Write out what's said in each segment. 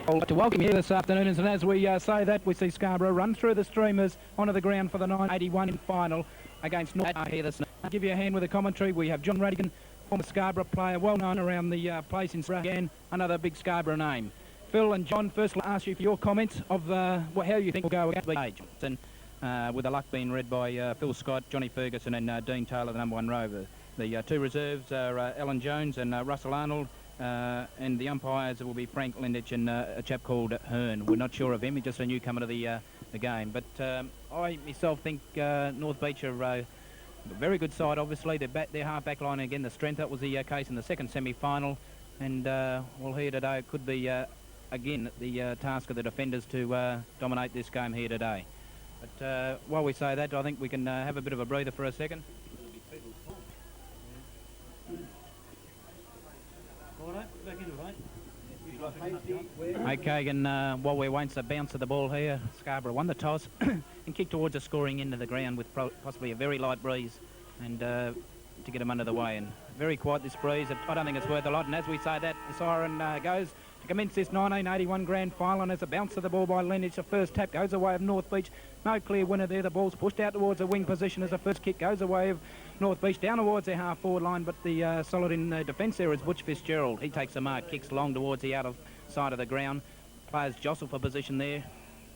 To welcome you this afternoon, and as we say that, we see Scarborough run through the streamers onto the ground for the 981 final against North here this night. I'll give you a hand with the commentary. We have John Radigan, former Scarborough player, well known around the place in Scarborough, again, another big Scarborough name. Phil and John, first I'll ask you for your comments of how you think will go against the age. With the luck being read by Phil Scott, Johnny Ferguson and Dean Taylor, the number 1 rover. The two reserves are Alan Jones and Russell Arnold. And the umpires will be Frank Lindich and a chap called Hearn. We're not sure of him, he's just a newcomer to the game. But I myself think North Beach are a very good side, obviously. Their half-back line, again, the strength. That was the case in the second semi-final. And well, here today it could be, again, the task of the defenders to dominate this game here today. But while we say that, I think we can have a bit of a breather for a second. Okay, and while we're waiting for the bounce of the ball here, Scarborough won the toss and kicked towards a scoring end of the ground with possibly a very light breeze and to get them under the way. And very quiet, this breeze. I don't think it's worth a lot. And as we say that, the siren goes to commence this 1981 grand final. And as a bounce of the ball by Lendich, the first tap goes away of North Beach. No clear winner there. The ball's pushed out towards the wing position as the first kick goes away of North Beach down towards their half-forward line. But the solid in defence there is Butch Fitzgerald. He takes the mark, kicks long towards the outer side of the ground. Players jostle for position there.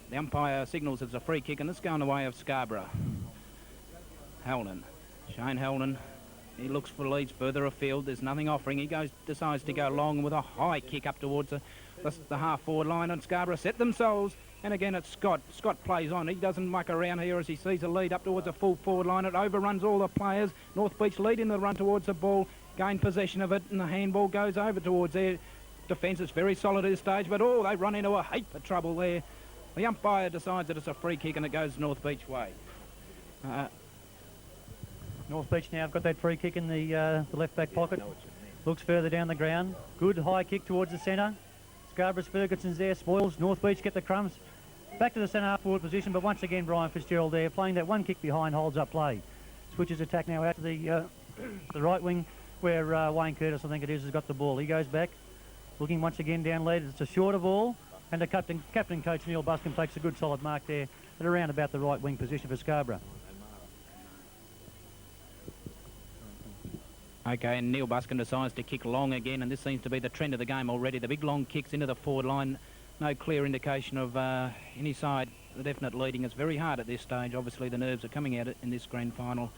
The umpire signals it's a free kick, and it's going away of Scarborough. Shane Helnan. He looks for leads further afield. There's nothing offering. He decides to go long with a high kick up towards the half-forward line, and Scarborough set themselves. And again, it's Scott. Scott plays on. He doesn't muck around here as he sees a lead up towards a full forward line. It overruns all the players. North Beach leading the run towards the ball, gain possession of it, and the handball goes over towards their defence. It's very solid at this stage, but they run into a heap of trouble there. The umpire decides that it's a free kick and it goes North Beach way. North Beach now have got that free kick in the left back pocket. Looks further down the ground. Good high kick towards the centre. Scarborough's Ferguson's there, spoils. North Beach get the crumbs. Back to the centre half forward position, but once again Brian Fitzgerald there, playing that one kick behind, holds up play. Switches attack now out to the right wing, where Wayne Curtis, I think it is, has got the ball. He goes back, looking once again down lead. It's a shorter ball, and the captain coach Neil Buscombe takes a good solid mark there at around about the right wing position for Scarborough. Okay, and Neil Buscombe decides to kick long again, and this seems to be the trend of the game already. The big long kicks into the forward line. No clear indication of any side. The definite leading. It's very hard at this stage. Obviously, the nerves are coming out in this grand final,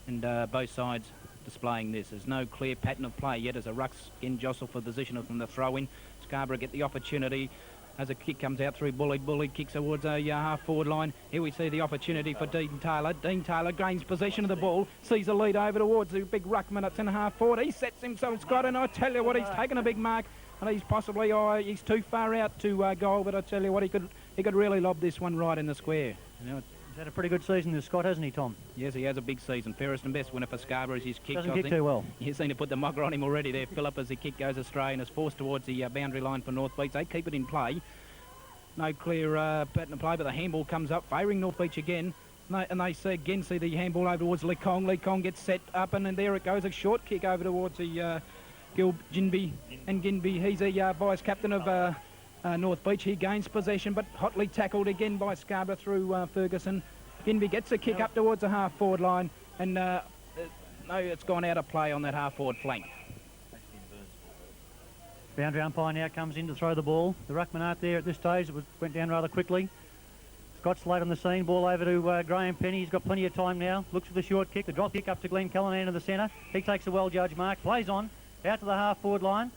and both sides displaying this. There's no clear pattern of play yet as a rucks in jostle for position from the throw-in. Scarborough get the opportunity as a kick comes out through Bullied. Bullied kicks towards a half-forward line. Here we see the opportunity for Dean Taylor. Dean Taylor gains possession of the ball, sees a lead over towards the big ruckman at centre half-forward. He sets himself, Scott, and I tell you what, he's taken a big mark, and he's possibly, he's too far out to goal, but I tell you what, he could really lob this one right in the square. You know, he's had a pretty good season, this Scott, hasn't he, Tom? Yes, he has a big season. Fairest and best winner for Scarborough is his kick. Doesn't kick too well. You've seen to put the mocker on him already there, Phillip, as the kick goes astray and is forced towards the boundary line for North Beach. They keep it in play. No clear pattern of play, but the handball comes up, favouring North Beach again. And they see the handball over towards Lee Kong. Lee Kong gets set up, and then there it goes, a short kick over towards the Ginby. And Ginby, he's a vice-captain of North Beach. He gains possession, but hotly tackled again by Scarborough through Ferguson. Ginby gets a kick up towards the half-forward line, and no, it's gone out of play on that half-forward flank. Boundary umpire now comes in to throw the ball. The ruckman aren't there at this stage. It went down rather quickly. Scott's late on the scene. Ball over to Graham Penny. He's got plenty of time now. Looks for the short kick. The drop kick up to Glenn Callanan in the centre. He takes a well-judged mark. Plays on. Out to the half-forward line.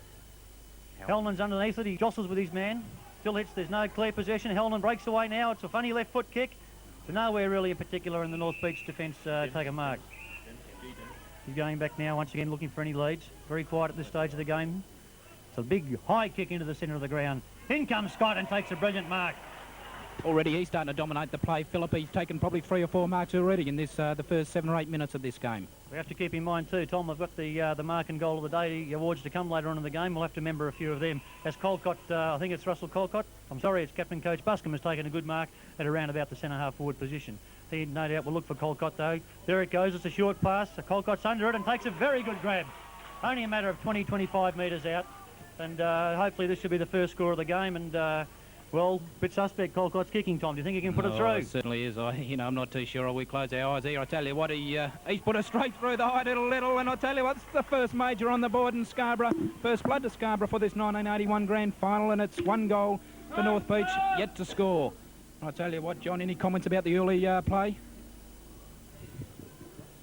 Hellman's underneath it. He jostles with his man. Still hits. There's no clear possession. Hellman breaks away now. It's a funny left foot kick. So nowhere really in particular in the North Beach defence take a mark. He's going back now once again looking for any leads. Very quiet at this stage of the game. It's a big high kick into the centre of the ground. In comes Scott and takes a brilliant mark. Already he's starting to dominate the play. Phillip, he's taken probably 3 or 4 marks already in this the first 7 or 8 minutes of this game. We have to keep in mind too, Tom, I've got the mark and goal of the day awards to come later on in the game. We'll have to remember a few of them. As Colcott, I think it's Russell Colcott. I'm sorry, it's Captain Coach Buscombe has taken a good mark at around about the centre half forward position. He no doubt will look for Colcott though. There it goes, it's a short pass. Colcott's under it and takes a very good grab. Only a matter of 20-25 metres out. And hopefully this should be the first score of the game. And well, bit suspect, Colcott's kicking, Tom. Do you think he can put it through? It certainly is. I'm not too sure. We close our eyes here. I tell you what, he's put it straight through the high little, and I tell you what, it's the first major on the board in Scarborough. First blood to Scarborough for this 1981 grand final, and it's 1 goal for North Beach, yet to score. I tell you what, John, any comments about the early play?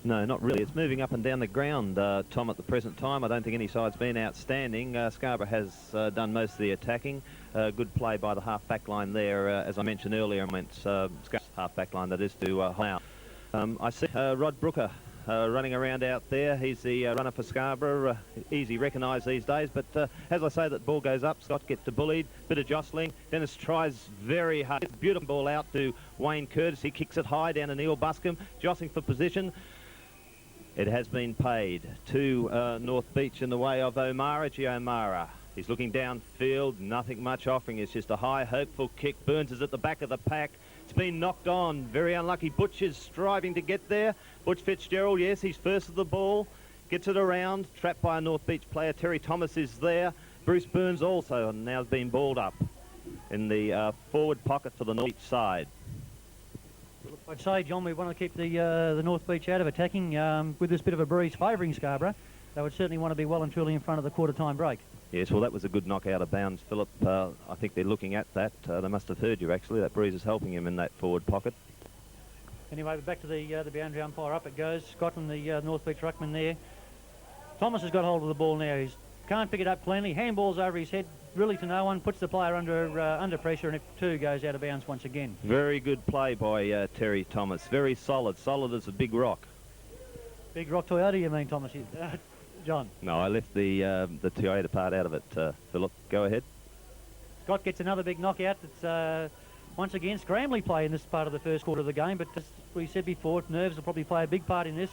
No, not really. It's moving up and down the ground, Tom, at the present time. I don't think any side's been outstanding. Scarborough has done most of the attacking. Good play by the half-back line there, as I mentioned earlier. Scarborough's half-back line, that is, to Lathlain. I see Rod Brooker running around out there. He's the runner for Scarborough. Easy recognised these days, but as I say, that ball goes up. Scott gets bullied, bit of jostling. Dennis tries very hard. Beautiful ball out to Wayne Curtis. He kicks it high down to Neil Buscombe, jostling for position. It has been paid to North Beach in the way of O'Mara, O'Mara. He's looking downfield, nothing much offering. It's just a high, hopeful kick. Burns is at the back of the pack. It's been knocked on. Very unlucky. Butch is striving to get there. Butch Fitzgerald, yes, he's first of the ball. Gets it around. Trapped by a North Beach player. Terry Thomas is there. Bruce Burns also now been balled up in the forward pocket for the North Beach side. I'd say, John, we want to keep the North Beach out of attacking with this bit of a breeze favouring Scarborough. They would certainly want to be well and truly in front of the quarter-time break. Yes, well, that was a good knock out of bounds, Philip. I think they're looking at that. They must have heard you, actually. That breeze is helping him in that forward pocket. Anyway, back to the boundary umpire. Up it goes. Scott and the North Beach ruckman there. Thomas has got hold of the ball now. He can't pick it up cleanly. Handballs over his head, really to no one. Puts the player under pressure, and it too goes out of bounds once again. Very good play by Terry Thomas. Very solid. Solid as a big rock. Big rock Toyota, you mean, Thomas? John? No, I left the Toyota part out of it, Philip. Go ahead. Scott gets another big knockout. It's once again scrambly play in this part of the first quarter of the game, but as we said before, nerves will probably play a big part in this.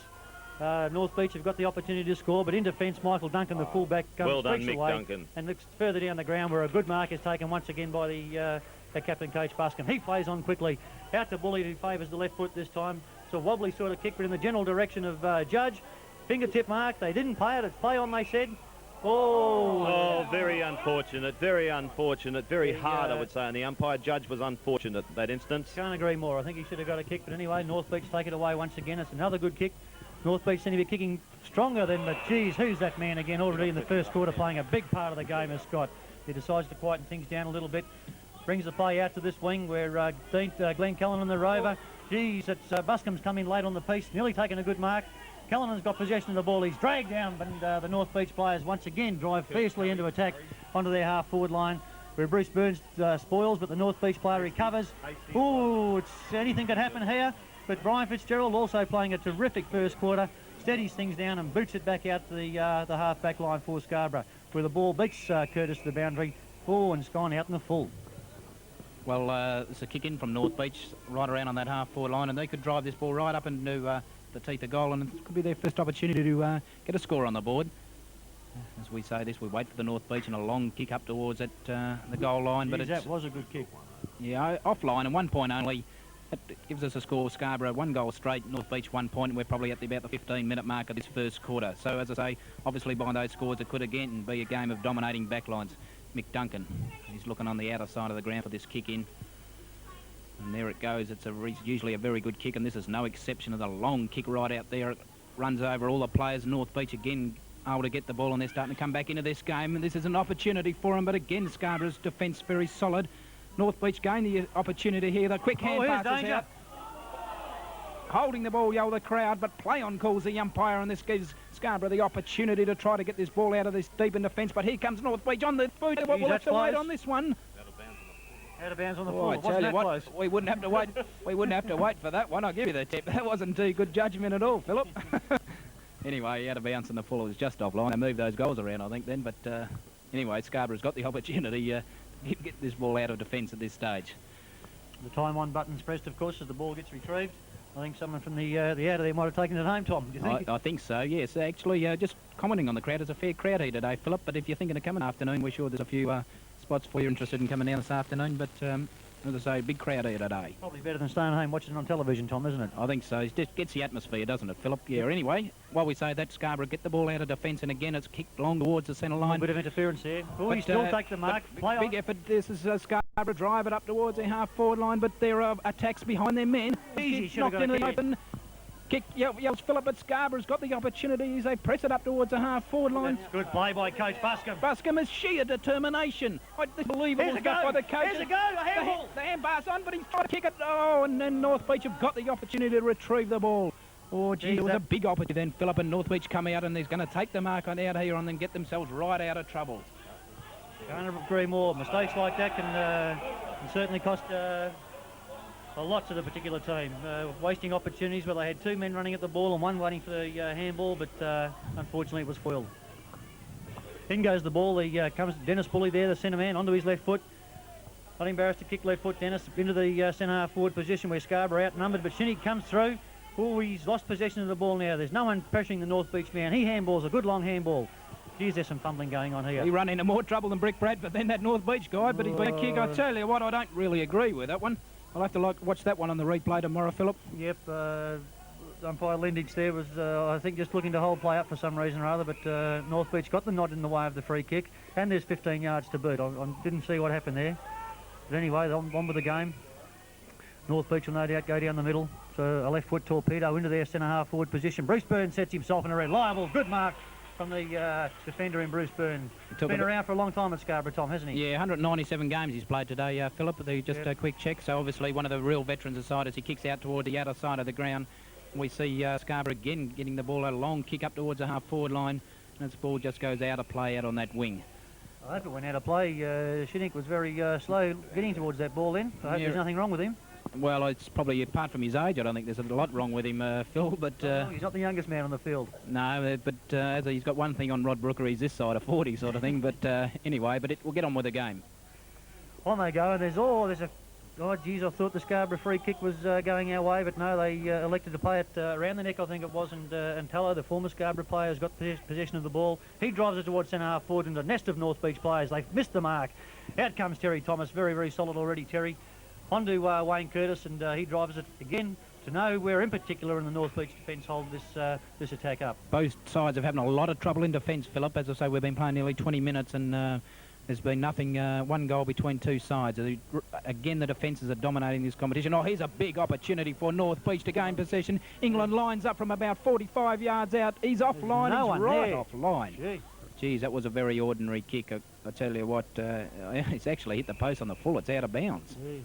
North Beach have got the opportunity to score, but in defence, Michael Duncan, the fullback, well done, Mick away Duncan. And looks further down the ground where a good mark is taken once again by the captain, Coach Buscombe. He plays on quickly. Out to Bully, who favours the left foot this time. It's a wobbly sort of kick, but in the general direction of Judge. Fingertip mark. They didn't pay it. It's play on, they said. Oh, very unfortunate. Very unfortunate. Very hard, I would say. And the umpire Judge was unfortunate in that instance. Can't agree more. I think he should have got a kick. But anyway, North Beach take it away once again. It's another good kick. North Beach seem to be kicking stronger than, but geez, who's that man again? Already in the first quarter playing a big part of the game is Scott. He decides to quieten things down a little bit. Brings the play out to this wing where Glenn Callanan, the rover. Geez, it's Buscombe's come in late on the piece. Nearly taken a good mark. Callanan's got possession of the ball. He's dragged down, but the North Beach players once again drive fiercely into attack onto their half-forward line where Bruce Burns spoils, but the North Beach player recovers. Ooh, anything could happen here, but Brian Fitzgerald also playing a terrific first quarter, steadies things down and boots it back out to the half-back line for Scarborough, where the ball beats Curtis to the boundary. Oh, and it's gone out in the full. Well, it's a kick in from North Beach right around on that half-forward line, and they could drive this ball right up into the teeth of goal, and it could be their first opportunity to get a score on the board. As we say this, we wait for the North Beach and a long kick up towards it, the goal line. But that was a good kick. Yeah, offline and 1 point only. It gives us a score. Scarborough 1 goal straight, North Beach 1 point, and we're probably at about the 15-minute mark of this first quarter. So as I say, obviously by those scores it could again be a game of dominating backlines. Mick Duncan, he's looking on the outer side of the ground for this kick in. And there it goes. It's usually a very good kick, and this is no exception of the long kick right out there. It runs over all the players. North Beach again able to get the ball, and they're starting to come back into this game. And this is an opportunity for them, but again, Scarborough's defence very solid. North Beach gain the opportunity here. The quick hand passes out. Holding the ball, the crowd, but play on calls the umpire, and this gives Scarborough the opportunity to try to get this ball out of this deep in defence. But here comes North Beach on the foot. We'll have to wait on this one. Out of bounds on the floor. I tell you what, we wouldn't have to wait. We wouldn't have to wait for that one. I'll give you the tip. That wasn't too good judgment at all, Philip. Anyway, out of bounds on the full. It was just offline. They moved those goals around, I think, then. But anyway, Scarborough's got the opportunity to get this ball out of defence at this stage. The time on button's pressed, of course, as the ball gets retrieved. I think someone from the out of there might have taken it home, Tom. Do you think? I think so, yes. Actually, just commenting on the crowd. There's a fair crowd here today, Philip. But if you're thinking of coming afternoon, we're sure there's a few spots for you interested in coming down this afternoon. But As I say, big crowd here today. Probably better than staying home watching it on television, Tom, isn't it? I think so. It just gets the atmosphere, doesn't it, Philip? Yeah, anyway, while we say that, Scarborough get the ball out of defence, and again it's kicked long towards the centre line. A bit of interference there. Oh, he still take the mark. Play big on. effort. This is Scarborough drive it up towards their half-forward line, but there are attacks behind their men. Easy, Kick should have knocked got a into the kick. open. Kick yells Philip, but Scarborough's got the opportunities. They press it up towards the half-forward line. That's good play by Coach Buscombe. Buscombe is sheer determination. Unbelievable stuff by the coach. There's a go, a handball. The handbar's on, but he's trying to kick it. Oh, and then North Beach have got the opportunity to retrieve the ball. Oh, gee, it was a big opportunity then. Philip and North Beach come out, and he's going to take the mark on out here and then get themselves right out of trouble. Can't agree more. Mistakes like that can certainly cost a lot to the particular team. Wasting opportunities where they had two men running at the ball and one waiting for the handball, but unfortunately it was foiled. In goes the ball. Comes Dennis Bully there, the centre man, onto his left foot. Not embarrassed to kick left foot, Dennis, into the centre half forward position where Scarborough outnumbered, but Shinnick comes through. Oh, he's lost possession of the ball now. There's no one pressuring the North Beach man. He handballs a good long handball. Geez, there's some fumbling going on here. He run into more trouble than Brick Bradford than that North Beach guy, but he's been a kick. I tell you what, I don't really agree with that one. I'll have to watch that one on the replay tomorrow, Philip. Yep, umpire Lindage there was, I think, just looking to hold play up for some reason or other, but North Beach got the nod in the way of the free kick, and there's 15 yards to boot. I didn't see what happened there. But anyway, on with the game. North Beach will no doubt go down the middle. So a left foot torpedo into their centre half forward position. Bruce Byrne sets himself in a reliable, good mark from the defender in Bruce Byrne. He's been around for a long time at Scarborough, Tom, hasn't he? Yeah, 197 games he's played today, Philip. Just a quick check. So obviously one of the real veterans aside as he kicks out toward the outer side of the ground. We see Scarborough again getting the ball out, a long kick up towards the half-forward line, and this ball just goes out of play out on that wing. I hope it went out of play. Shinnick was very slow getting towards that ball then. I hope there's nothing wrong with him. Well, it's probably, apart from his age, I don't think there's a lot wrong with him, Phil, but... he's not the youngest man on the field. No, but he's got one thing on Rod Brooker, he's this side of 40 sort of thing, but anyway, we'll get on with the game. On they go, and there's a... Oh, geez, I thought the Scarborough free kick was going our way, but no, they elected to play it around the neck, I think it was, and Tallow, the former Scarborough player, has got possession of the ball. He drives it towards centre half forward into a nest of North Beach players. They've missed the mark. Out comes Terry Thomas, very, very solid already, Terry. On to Wayne Curtis, and he drives it again to know where, in particular, in the North Beach defence hold this attack up. Both sides are having a lot of trouble in defence, Philip. As I say, we've been playing nearly 20 minutes, and there's been nothing, one goal between two sides. Again, the defences are dominating this competition. Oh, here's a big opportunity for North Beach to gain possession. England lines up from about 45 yards out. He's offline, he's right offline. Geez, that was a very ordinary kick. I tell you what, it's actually hit the post on the full. It's out of bounds. Jeez.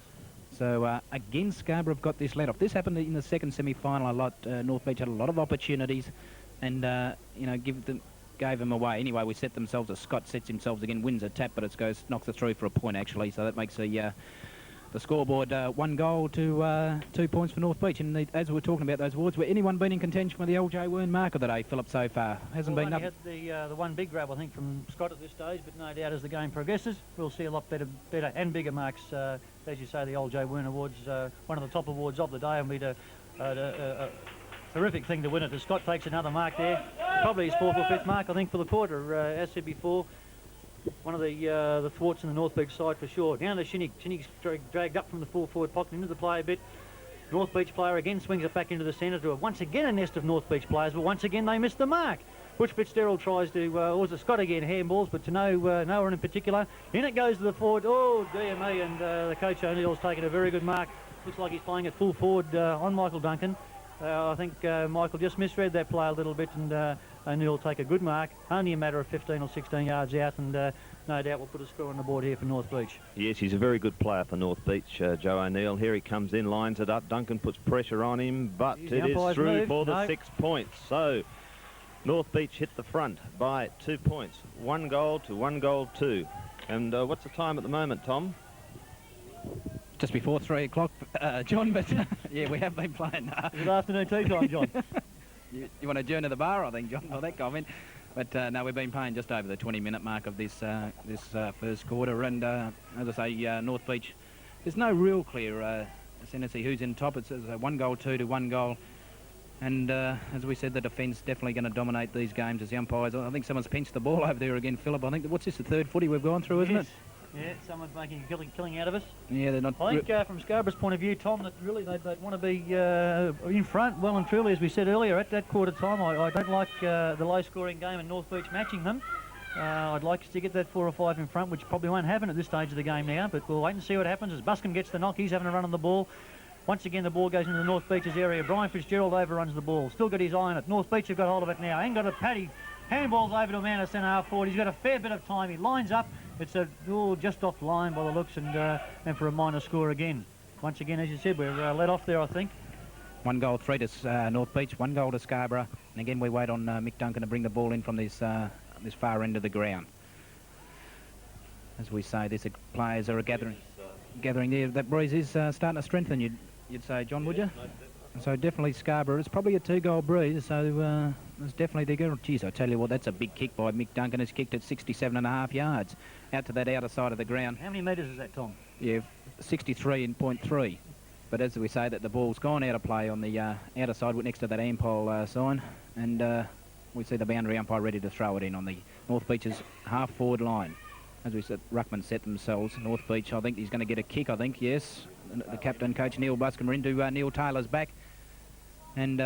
So, again, Scarborough have got this let off. This happened in the second semi-final a lot. North Beach had a lot of opportunities and, gave them away. Anyway, we set themselves, Scott sets himself again, wins a tap, but it knocks it through for a point, actually. So that makes the scoreboard 1 goal to 2 points for North Beach. And as we were talking about those awards, were anyone been in contention for the LJ Wern mark of the day, Philip, so far? Hasn't been nothing. Had the one big grab, I think, from Scott at this stage, but no doubt as the game progresses, we'll see a lot better and bigger marks. As you say, the LJ Wern Awards, one of the top awards of the day, and we'd a terrific thing to win it. As Scott takes another mark there, probably his 4th or 5th mark, I think, for the quarter. As said before, one of the thwarts in the North Beach side for sure. Down to Shinnick. Shinnick's dragged up from the full forward pocket into the play a bit. North Beach player again swings it back into the centre to once again a nest of North Beach players, but once again they miss the mark. Butch Fitzgerald tries to, or was it Scott again, handballs, but to no one in particular. In it goes to the forward. Oh, dear me, and the coach O'Neill's taken a very good mark. Looks like he's playing at full forward on Michael Duncan. I think Michael just misread that play a little bit, and O'Neill will take a good mark. Only a matter of 15 or 16 yards out, and no doubt will put a score on the board here for North Beach. Yes, he's a very good player for North Beach, Joe O'Neill. Here he comes in, lines it up. Duncan puts pressure on him, but it is through for the 6 points. So North Beach hit the front by 2 points. 1 goal to 1 goal 2. And what's the time at the moment, Tom? Just before 3 o'clock, John, but yeah, we have been playing. Good afternoon tea time, John. You want to adjourn to the bar, I think, John, for that comment. But no, we've been playing just over the 20-minute mark of this first quarter. And as I say, North Beach, there's no real clear ascendancy who's in top. It's a 1 goal 2 to 1 goal. And as we said, the defence definitely going to dominate these games as the umpires. I think someone's pinched the ball over there again, Philip. I think, what's this, the 3rd footy we've gone through, isn't it? Yeah, someone's making a killing out of us. Yeah, they're not... I think from Scarborough's point of view, Tom, that really they'd want to be in front well and truly, as we said earlier, at that quarter time. I don't like the low-scoring game and North Beach matching them. I'd like us to get that 4 or 5 in front, which probably won't happen at this stage of the game now, but we'll wait and see what happens as Buscombe gets the knock. He's having a run on the ball. Once again, the ball goes into the North Beach's area. Brian Fitzgerald overruns the ball. Still got his eye on it. North Beach have got hold of it now. Ain't got a Paddy. Handballs over to a man at centre half forward. He's got a fair bit of time. He lines up. It's just off line by the looks, and for a minor score again. Once again, as you said, we're let off there, I think. 1 goal, 3 to North Beach, 1 goal to Scarborough. And again, we wait on Mick Duncan to bring the ball in from this far end of the ground. As we say, these players are gathering there. That breeze is starting to strengthen, you'd say, John, would you? So definitely Scarborough. It's probably a 2-goal breeze, so it's definitely the goal. Geez, I tell you what, that's a big kick by Mick Duncan. He's kicked at 67.5 yards out to that outer side of the ground. How many metres is that, Tom? Yeah, 63.3. But as we say, that the ball's gone out of play on the outer side next to that Ampole sign, and we see the boundary umpire ready to throw it in on the North Beach's half-forward line. As we said, Ruckman set themselves. North Beach, I think he's going to get a kick, I think, yes. The captain, Coach Neil Buscombe, into Neil Taylor's back. And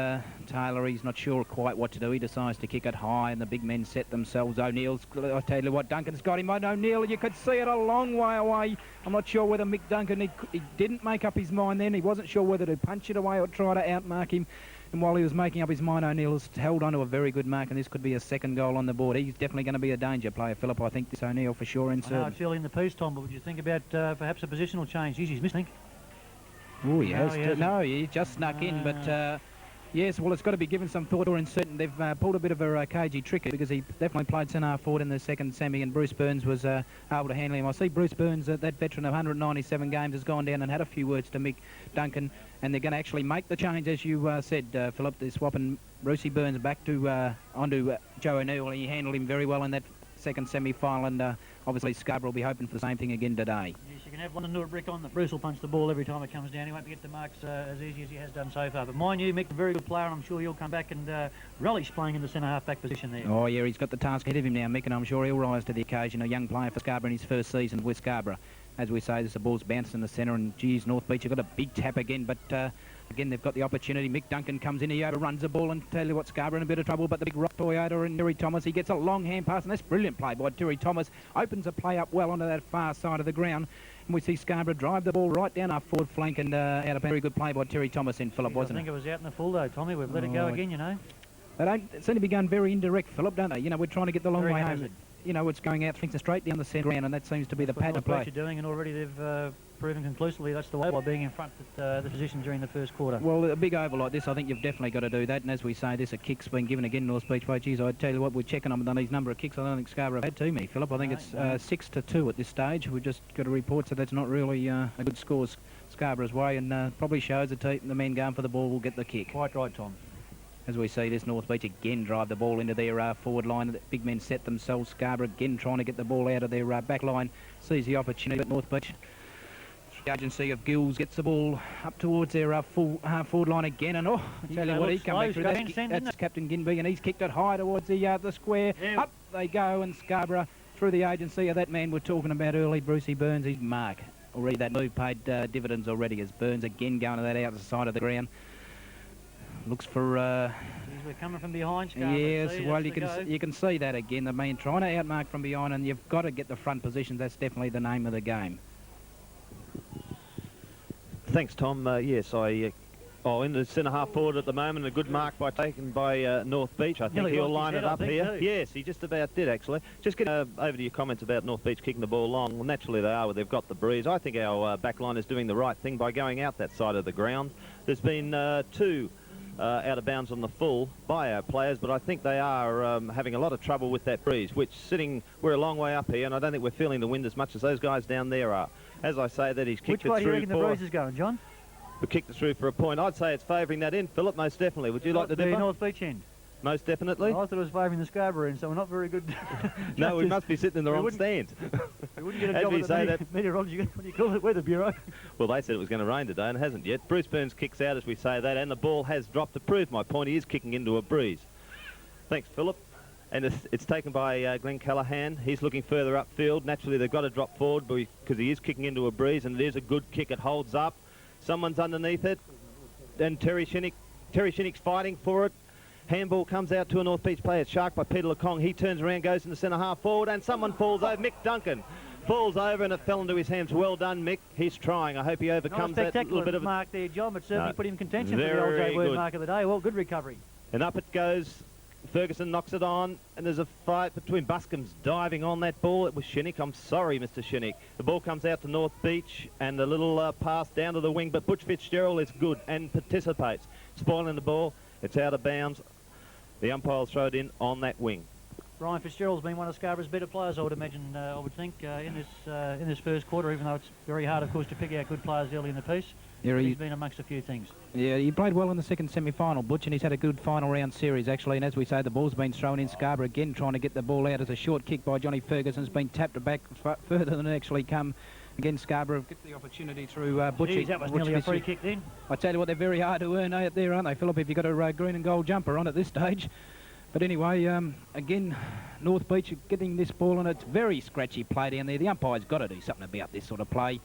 Taylor, he's not sure quite what to do. He decides to kick it high, and the big men set themselves. O'Neill's, I tell you what, Duncan's got him. O'Neill, you could see it a long way away. I'm not sure whether Mick Duncan, he didn't make up his mind then. He wasn't sure whether to punch it away or try to outmark him. And while he was making up his mind, O'Neill's held on to a very good mark, and this could be a 2nd goal on the board. He's definitely going to be a danger player, Philip. I think this O'Neill for sure. I know it's early in the piece, Tom, but would you think about perhaps a positional change? He's missing. Oh, he has. No, he just snuck in, but... yes, well, it's got to be given some thought, or in certain they've pulled a bit of a cagey trick because he definitely played centre forward in the second semi, and Bruce Burns was able to handle him. I see Bruce Burns, that veteran of 197 games, has gone down and had a few words to Mick Duncan, and they're going to actually make the change, as you said, Philip. They're swapping Brucey Burns back to onto Joe O'Neill. He handled him very well in that second semi-final, and obviously Scarborough will be hoping for the same thing again today. Yes, you can have one Newark brick on that Bruce will punch the ball every time it comes down. He won't be get the marks as easy as he has done so far. But mind you, Mick's a very good player, and I'm sure he'll come back and relish playing in the centre half-back position there. Oh, yeah, he's got the task ahead of him now, Mick, and I'm sure he'll rise to the occasion. A young player for Scarborough in his first season with Scarborough. As we say, the ball's bounced in the centre, and geez, North Beach have got a big tap again, but again, they've got the opportunity. Mick Duncan comes in, he overruns the ball, and tell you what, Scarborough in a bit of trouble, but the big rock Toyota and Terry Thomas, he gets a long hand pass, and that's brilliant play by Terry Thomas. Opens a play up well onto that far side of the ground, and we see Scarborough drive the ball right down our forward flank, and out of very good play by Terry Thomas in, Philip, wasn't it? I think it was out in the full, though, Tommy. We've let it go again, you know. They don't seem to be going very indirect, Philip, don't they? You know, we're trying to get the long way home. You know, it's going out straight down the centre ground, and that seems to be the pattern of play. That's what you're doing, and already they've proven conclusively that's the way by being in front at the position during the first quarter. Well, a big over like this, I think you've definitely got to do that, and as we say, this a kick's been given again, North Beach way. Geez, I tell you what, we're checking on these number of kicks. I don't think Scarborough have had too many, Philip. I think it's 6-2 at this stage. We've just got a report, so that's not really a good score Scarborough's way, and probably shows the men going for the ball will get the kick. Quite right, Tom. As we see this North Beach again drive the ball into their forward line. The big men set themselves. Scarborough again trying to get the ball out of their back line. Sees the opportunity, but North Beach, the agency of Gills, gets the ball up towards their full half-forward line again. And I tell you what, he come back through that. That's Captain Ginby, and he's kicked it high towards the square. Yeah. Up they go, and Scarborough, through the agency of that man we're talking about early, Brucey Burns, his mark. Already that move paid dividends already, as Burns again going to that outer side of the ground. Looks for... we're coming from behind, Scarborough. Yes, well, you can see that again. The man trying to outmark from behind, and you've got to get the front position. That's definitely the name of the game. Thanks, Tom. Yes, in the centre half forward at the moment, a good mark taken by North Beach. I think he'll line it up here. Yes, he just about did, actually. Just get over to your comments about North Beach kicking the ball long. Well, naturally they are. They've got the breeze. I think our back line is doing the right thing by going out that side of the ground. There's been two out of bounds on the full by our players, but I think they are having a lot of trouble with that breeze, which we're a long way up here, and I don't think we're feeling the wind as much as those guys down there are. As I say, that he's kicked it through. Which way do you reckon the breeze is going, John? We kicked it through for a point. I'd say it's favouring that end, Philip, most definitely. Would you like to differ? The North Beach end. Most definitely. I thought it was favouring the Scarborough end, so we're not very good. No, we must be sitting in the wrong stand. We wouldn't get a job at the meteorology, what do you call it, Weather Bureau? Well, they said it was going to rain today, and it hasn't yet. Bruce Burns kicks out as we say that, and the ball has dropped to prove my point. He is kicking into a breeze. Thanks, Philip. And it's taken by Glenn Callaghan. He's looking further upfield. Naturally, they've got to drop forward because he is kicking into a breeze, and it is a good kick. It holds up. Someone's underneath it. And Terry Shinnick's fighting for it. Handball comes out to a North Beach player. It's sharked by Peter Lecong. He turns around, goes in the centre half forward, and someone falls over. Mick Duncan falls over, and it fell into his hands. Well done, Mick. He's trying. I hope he overcomes that little bit of mark there, John, but certainly put him in contention for the very old good mark of the day. Well, good recovery. And up it goes. Ferguson knocks it on, and there's a fight between Buscom's diving on that ball. It was Shinnick. I'm sorry, Mr. Shinnick. The ball comes out to North Beach, and a little pass down to the wing, but Butch Fitzgerald is good and participates. Spoiling the ball. It's out of bounds. The umpire will throw it in on that wing. Ryan Fitzgerald's been one of Scarborough's better players, I would imagine, I would think, in this first quarter, even though it's very hard, of course, to pick out good players early in the piece. Yeah, he's been amongst a few things. Yeah, he played well in the second semi-final, Butch, and he's had a good final round series, actually. And as we say, the ball's been thrown in. Scarborough again trying to get the ball out as a short kick by Johnny Ferguson. Has been tapped back further than it actually come. Again, Scarborough gets the opportunity through Butch. Jeez, that was nearly a free kick then. I tell you what, they're very hard to earn out there, aren't they, Philip, if you've got a green and gold jumper on at this stage. But anyway, again, North Beach are getting this ball, and it's very scratchy play down there. The umpire's got to do something about this sort of play.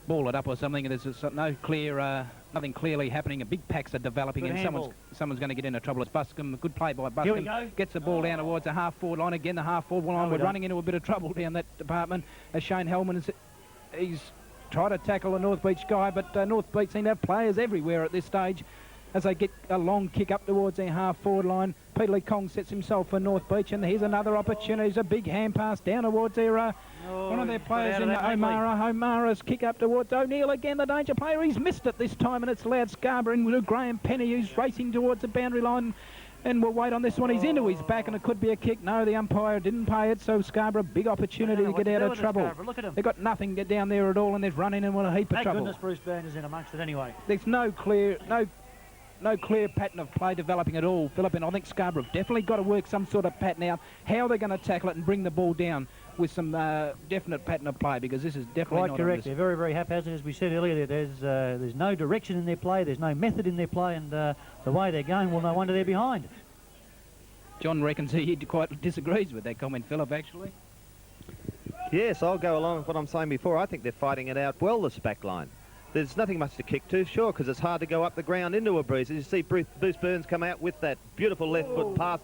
Ball it up or something, and there's no clear, nothing clearly happening. A big packs are developing, good and someone's going to get into trouble. It's Buscombe. Good play by Buscombe. Here we go. Gets the ball down towards the half-forward line. Again, the half-forward line. We're running into a bit of trouble down that department. As Shane Hellman he's tried to tackle a North Beach guy, but North Beach seem to have players everywhere at this stage. As they get a long kick up towards their half-forward line, Peter Lecong sets himself for North Beach, and here's another opportunity. It's a big hand pass down towards their one of their players in O'Mara. O'Mara's kick up towards O'Neill again, the danger player. He's missed it this time, and it's allowed Scarborough in with Graham Penny, who's racing towards the boundary line. And we'll wait on this one. He's into his back, and it could be a kick. No, the umpire didn't pay it, so Scarborough, big opportunity to get out of trouble. Look at him. They've got nothing down there at all, and they've run in and want a heap of trouble. Thank goodness Bruce Byrne is in amongst it anyway. There's no clear pattern of play developing at all, Philip, and I think Scarborough have definitely got to work some sort of pattern out, how they're going to tackle it and bring the ball down with some definite pattern of play, because this is definitely quite correct. They're very, very haphazard, as we said earlier. There's no direction in their play, there's no method in their play, and the way they're going, well, no wonder they're behind. John reckons he quite disagrees with that comment, Philip, actually. Yes, I'll go along with what I'm saying before. I think they're fighting it out well, this back line. There's nothing much to kick to, sure, because it's hard to go up the ground into a breeze. As you see Bruce Burns come out with that beautiful left foot pass.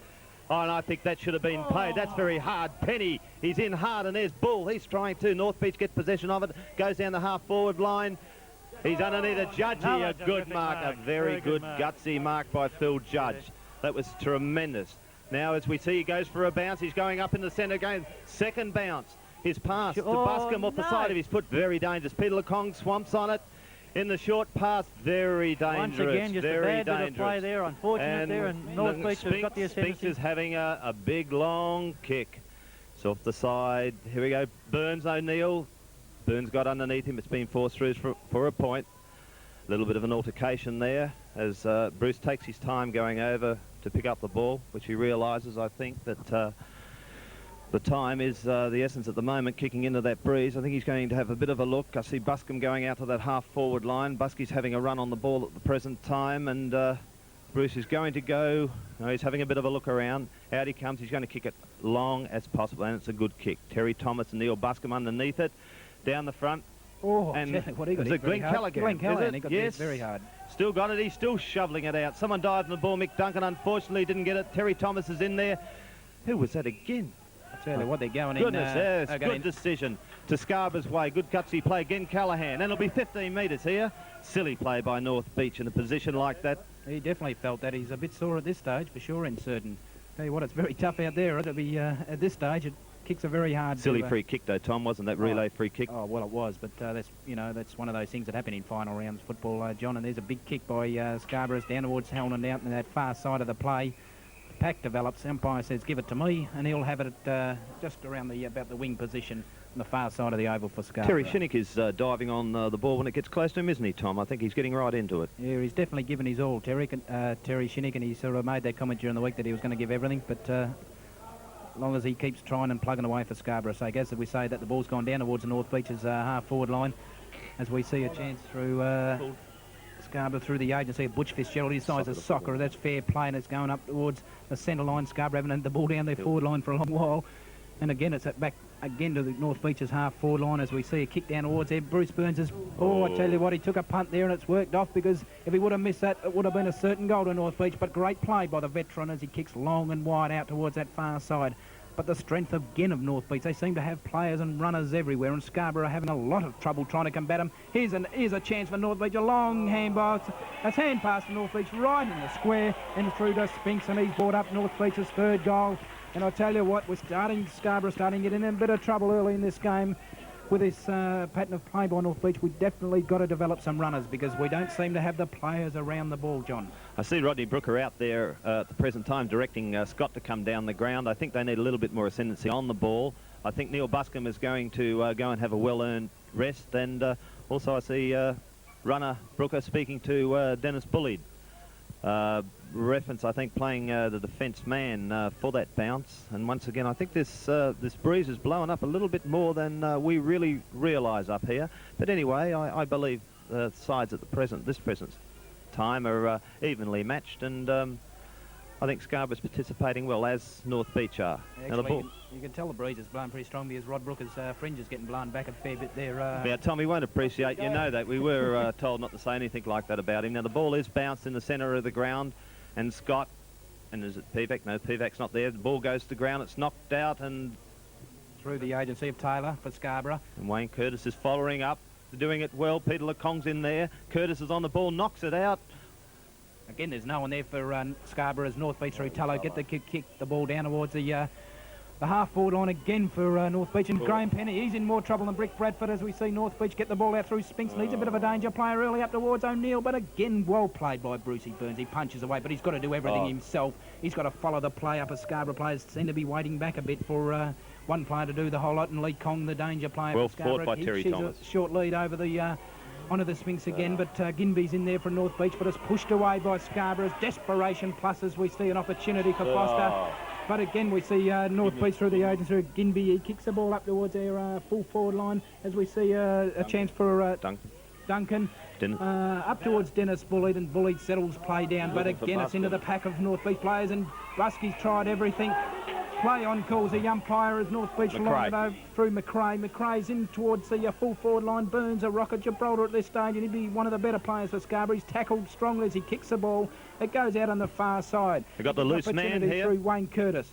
Oh, and I think that should have been played. That's very hard. Penny, he's in hard, and there's Bull. He's trying to. North Beach gets possession of it, goes down the half-forward line. He's underneath a Judge here. A good mark, a very good gutsy mark by Phil Judge. That was tremendous. Now, as we see, he goes for a bounce. He's going up in the centre again. Second bounce. His pass to Buscombe off the side of his foot. Very dangerous. Peter Lecong swamps on it. In the short pass, very dangerous. Once again, just very a bad bit of play there, unfortunate there, and North Beach has got the ascendancy. Spinks is having a big, long kick. It's off the side. Here we go. Burns O'Neill. Burns got underneath him. It's been forced through for a point. A little bit of an altercation there as Bruce takes his time going over to pick up the ball, which he realises, I think, that the time is the essence at the moment, kicking into that breeze. I think he's going to have a bit of a look. I see Buscombe going out to that half-forward line. Busky's having a run on the ball at the present time, and Bruce is going to go. He's having a bit of a look around. Out he comes. He's going to kick it long as possible, and it's a good kick. Terry Thomas and Neil Buscombe underneath it. Down the front. Oh, and what he got it Glenn Callaghan. Glenn Callaghan, he got yes. Very hard. Still got it. He's still shoveling it out. Someone dived on the ball. Mick Duncan unfortunately didn't get it. Terry Thomas is in there. Who was that again? Tell you what, they're going Goodness, in. Yes, good decision to Scarborough's way. Good gutsy play again, Callaghan. And it'll be 15 metres here. Silly play by North Beach in a position like that. He definitely felt that. He's a bit sore at this stage, for sure, in certain. Tell you what, it's very tough out there. It'll be at this stage. It kicks are very hard. Silly free kick though, Tom, wasn't that relay free kick? Oh well, it was, but that's one of those things that happen in final rounds football, John. And there's a big kick by Scarborough down towards Hellman out in that far side of the play. Pack develops. Umpire says, "Give it to me," and he'll have it at just around about the wing position on the far side of the oval for Scarborough. Terry Shinnick is diving on the ball when it gets close to him, isn't he, Tom? I think he's getting right into it. Yeah, he's definitely given his all, Terry Shinnick, and he sort of made that comment during the week that he was going to give everything, but as long as he keeps trying and plugging away for Scarborough's sake, as we say that the ball's gone down towards the North Beach's half-forward line, as we see a chance through Scarborough through the agency of Butch Fitzgerald. His size is soccer. That's fair play, and it's going up towards the centre line. Scarborough haven't had the ball down their forward line for a long while. And again, it's back again to the North Beaches half forward line as we see a kick down towards there. Bruce Burns is, I tell you what, he took a punt there and it's worked off, because if he would have missed that, it would have been a certain goal to North Beach. But great play by the veteran as he kicks long and wide out towards that far side. But the strength again of North Beach, they seem to have players and runners everywhere, and Scarborough are having a lot of trouble trying to combat them. Here's a chance for North Beach, a long handball. That's hand pass to North Beach right in the square and through to Spinks, and he's brought up North Beach's third goal. And I tell you what, Scarborough starting to get in a bit of trouble early in this game with this pattern of play by North Beach. We definitely got to develop some runners, because we don't seem to have the players around the ball, John. I see Rodney Brooker out there at the present time directing Scott to come down the ground. I think they need a little bit more ascendancy on the ball. I think Neil Buscombe is going to go and have a well-earned rest. And also I see runner Brooker speaking to Dennis Bullied. Reference, I think, playing the defence man for that bounce. And once again, I think this breeze is blowing up a little bit more than we really realise up here. But anyway, I believe the sides at this present time are evenly matched, and I think Scarborough's participating well, as North Beach are. Actually, you can tell the breeze is blowing pretty strong, because Rod Brooker's fringe is getting blown back a fair bit there. Yeah, Tommy won't appreciate, you know that. We were told not to say anything like that about him. Now, the ball is bounced in the centre of the ground, and Scott, and is it Pivac? No, Pivac's not there. The ball goes to the ground. It's knocked out, and through the agency of Taylor for Scarborough. And Wayne Curtis is following up, doing it well. Peter Lecong's in there. Curtis is on the ball, knocks it out. Again, there's no one there for Scarborough as North Beach through Tallow get the kick the ball down towards the half-forward line again for North Beach. And Graham Penny, he's in more trouble than Brick Bradford as we see North Beach get the ball out through Spinks. Needs a bit of a danger player early up towards O'Neill, but again, well played by Brucey Burns. He punches away, but he's got to do everything himself. He's got to follow the play up as Scarborough players seem to be waiting back a bit for one player to do the whole lot, and Lee Kong, the danger player well for Scarborough. Well fought by Terry Thomas. A short lead over the onto the Spinks again, but Ginby's in there for North Beach, but it's pushed away by Scarborough's desperation plus as we see an opportunity for Foster. But again, we see North Beach through the agency of Ginby. He kicks the ball up towards their full forward line as we see a chance for Duncan. Up towards Dennis Bullied, and Bullied settles play down, but again it's into the pack of North Beach players, and Busky's tried everything. Play on calls the umpire as North Beach line it over through McRae. McRae's in towards the full forward line. Burns a rocket Gibraltar at this stage, and he'd be one of the better players for Scarborough. He's tackled strongly as he kicks the ball. It goes out on the far side. They got the loose man here through Wayne Curtis.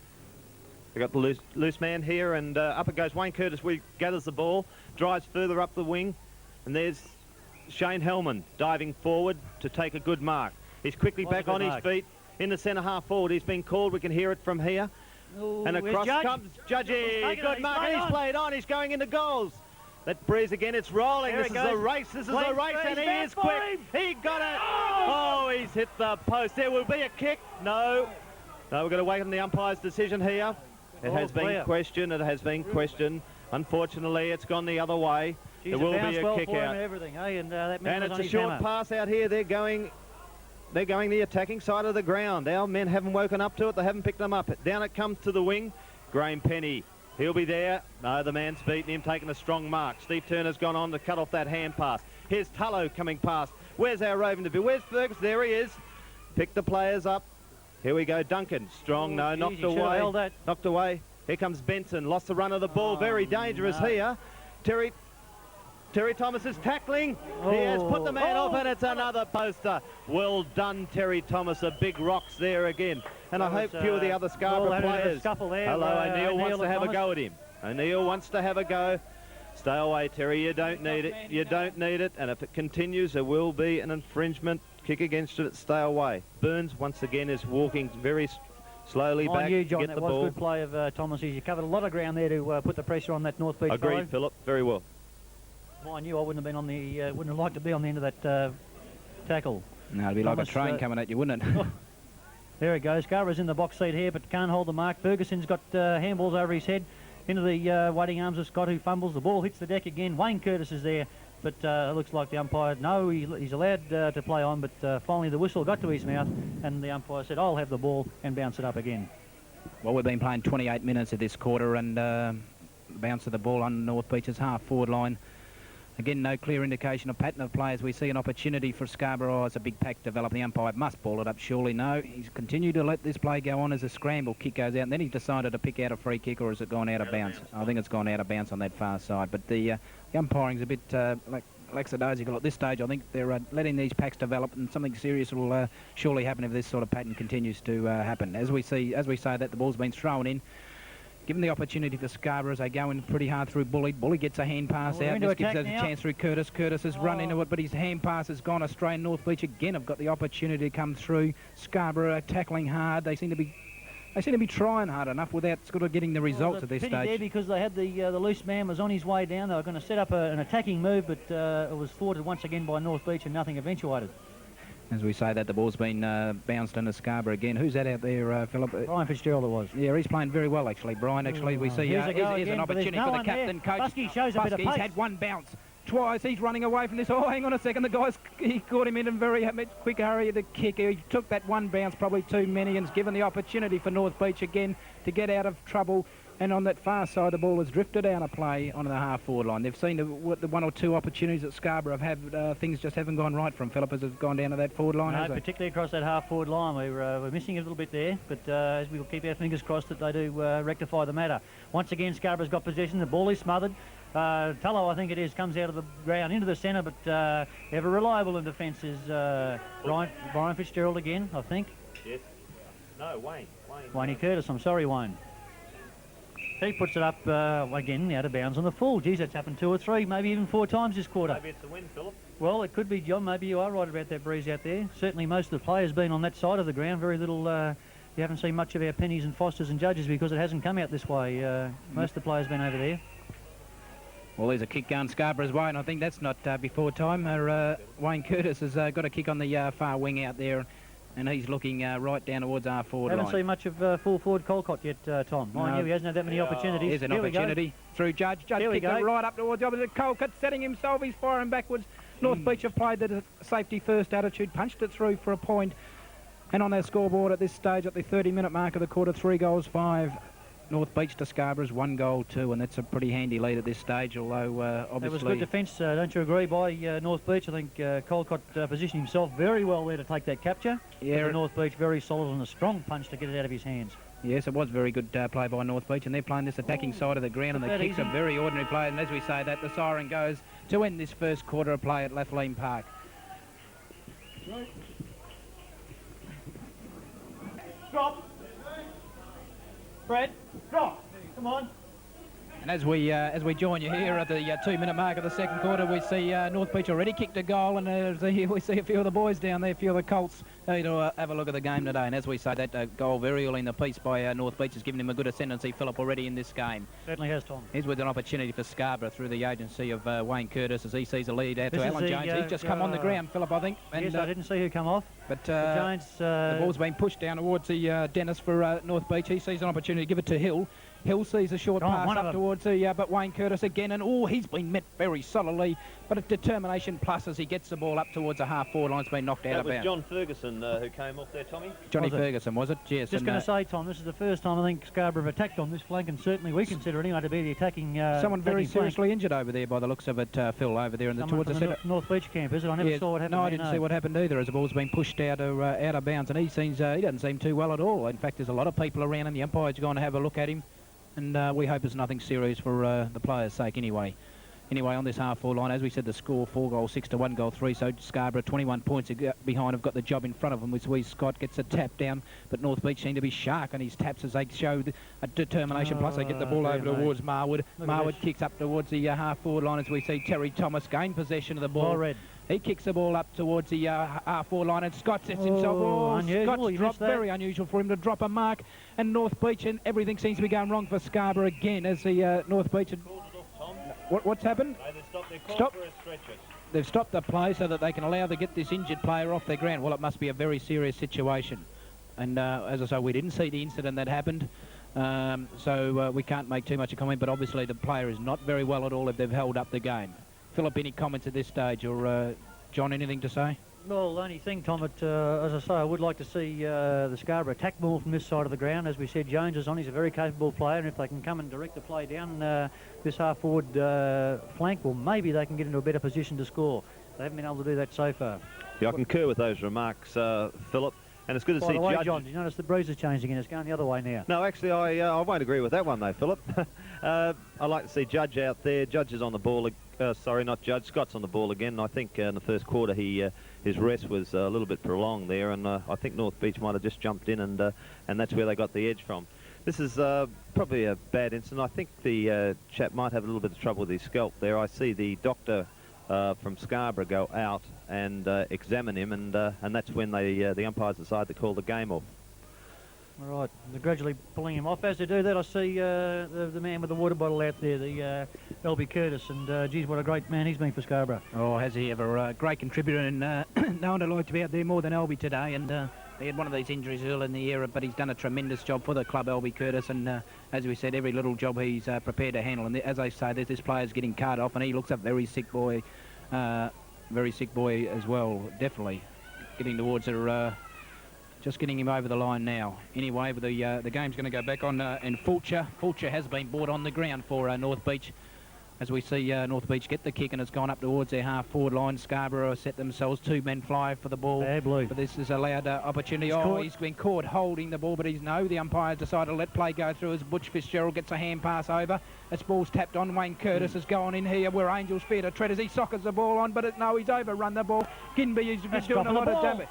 They got the loose man here, and up it goes Wayne Curtis. Gathers the ball, drives further up the wing, and there's Shane Hellman diving forward to take a good mark. He's quickly back on his feet in the centre half forward. He's been called. We can hear it from here. Ooh, and across comes Judgy. Good mark, and he's played on. He's going into goals. That breeze again, it's rolling. This is a race. This is a race, and he is quick. He got it. Oh, he's hit the post. There will be a kick. No, we're going to wait on the umpire's decision here. It has been questioned. It has been questioned. Unfortunately, it's gone the other way. There will be a kick out. And it's a short pass out here. They're going the attacking side of the ground. Our men haven't woken up to it. They haven't picked them up. Down it comes to the wing. Graham Penny, he'll be there. No, the man's beaten him, taking a strong mark. Steve Turner's gone on to cut off that hand pass. Here's Tullow coming past. Where's our Raven to be? Where's Fergus? There he is. Pick the players up. Here we go. Duncan, strong. No, knocked away. Knocked away. Here comes Benson. Lost the run of the ball. Very dangerous here. Terry Thomas is tackling. He has put the man off, and it's another poster. Well done, Terry Thomas. A big rocks there again. And I hope a few of the other Scarborough players. Hello, O'Neill wants to have a go at him. O'Neill wants to have a go. Stay away, Terry. You don't need it. You don't need it. And if it continues, there will be an infringement. Kick against it. Stay away. Burns, once again, is walking very slowly back. You, John, get that the was ball. Good play of Thomas. You covered a lot of ground there to put the pressure on that North Beach. Agreed, Philip. Very well. Mind you, I wouldn't have been on the, wouldn't have liked to be on the end of that tackle. No, it'd be Thomas, like a train coming at you, wouldn't it? There he goes. Scarborough's in the box seat here, but can't hold the mark. Ferguson's got handballs over his head into the waiting arms of Scott, who fumbles. The ball hits the deck again. Wayne Curtis is there, but it looks like the umpire, no, he's allowed to play on, but finally the whistle got to his mouth, and the umpire said, I'll have the ball, and bounce it up again. Well, we've been playing 28 minutes of this quarter, and bounce of the ball on North Beach's half-forward line. Again, no clear indication of pattern of play as we see an opportunity for Scarborough as a big pack develop. The umpire must ball it up, surely. No, he's continued to let this play go on as a scramble kick goes out, and then he's decided to pick out a free kick, or has it gone out of bounds? I think it's gone out of bounds on that far side, but the umpiring's a bit lackadaisical at this stage. I think they're letting these packs develop, and something serious will surely happen if this sort of pattern continues to happen. As we say that the ball's been thrown in, given the opportunity for Scarborough as they go in pretty hard through Bully. Bully gets a hand pass out. This gives us a chance through Curtis. Curtis has run into it, but his hand pass has gone astray. North Beach again have got the opportunity to come through. Scarborough tackling hard. They seem to be trying hard enough without sort of getting the results at this stage. There because they had the loose man was on his way down. They were going to set up an attacking move, but it was thwarted once again by North Beach and nothing eventuated. As we say that, the ball's been bounced into Scarborough again. Who's that out there, Philip? Brian Fitzgerald it was. Yeah, he's playing very well, actually. Brian, actually, we see here's an opportunity for the captain, coach. Busky shows a bit of pace. He's had one bounce. Twice, he's running away from this. Oh, hang on a second. He caught him in a very quick hurry to kick. He took that one bounce, probably too many, and has given the opportunity for North Beach again to get out of trouble. And on that far side, the ball has drifted out of play onto the half-forward line. They've seen the one or two opportunities that Scarborough have had. Things just haven't gone right from Philip as it's gone down to that forward line, no, particularly across that half-forward line. We're missing a little bit there, but as we will keep our fingers crossed that they do rectify the matter. Once again, Scarborough's got possession. The ball is smothered. Tullow, I think it is, comes out of the ground into the centre, but ever reliable in defence is Brian Fitzgerald again, I think. Yes. No, Wayne. Wayne Curtis, I'm sorry, Wayne. He puts it up again out of bounds on the full. Geez, that's happened 2 or 3, maybe even 4 times this quarter. Maybe it's the wind, Philip. Well, it could be, John. Maybe you are right about that breeze out there. Certainly most of the players been on that side of the ground. Very little, you haven't seen much of our Pennies and Fosters and Judges because it hasn't come out this way. Most of the players been over there. Well, there's a kick going Scarborough's way, and I think that's not before time. Wayne Curtis has got a kick on the far wing out there, and he's looking right down towards our forward line. Haven't seen much of full forward Colcott yet, Tom. No. He hasn't had that many opportunities. Here's an opportunity through Judge. Judge kicked it right up towards the opposite. Colcott setting himself. He's firing backwards. North Beach have played the safety first attitude, punched it through for a point. And on their scoreboard at this stage, at the 30-minute mark of the quarter, 3 goals, 5. North Beach to Scarborough's 1 goal, 2, and that's a pretty handy lead at this stage, although obviously... That was good defence, don't you agree, by North Beach? I think Colcott positioned himself very well there to take that capture. Yeah. North Beach very solid and a strong punch to get it out of his hands. Yes, it was very good play by North Beach, and they're playing this attacking side of the ground, and the kicks are very ordinary play, and as we say that, the siren goes to end this first quarter of play at Lathlain Park. Right. Drop. Brad, drop. Come on. And as we join you here at the 2-minute mark of the second quarter, we see North Beach already kicked a goal, and we see a few of the boys down there, a few of the Colts, to have a look at the game today. And as we say, that goal very early in the piece by North Beach has given him a good ascendancy, Philip, already in this game. Certainly has, Tom. He's with an opportunity for Scarborough through the agency of Wayne Curtis as he sees a lead out to Alan Jones. He's just come on the ground, Philip, I think. And, yes, I didn't see who come off. But Jones, the ball's been pushed down towards the Dennis for North Beach. He sees an opportunity to give it to Hill. Hill sees a short pass up towards the, but Wayne Curtis again, and he's been met very solidly, but a determination plus as he gets the ball up towards the half-forward line. It's been knocked out of bounds. That was John Ferguson who came off there, Tommy? Johnny Ferguson, was it? Yes. Just going to say, Tom, this is the first time I think Scarborough have attacked on this flank, and certainly we consider it anyway to be the attacking someone very seriously injured over there by the looks of it, Phil, over there in towards the centre. North Beach camp, is it? I never saw what happened. No, I didn't see what happened either, as the ball's been pushed out of bounds, and he doesn't seem too well at all. In fact, there's a lot of people around him. The umpire's going to have a look at him. And we hope it's nothing serious for the players' sake anyway. Anyway, on this half-forward line, as we said, the score 4 goals, 6 to 1 goal 3. So Scarborough 21 points behind have got the job in front of them. As Scott gets a tap down, but North Beach seem to be sharp on his taps as they show a determination. Plus they get the ball over towards Marwood. Marwood kicks up towards the half-forward line as we see Terry Thomas gain possession of the ball. Red. He kicks the ball up towards the half-forward line, and Scott sets himself. Scott's dropped. Very unusual for him to drop a mark. And North Beach, and everything seems to be going wrong for Scarborough again as the North Beach. What's happened? They've stopped the play so that they can allow to get this injured player off their ground. Well, it must be a very serious situation. And as I say, we didn't see the incident that happened, so we can't make too much a comment. But obviously, the player is not very well at all if they've held up the game. Philip, any comments at this stage, or John, anything to say? Well, the only thing, Tom, as I say, I would like to see the Scarborough attack more from this side of the ground. As we said, Jones is on. He's a very capable player, and if they can come and direct the play down this half-forward flank, well, maybe they can get into a better position to score. They haven't been able to do that so far. Yeah, I concur with those remarks, Philip. And it's good to By see the way, Judge... John, did you notice the breeze is changing and it's going the other way now? No, actually, I won't agree with that one, though, Philip. I like to see Judge out there. Judge is on the ball. Sorry, not Judge. Scott's on the ball again. I think in the first quarter his rest was a little bit prolonged there, and I think North Beach might have just jumped in, and that's where they got the edge from. This is probably a bad incident. I think the chap might have a little bit of trouble with his scalp there. I see the doctor from Scarborough go out and examine him, and that's when the umpires decide to call the game off. All right, they're gradually pulling him off. As they do that, I see the man with the water bottle out there, the L.B. Curtis, and geez, what a great man he's been for Scarborough. Oh, has he ever? Great contributor, and no one would like to be out there more than L.B. today, and he had one of these injuries early in the year, but he's done a tremendous job for the club, L.B. Curtis, and as we said, every little job he's prepared to handle, and as I say, this player's getting carted off, and he looks a very sick boy as well, definitely getting towards her. Just getting him over the line now. Anyway, but the game's going to go back on, and Fulcher has been brought on the ground for North Beach. As we see North Beach get the kick, and it's gone up towards their half-forward line. Scarborough set themselves, 2 men fly for the ball. Bad blue. But this is allowed opportunity. He's been caught holding the ball, but the umpires decided to let play go through as Butch Fitzgerald gets a hand pass over. This ball's tapped on. Wayne Curtis is going in here where Angel's fair to tread as he sockets the ball on, but he's overrun the ball. Ginby is doing a lot of damage.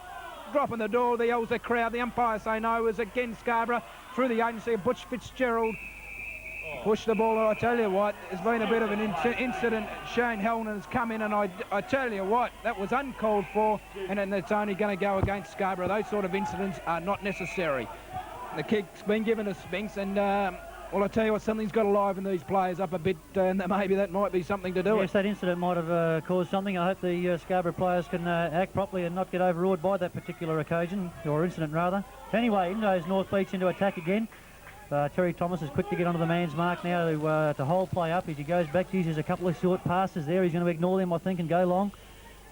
Dropping the door, the yells the crowd. The umpires say no, as again Scarborough through the agency of Butch Fitzgerald pushed the ball. And I tell you what, there's been a bit of an incident. Shane Hellman's come in, and I tell you what, that was uncalled for, and it's only going to go against Scarborough. Those sort of incidents are not necessary. The kick's been given to Spinks, and well, I tell you what, something's got to liven these players up a bit, and maybe that might be something to do. Yes, that incident might have caused something. I hope the Scarborough players can act properly and not get overawed by that particular occasion, or incident rather. Anyway, in goes North Beach into attack again. Terry Thomas is quick to get onto the man's mark now to hold play up as he goes back. Geez, there's a couple of short passes there. He's going to ignore them, I think, and go long.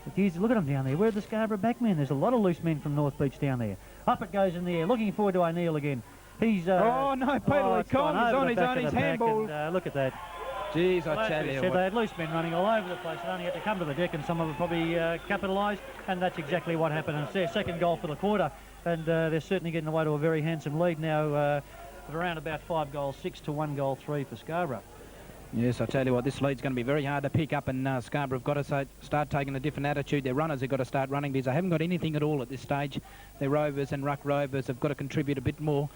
But geez, look at him down there. Where are the Scarborough backmen? There's a lot of loose men from North Beach down there. Up it goes in the air. Looking forward to O'Neill again. He's oh no, Peter Collins is on his own, his handball. Look at that. Jeez, I tell you what. They had loose men running all over the place and only had to come to the deck, and some of them probably capitalised, and that's exactly what happened. And it's their second goal for the quarter, and they're certainly getting away to a very handsome lead now of around about 5 goals 6 to 1 goal 3 for Scarborough. Yes, I tell you what, this lead's going to be very hard to pick up, and Scarborough have got to start taking a different attitude. Their runners have got to start running because they haven't got anything at all at this stage. Their rovers and ruck rovers have got to contribute a bit more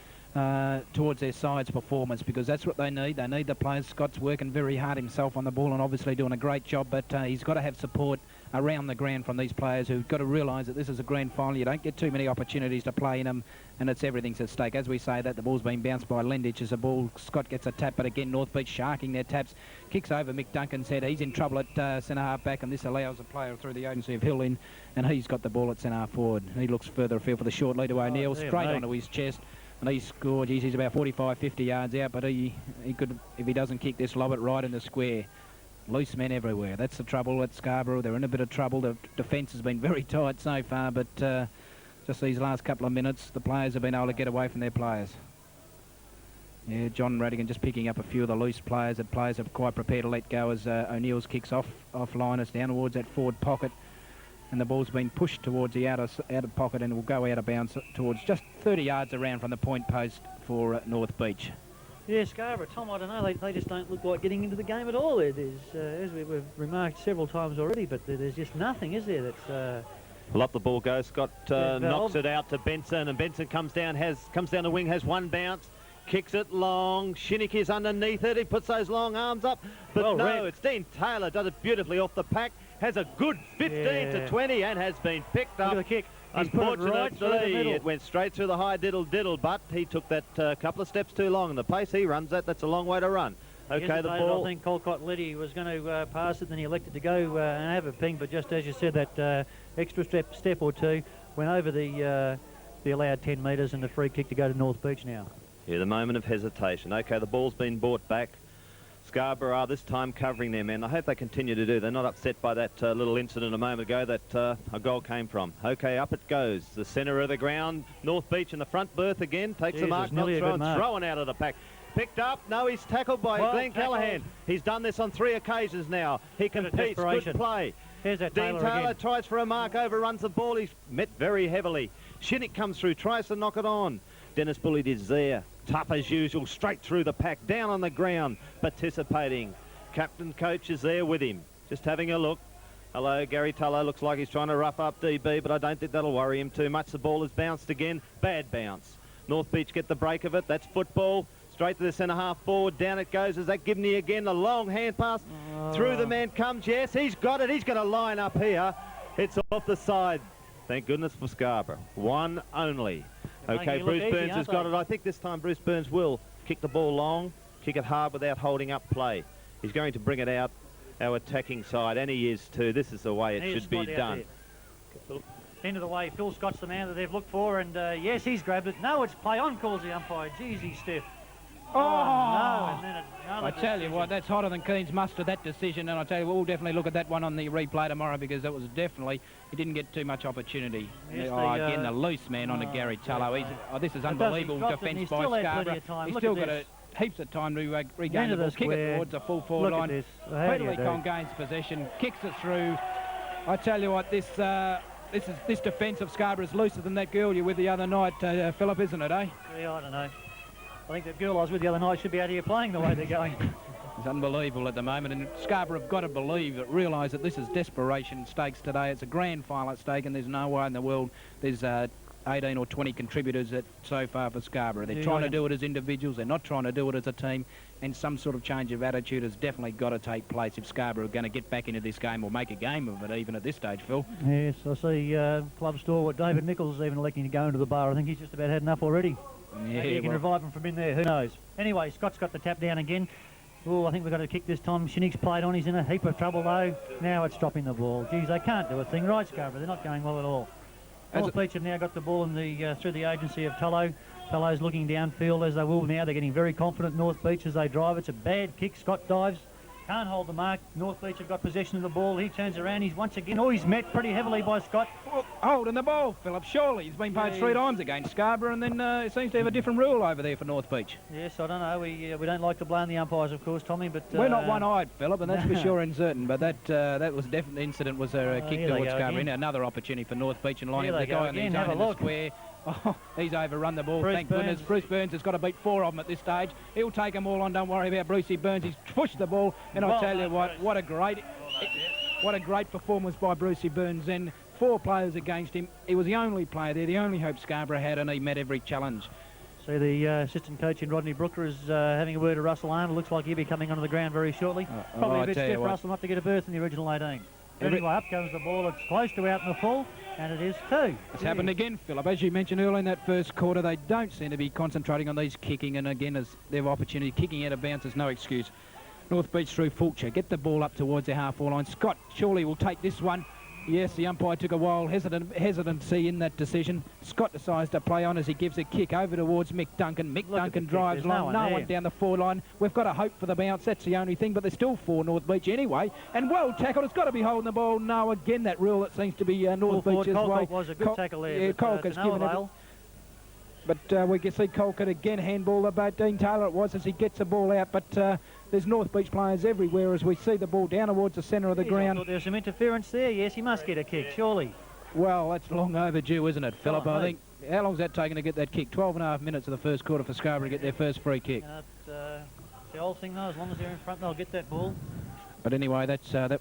towards their side's performance, because that's what they need. They need the players. Scott's working very hard himself on the ball and obviously doing a great job, but he's got to have support around the ground from these players who've got to realise that this is a grand final. You don't get too many opportunities to play in them, and everything's at stake. As we say that, the ball's been bounced by Lendich as the ball. Scott gets a tap, but again North Beach sharking their taps. Kicks over Mick Duncan's head. He's in trouble at centre half back, and this allows a player through the agency of Hill in, and he's got the ball at centre half forward. He looks further afield for the short lead to O'Neill, straight onto his chest. And he scored. He's about 45, 50 yards out, but he could, if he doesn't kick this, lob it right in the square. Loose men everywhere. That's the trouble at Scarborough. They're in a bit of trouble. The defence has been very tight so far, but just these last couple of minutes, the players have been able to get away from their players. Yeah, John Radigan just picking up a few of the loose players that players have quite prepared to let go as O'Neill's kicks offline. It's down towards that forward pocket, and the ball's been pushed towards the outer pocket, and will go out of bounds towards just 30 yards around from the point post for North Beach. Yeah, Scarborough, Tom, I don't know, they just don't look like getting into the game at all. There's, as we've remarked several times already, but there's just nothing, is there? That's well, up the ball goes. Scott knocks it out to Benson, and Benson comes down the wing, has one bounce, kicks it long. Shinnick is underneath it. He puts those long arms up, but well, no, it's Dean Taylor does it beautifully off the pack. Has a good 15 to 20 and has been picked up. Look at the kick. Unfortunately, it went straight through the high diddle, but he took that couple of steps too long, and the pace he runs that's a long way to run. Okay, the ball. I think Colcott Liddy was going to pass it, then he elected to go and have a ping, but just as you said, that extra step or two went over the allowed 10 metres, and the free kick to go to North Beach now. Yeah, the moment of hesitation. Okay, the ball's been brought back. Scarborough are this time covering their men. I hope they continue to do. They're not upset by that little incident a moment ago that a goal came from. Okay, up it goes. The centre of the ground. North Beach in the front berth again. Takes the mark, not thrown. Thrown out of the pack. Picked up. No, he's tackled by Glenn Callahan. He's done this on 3 occasions now. He competes. Good play. Here's that Dean Taylor tries for a mark, overruns the ball. He's met very heavily. Shinnick comes through, tries to knock it on. Dennis Bullitt is there. Tough as usual, straight through the pack, down on the ground, participating. Captain coach is there with him, just having a look. Hello, Gary Tullow looks like he's trying to rough up DB, but I don't think that'll worry him too much. The ball has bounced again. Bad bounce. North Beach get the break of it. That's football. Straight to the centre half forward. Down it goes. Is that Gibney again? The long hand pass. Through the man comes. Yes, he's got it. He's going to line up here. It's off the side. Thank goodness for Scarborough. One only. Okay, Bruce Burns has got it. I think this time Bruce Burns will kick the ball long, kick it hard without holding up play. He's going to bring it out our attacking side, and he is too. This is the way it should be done. End of the way, Phil Scott's the man that they've looked for, and yes, he's grabbed it. No, it's play on, calls the umpire. Jeez, he's stiff. Oh, no, and then I tell you what, that's hotter than Keen's mustard, that decision, and I tell you, we'll definitely look at that one on the replay tomorrow because it was definitely, he didn't get too much opportunity. Yes, again, the loose man on a Gary Tullow. This is unbelievable defence by Scarborough. He's still got heaps of time to regain the ball, kick it towards the full forward line. Peter Kong gains possession, kicks it through. I tell you what, this defence of Scarborough is looser than that girl you were with the other night, Philip, isn't it, eh? Yeah, I don't know. I think that girl I was with the other night should be out here playing the way they're going. It's unbelievable at the moment, and Scarborough have got to realise that this is desperation stakes today. It's a grand final at stake, and there's no way in the world there's 18 or 20 contributors so far for Scarborough. They're trying to do it as individuals. They're not trying to do it as a team, and some sort of change of attitude has definitely got to take place if Scarborough are going to get back into this game or make a game of it even at this stage, Phil. Yes, I see club stalwart David Nichols even electing to go into the bar. I think he's just about had enough already. Yeah, you can revive him from in there, who knows. Anyway, Scott's got the tap down again. Oh, I think we've got to kick this time. Shinnick's played on. He's in a heap of trouble, though. Now it's dropping the ball. Geez, they can't do a thing right, Scarborough. They're not going well at all. North Beach have now got the ball in the through the agency of Tullow. Tullow's looking downfield as they will now. They're getting very confident, North Beach, as they drive. It's a bad kick. Scott dives. Can't hold the mark. North Beach have got possession of the ball. He turns around. He's once again... Oh, he's met pretty heavily by Scott. Holding the ball, Philip. Surely he's been paid 3 times against Scarborough, and then it seems to have a different rule over there for North Beach. Yes, I don't know. We don't like to blame the umpires, of course, Tommy, but... We're not one-eyed, Philip, and that's for sure and certain, but that was definitely incident was a kick towards Scarborough. Another opportunity for North Beach and lining up the guy on the zone in the square. Oh, he's overrun the ball, thank goodness. Bruce Burns has got to beat 4 of them at this stage. He'll take them all on, don't worry about Brucey Burns. He's pushed the ball, and I'll tell you what a great performance by Brucey Burns then. 4 players against him. He was the only player there, the only hope Scarborough had, and he met every challenge. So the assistant coach in Rodney Brooker is having a word to Russell Arnold. Looks like he'll be coming onto the ground very shortly. Probably a bit stiff for Russell not to get a berth in the original 18. Anyway, up comes the ball. It's close to out in the full, and it is 2. It's happened again, Philip. As you mentioned earlier in that first quarter, they don't seem to be concentrating on these kicking, and again, as they have opportunity, kicking out of bounds is no excuse. North Beach through Fulcher. Get the ball up towards their half-forward line. Scott surely will take this one. Yes, the umpire took a while hesitancy in that decision. Scott decides to play on as he gives a kick over towards Mick Duncan. Mick Duncan drives long, no one down the forward line. We've got to hope for the bounce, that's the only thing, but there's still 4 North Beach anyway. And well tackled, it's got to be holding the ball. No, again, that rule that seems to be North Beach's way. Was a good tackle there. Yeah, Colker's given it. But we can see Colker again handball about Dean Taylor it was as he gets the ball out, but there's North Beach players everywhere as we see the ball down towards the centre of the ground. I thought there was some interference there. Yes, he must get a kick, surely. Well, that's long overdue, isn't it, Philip? I think. How long's that taken to get that kick? 12.5 minutes of the first quarter for Scarborough to get their first free kick. The whole thing, though, as long as they're in front, they'll get that ball. But anyway, that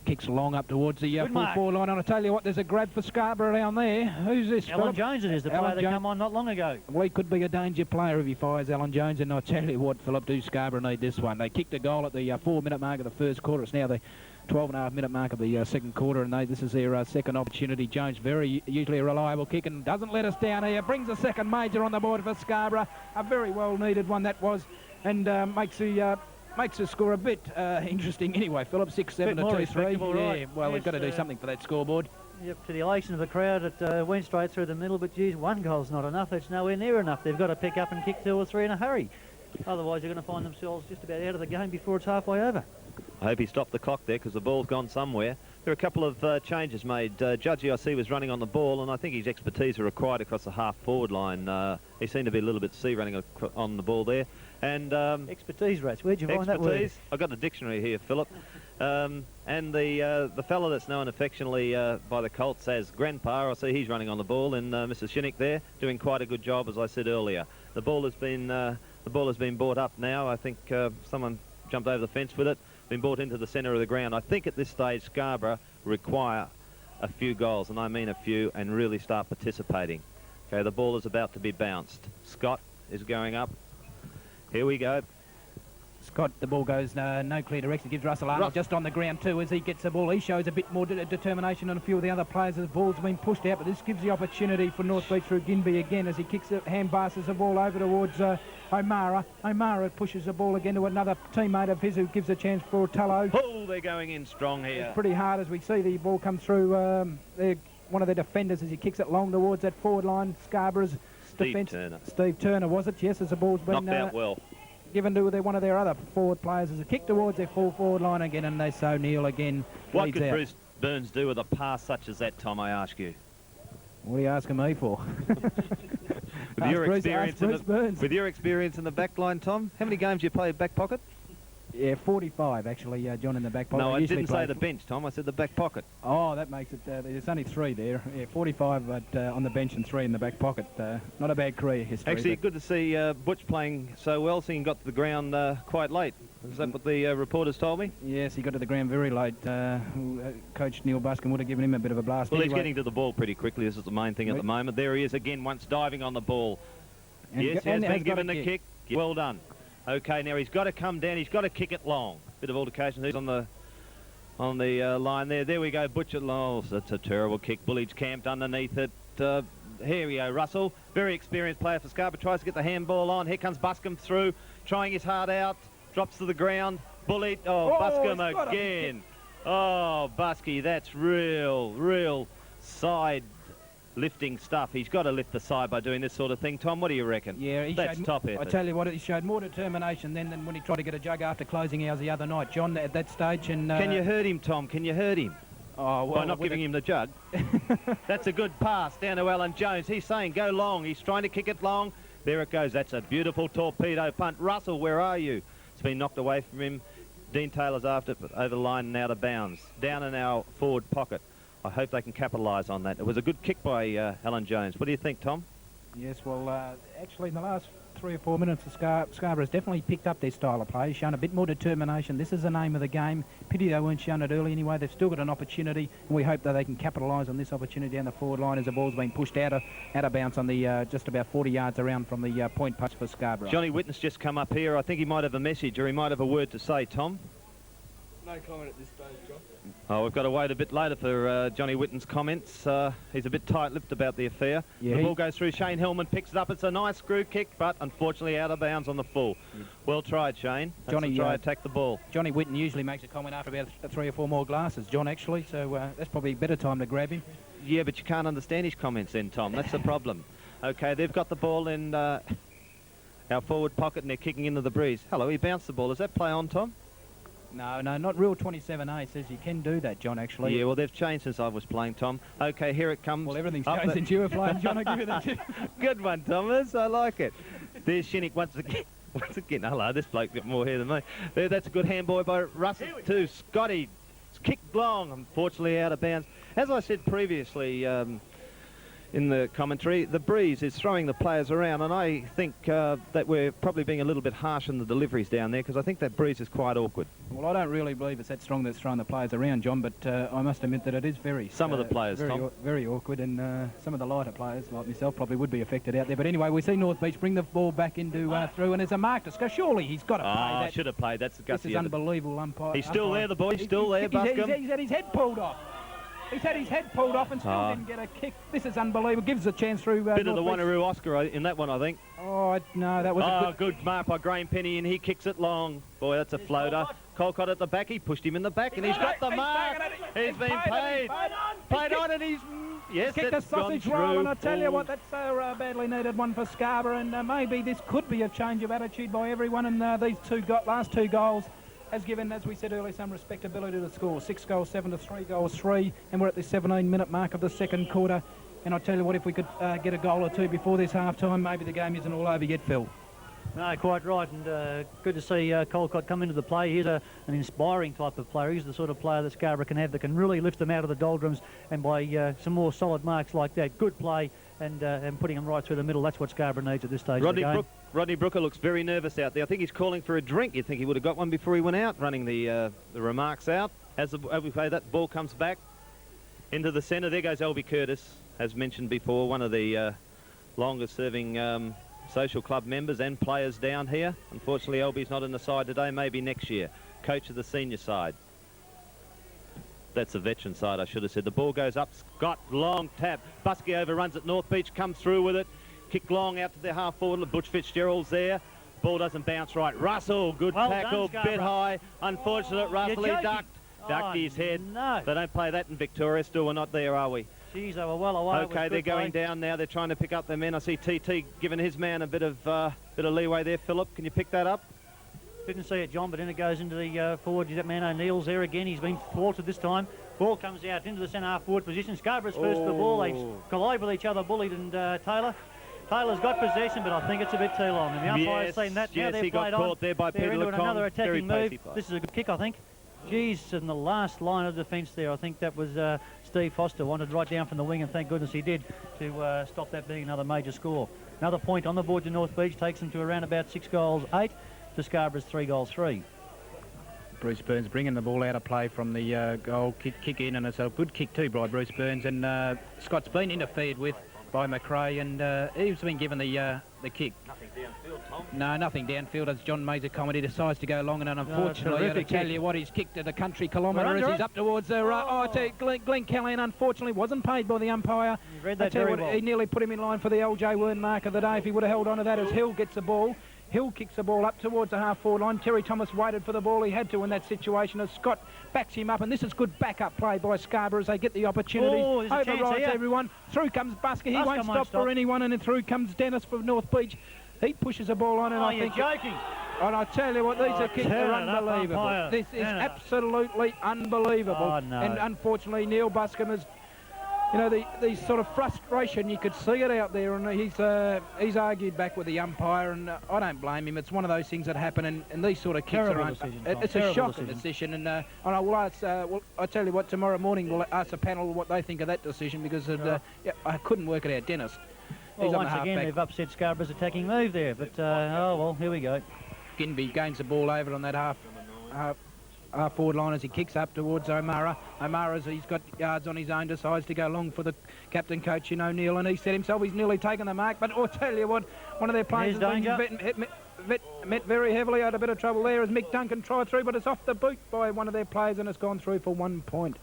kicks long up towards the full forward line. And I tell you what, there's a grab for Scarborough down there. Who's this, Alan Jones it is, the player that came on not long ago. Well, he could be a danger player if he fires Alan Jones. And I tell you what, Philip, do Scarborough need this one. They kicked a goal at the 4-minute mark of the first quarter. It's now the 12.5-minute mark of the second quarter, and this is their second opportunity. Jones, usually a reliable kick, and doesn't let us down here. Brings a second major on the board for Scarborough. A very well-needed one that was, and makes the score a bit interesting anyway, Philip. 6-7 to 2-3. Right. Yeah, well, they've got to do something for that scoreboard. Yep, to the elation of the crowd, it went straight through the middle, but geez, 1 goal's not enough. It's nowhere near enough. They've got to pick up and kick 2 or 3 in a hurry. Otherwise, they're going to find themselves just about out of the game before it's halfway over. I hope he stopped the clock there because the ball's gone somewhere. There are a couple of changes made. Judgy, I see, was running on the ball, and I think his expertise are required across the half-forward line. He seemed to be a little bit running on the ball there. And expertise, Rats. Where'd you find that word? I've got the dictionary here, Philip. And the fella that's known affectionately by the Colts as Grandpa, I see he's running on the ball, and Mrs. Shinnick there doing quite a good job, as I said earlier. The ball has been brought up now. I think someone jumped over the fence with it. Been brought into the centre of the ground. I think at this stage Scarborough require a few goals, and I mean a few, and really start participating. Okay, the ball is about to be bounced. Scott is going up. Here we go. Scott, the ball goes no clear direction. Gives Russell Arnold just on the ground too as he gets the ball. He shows a bit more determination than a few of the other players as the ball's been pushed out, but this gives the opportunity for North Beach through Ginby again as he kicks it, hand passes the ball over towards O'Mara. O'Mara pushes the ball again to another teammate of his who gives a chance for Tullo. Oh, they're going in strong here. It's pretty hard as we see the ball come through one of their defenders as he kicks it long towards that forward line. Scarborough's defence. Steve Turner, was it? Yes, as the ball's been knocked out well. Given to one of their other forward players as a kick towards their full forward line again, and they so Neil again. What could Bruce Burns do with a pass such as that, Tom, I ask you? What are you asking me for? With your experience in the back line, Tom, how many games you played back pocket? Yeah, 45 actually, John, in the back pocket. No, I didn't say the bench, Tom. I said the back pocket. Oh, that makes it, there's only 3 there. Yeah, 45 on the bench and 3 in the back pocket. Not a bad career history. Actually, good to see Butch playing so well, seeing he got to the ground quite late. Is that what the reporters told me? Yes, he got to the ground very late. Coach Neil Buskin would have given him a bit of a blast. Well, anyway. He's getting to the ball pretty quickly. This is the main thing at the moment. There he is again, once diving on the ball. And yes, he has been given the kick. Well done. Okay, now he's got to come down. He's got to kick it long. Bit of altercation. Who's on the line there? There we go. Butcher. Oh, that's a terrible kick. Bulledge camped underneath it. Here we go. Russell, very experienced player for Scarborough, tries to get the handball on. Here comes Buscombe through, trying his heart out. Drops to the ground. Bullet. Oh, Buscombe again. Oh, Busky, that's real side lifting stuff. He's got to lift the side by doing this sort of thing. Tom, what do you reckon? Yeah, that's top effort. I tell you what, he showed more determination then than when he tried to get a jug after closing hours the other night, John, at that stage. And can you hurt him, Tom? Can you hurt him? Oh, well, by not giving him the jug. That's a good pass down to Alan Jones. He's saying go long. He's trying to kick it long. There it goes. That's a beautiful torpedo punt. Russell, where are you? It's been knocked away from him. Dean Taylor's after it, but over the line and out of bounds. Down in our forward pocket. I hope they can capitalise on that. It was a good kick by Alan Jones. What do you think, Tom? Yes, well, actually in the last 3 or 4 minutes, Scarborough's definitely picked up their style of play. Shown a bit more determination. This is the name of the game. Pity they weren't shown it early anyway. They've still got an opportunity, and we hope that they can capitalise on this opportunity down the forward line as the ball's been pushed out of bounds on the just about 40 yards around from the point post for Scarborough. Johnny Whitten's just come up here. I think he might have a message, or he might have a word to say, Tom. No comment at this stage, John. Oh, we've got to wait a bit later for Johnny Whitten's comments. He's a bit tight-lipped about the affair. Yeah, the ball goes through. Shane Hillman picks it up. It's a nice screw kick, but unfortunately out of bounds on the full. Yeah. Well tried, Shane. Johnny try attack the ball. Johnny Whitten usually makes a comment after about 3 or 4 more glasses, John, actually, so that's probably a better time to grab him. Yeah, but you can't understand his comments then, Tom. That's the problem. Okay, they've got the ball in our forward pocket, and they're kicking into the breeze. Hello, he bounced the ball. Is that play on, Tom? No, not Rule 27A says you can do that, John, actually. Yeah, well, they've changed since I was playing, Tom. Okay, here it comes. Well, everything's changed since you were playing, John. I'll give you that. Good one, Thomas. I like it. There's Shinnick once again. Once again, hello, this bloke's got more hair than me. That's a good handball by Russell too. Scotty, it's kicked long, unfortunately out of bounds. As I said previously, in the commentary, the breeze is throwing the players around, and I think that we're probably being a little bit harsh in the deliveries down there, because I think that breeze is quite awkward. Well, I don't really believe it's that strong that's throwing the players around, John, but I must admit that it is very... Some of the players, Tom. Very awkward, and some of the lighter players, like myself, probably would be affected out there. But anyway, we see North Beach bring the ball back into through, and there's a mark to score. Surely he's got to play that. I should have played. That's the gutsy. This is unbelievable, umpire. He's still there, the boy. He's still there, Buscombe. He's had his head pulled off. He's had his head pulled off and still didn't get a kick. This is unbelievable. Gives a chance through... Bit of the Wanneroo Oscar in that one, I think. Oh, no, that was a good mark by Graham Penny, and he kicks it long. Boy, that's a floater. Colcott at the back. He pushed him in the back, and he's got the mark. He's been paid. Played on, and he's... Yes, kicked a that's gone sausage roll, and I tell you through. what, that's so badly needed one for Scarborough, and maybe this could be a change of attitude by everyone, and these last two goals has given, as we said earlier, some respectability to the score. 6 goals, 7 to 3 goals, 3, and we're at the 17-minute mark of the second quarter, and I tell you what, if we could get a goal or two before this half-time, maybe the game isn't all over yet, Phil. No, quite right, and good to see Colcott come into the play. He's an inspiring type of player. He's the sort of player that Scarborough can have that can really lift them out of the doldrums, and by some more solid marks like that, good play and putting them right through the middle, that's what Scarborough needs at this stage of the game. Rodney Brooker looks very nervous out there. I think he's calling for a drink. You'd think he would have got one before he went out, running the remarks out. As we play, that ball comes back into the centre. There goes Albie Curtis, as mentioned before, one of the longest-serving social club members and players down here. Unfortunately, Albie's not in the side today, maybe next year. Coach of the senior side. That's the veteran side, I should have said. The ball goes up, Scott, long tap. Busky overruns at North Beach, comes through with it. Kick long out to their half forward. Butch Fitzgerald's there. Ball doesn't bounce right. Russell, good tackle, bit high. Unfortunate, Russell, he ducked his head. No. They don't play that in Victoria. Still, we're not there, are we? Geez, they were well away. Okay, they're going down now. They're trying to pick up their men. I see TT giving his man a bit of leeway there. Phillip, can you pick that up? Didn't see it, John, but then it goes into the forward. That man O'Neill's there again. He's been thwarted this time. Ball comes out into the centre half forward position. Scarborough's first to the ball. They collide with each other, Bullied and Taylor. Taylor's got possession, but I think it's a bit too long. And the umpire's seen that. Now they're he got caught there by Peter into Lecomte. another attacking move. This is a good kick, I think. Geez, in the last line of defence there, I think that was Steve Foster wanted right down from the wing, and thank goodness he did, to stop that being another major score. Another point on the board to North Beach takes them to around about 6 goals 8 to Scarborough's 3 goals 3. Bruce Burns bringing the ball out of play from the goal, kick in, and it's a good kick too by Bruce Burns, and Scott's been interfered with by McRae, and he's been given the kick. Nothing downfield, Tom. No, nothing downfield, as John Mazer commented. He decides to go long, and unfortunately, I tell you what, he's kicked at a country kilometre as he's up towards the right. Oh, I tell you, Glenn Callahan unfortunately wasn't paid by the umpire. You read that very well. He nearly put him in line for the LJ Wern mark of the day if he would have held on to that, as Hill gets the ball. Hill kicks the ball up towards the half-forward line. Terry Thomas waited for the ball. He had to in that situation as Scott backs him up. And this is good backup play by Scarborough as they get the opportunity. Overrides everyone. Through comes Busker. He won't stop for anyone. And then through comes Dennis for North Beach. He pushes the ball on, and I think... You're joking. And I tell you what, these are kicks are unbelievable. This is absolutely unbelievable. Oh, no. And unfortunately, Neil Buscombe has... You know, the sort of frustration, you could see it out there, and he's argued back with the umpire, and I don't blame him. It's one of those things that happen, and these sort of kicks it's a shocking decision, and I will ask, I tell you what, tomorrow morning we'll ask the panel what they think of that decision, because I couldn't work it out. Dennis, well, once again, they've upset Scarborough's attacking move there, but oh well, here we go. Ginby gains the ball over on that half forward line as he kicks up towards O'Mara. O'Mara, as he's got yards on his own, decides to go long for the captain coach in O'Neill, and he said himself he's nearly taken the mark. But I'll tell you what, one of their players has been met very heavily, had a bit of trouble there as Mick Duncan tried through, but it's off the boot by one of their players, and it's gone through for 1 point.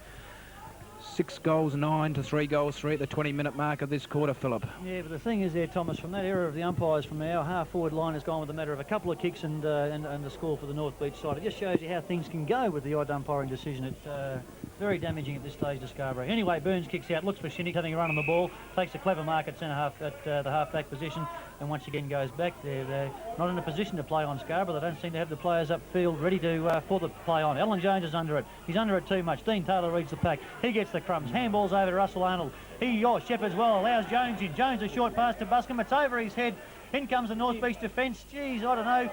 6 goals 9 to 3 goals 3 at the 20-minute mark of this quarter, Phillip. Yeah, but the thing is there, Thomas, from that era of the umpires, from our half-forward line has gone with a matter of a couple of kicks and the score for the North Beach side. It just shows you how things can go with the odd umpiring decision. It's very damaging at this stage to Scarborough. Anyway, Burns kicks out, looks for Shinnick, having a run on the ball, takes a clever mark at centre half at the half-back position, and once again goes back. They're not in a position to play on Scarborough. They don't seem to have the players upfield ready to for the play on. Alan Jones is under it. He's under it too much. Dean Taylor reads the pack. He gets the crumbs. Handballs over to Russell Arnold. Shepherd's well, allows Jones in. Jones a short pass to Buscombe. It's over his head. In comes the North Beach defence. Geez, I don't know.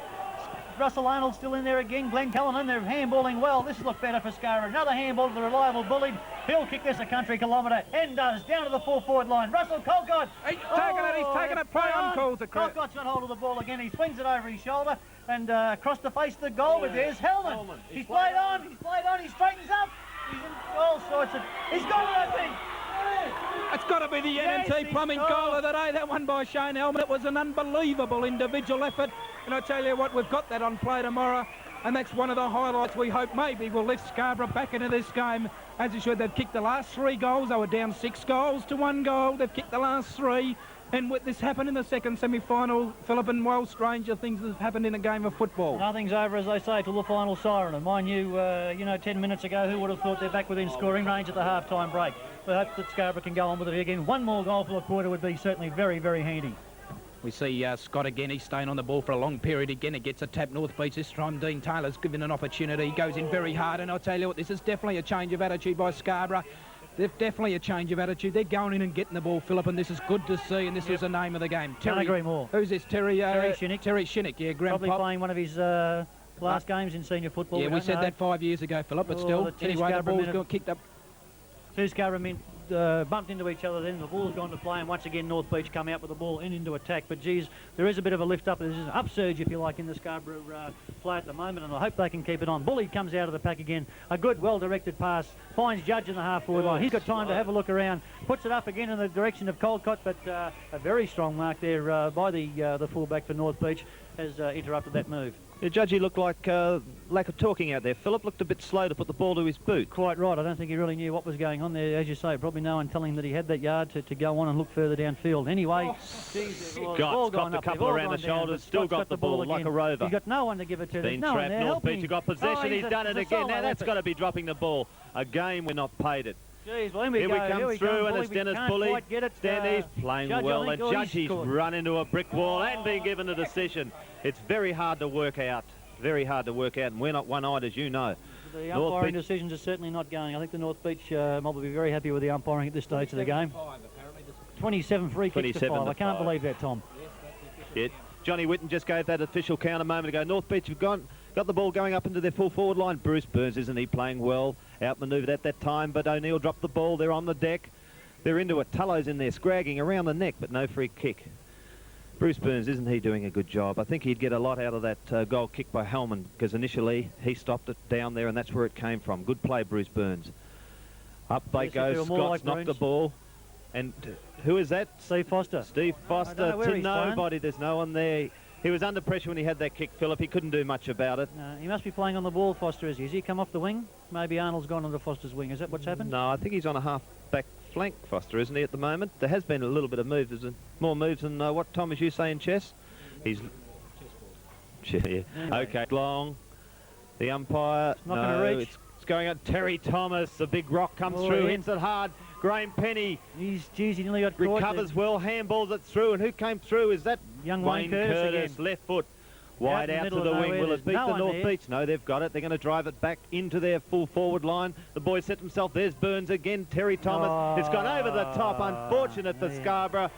Russell Arnold still in there again. Glenn Callahan, they're handballing well. This looked better for Scarborough. Another handball to the reliable Bullied. He'll kick this a country kilometre. And does. Down to the full forward line. Russell Colcott. He's taken it. Play on calls it. Colcott's got hold of the ball again. He swings it over his shoulder and across the face of the goal. But there's Hellman. He's played on. He straightens up. He's in all sorts of... He's got it, I think. It's got to be the N&T plumbing goal of the day. That one by Shane Hellman. It was an unbelievable individual effort. And I tell you what, we've got that on play tomorrow. And that's one of the highlights we hope maybe will lift Scarborough back into this game. As you should, they've kicked the last 3 goals. They were down 6 goals to 1 goal. They've kicked the last 3. And what this happened in the second semi-final, Philip, and well, stranger things have happened in a game of football. Nothing's over, as they say, till the final siren. And mind you, 10 minutes ago, who would have thought they're back within scoring range at the half-time break? We hope that Scarborough can go on with it again. One more goal for the quarter would be certainly very, very handy. We see Scott again. He's staying on the ball for a long period again. It gets a tap North Beach. This time Dean Taylor's given an opportunity. He goes in very hard, and I'll tell you what, this is definitely a change of attitude by Scarborough. They've definitely a change of attitude. They're going in and getting the ball, Philip, and this is good to see, and this was the name of the game. Can't agree more. Who's this? Terry Shinnick. Terry Shinnick, yeah, Probably playing one of his last games in senior football. Yeah, we said that 5 years ago, Philip, but still. Anyway, the ball's got kicked up. Two Scarborough men bumped into each other then. The ball's gone to play, and once again North Beach come out with the ball and into attack. But, geez, there is a bit of a lift up. There's an upsurge, if you like, in the Scarborough play at the moment, and I hope they can keep it on. Bully comes out of the pack again. A good, well-directed pass. Finds Judge in the half-forward line. He's got time to have a look around. Puts it up again in the direction of Colcott, but a very strong mark there by the fullback for North Beach has interrupted that move. Yeah, Judgy looked like lack of talking out there. Philip looked a bit slow to put the ball to his boot. Quite right. I don't think he really knew what was going on there. As you say, probably no one telling him that he had that yard to go on and look further downfield. Anyway, Scott's got a couple around the shoulders, still got the ball like a rover. He's got no one to give it to. Been trapped, North Beach have got possession, he's done it again. Now that's got to be dropping the ball. Again, we're not paid it. Jeez, well, here we come through, and it's Dennis Bully. Dennis playing well. The Judgy's run into a brick wall and been given a decision. It's very hard to work out. Very hard to work out, and we're not one-eyed, as you know. The umpiring decisions are certainly not going. I think the North Beach mob will be very happy with the umpiring at this stage of the game. 27 free kicks to 5. I can't believe that, Tom. Yeah. Johnny Whitten just gave that official count a moment ago. North Beach have got the ball going up into their full forward line. Bruce Burns, isn't he playing well? Outmanoeuvred at that time, but O'Neill dropped the ball. They're on the deck. They're into it. Tullo's in there, scragging around the neck, but no free kick. Bruce Burns, isn't he doing a good job? I think he'd get a lot out of that goal kick by Hellman, because initially he stopped it down there, and that's where it came from. Good play, Bruce Burns. Up they go. Scott's knocked the ball. And who is that? Steve Foster. Steve Foster to nobody. There's no one there. He was under pressure when he had that kick, Philip. He couldn't do much about it. No, he must be playing on the ball, Foster, is he? Has he come off the wing? Maybe Arnold's gone onto Foster's wing. Is that what's happened? No, I think he's on a half-back flank, Foster, isn't he, at the moment? There has been a little bit of move. There's more moves than what, Tom, as you say in chess? He's... Yeah. Anyway. Okay, long. The umpire... It's not going to reach. It's going on. Terry Thomas, the big rock comes through, hits it hard. Graham Penny. He nearly got caught. Recovers well, handballs it through, and who came through? Is that young Wayne Curtis again. Left foot. Wide out to the wing. Will it beat the North Beach? No, they've got it. They're going to drive it back into their full forward line. The boys set themselves. There's Burns again. Terry Thomas. It's gone over the top. Unfortunate for Scarborough.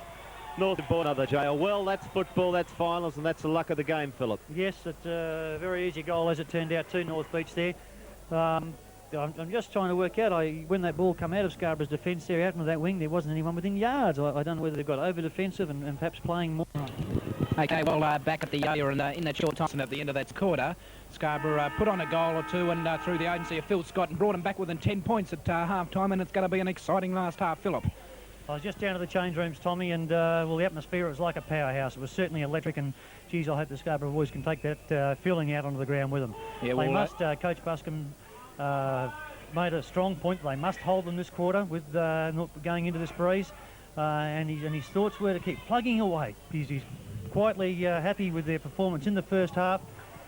North bought another jail. Well, that's football. That's finals, and that's the luck of the game, Philip. Yes, it's a very easy goal as it turned out to North Beach there. I'm just trying to work out, when that ball come out of Scarborough's defence there, out into that wing, there wasn't anyone within yards. I don't know whether they've got over-defensive and perhaps playing more. Okay, well, back at the yo-yo in that short time at the end of that quarter, Scarborough put on a goal or two and through the agency of Phil Scott and brought him back within 10 points at half-time, and it's going to be an exciting last half, Philip. I was just down to the change rooms, Tommy, and well, the atmosphere was like a powerhouse. It was certainly electric, and geez, I hope the Scarborough boys can take that feeling out onto the ground with them. Yeah, they must. Coach Buscombe made a strong point. They must hold them this quarter with going into this breeze, and his thoughts were to keep plugging away. He's quietly happy with their performance in the first half.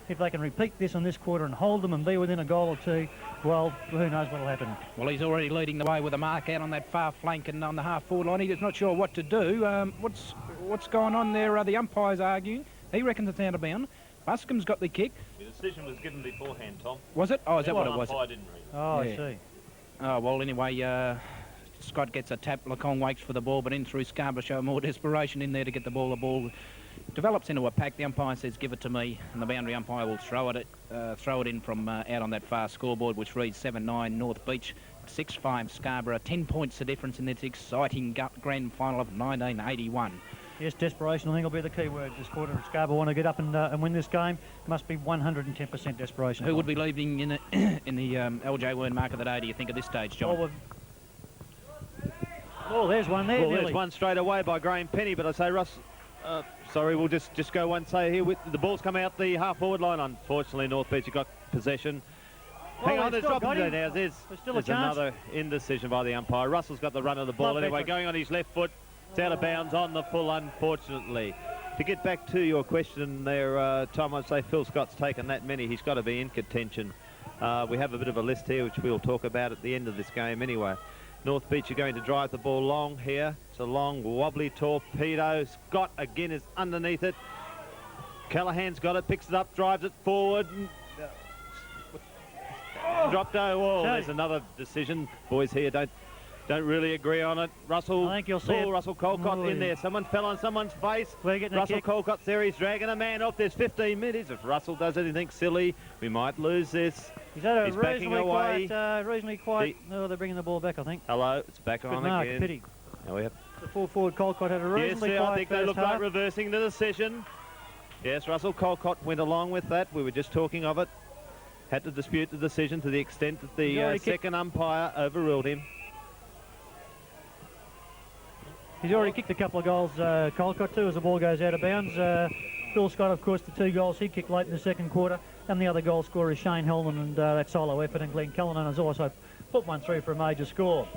If they can repeat this on this quarter and hold them and be within a goal or two, well, who knows what will happen. Well, he's already leading the way with a mark out on that far flank and on the half-forward line. He's not sure what to do. What's going on there? The umpire's arguing. He reckons it's out of bound. Buscombe's got the kick. The decision was given beforehand, Tom. Was it? Oh, is that what it was? Didn't read. Oh, yeah. I see. Oh, well, anyway, Scott gets a tap. Lacon waits for the ball, but in through Scarborough show more desperation in there to get the ball. The ball develops into a pack. The umpire says, give it to me, and the boundary umpire will throw it in from out on that far scoreboard, which reads 7-9 North Beach, 6-5 Scarborough. 10 points the difference in this exciting grand final of 1981. Yes, desperation, I think, will be the key word this quarter. If Scarborough want to get up and win this game, it must be 110% desperation. Who would be leaving in the LJ Wern mark of the day, do you think, at this stage, John? Oh, there's one there. Well, there's one straight away by Graham Penny, but I say, Russ, sorry, we'll just go one say here. The ball's come out the half-forward line. Unfortunately, North Beach have got possession. Hang on, there's dropping there now. There's another indecision by the umpire. Russell's got the run of the ball anyway, going on his left foot. It's out of bounds on the full, unfortunately. To get back to your question there, Tom, I'd say Phil Scott's taken that many. He's got to be in contention. We have a bit of a list here, which we'll talk about at the end of this game anyway. North Beach are going to drive the ball long here. It's a long, wobbly torpedo. Scott again is underneath it. Callahan's got it, picks it up, drives it forward. Dropped oh, there's another decision. Boys here don't really agree on it. Russell, I think you'll see Russell Colcott's in there. Someone fell on someone's face. We're getting Russell a kick. Colcott's there. He's dragging a man off. There's 15 minutes. If Russell does anything silly, we might lose this. He's had a He's backing away. reasonably quiet. No, they're bringing the ball back, I think. Hello, it's back Good on mark, again. pity. Now we have. The full forward Colcott had a reasonably Yes, quiet I think they first look half. like reversing the decision. Yes, Russell Colcott went along with that. We were just talking of it. Had to dispute the decision to the extent that the second umpire overruled him. He's already kicked a couple of goals, Colcott too, as the ball goes out of bounds. Phil Scott, of course, the 2 goals he kicked late in the second quarter. And the other goal scorer is Shane Hellman, and that solo effort. And Glenn Callanan has also put one through for a major score.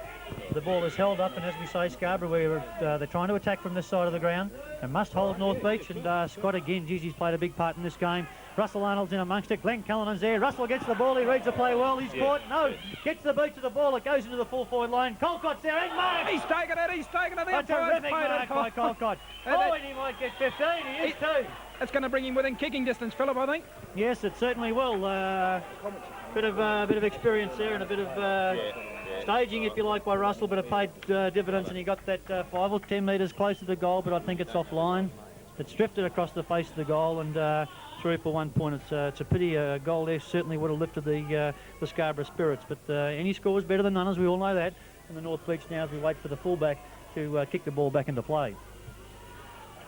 The ball is held up, and as we say, Scarborough, they're trying to attack from this side of the ground. They must hold North Beach, and Scott again, geez, he's played a big part in this game. Russell Arnold's in amongst it. Glenn Callanan's there. Russell gets the ball. He reads the play well. He's caught. No. Gets the boot to the ball. It goes into the full forward line. Colcott's there. And marks. He's taken it. He's taken it. A terrific mark by Colcott. Oh, and he might get 15. He is too. That's going to bring him within kicking distance, Philip, I think. Yes, it certainly will. Bit of experience there and a bit of staging, if you like, by Russell, but it paid dividends, and he got that 5 or 10 metres close to the goal, but I think it's offline. It's drifted across the face of the goal and through for 1 point. It's a pity. A goal there certainly would have lifted the Scarborough spirits, but any score is better than none, as we all know that. And the North Beach now, as we wait for the fullback to kick the ball back into play.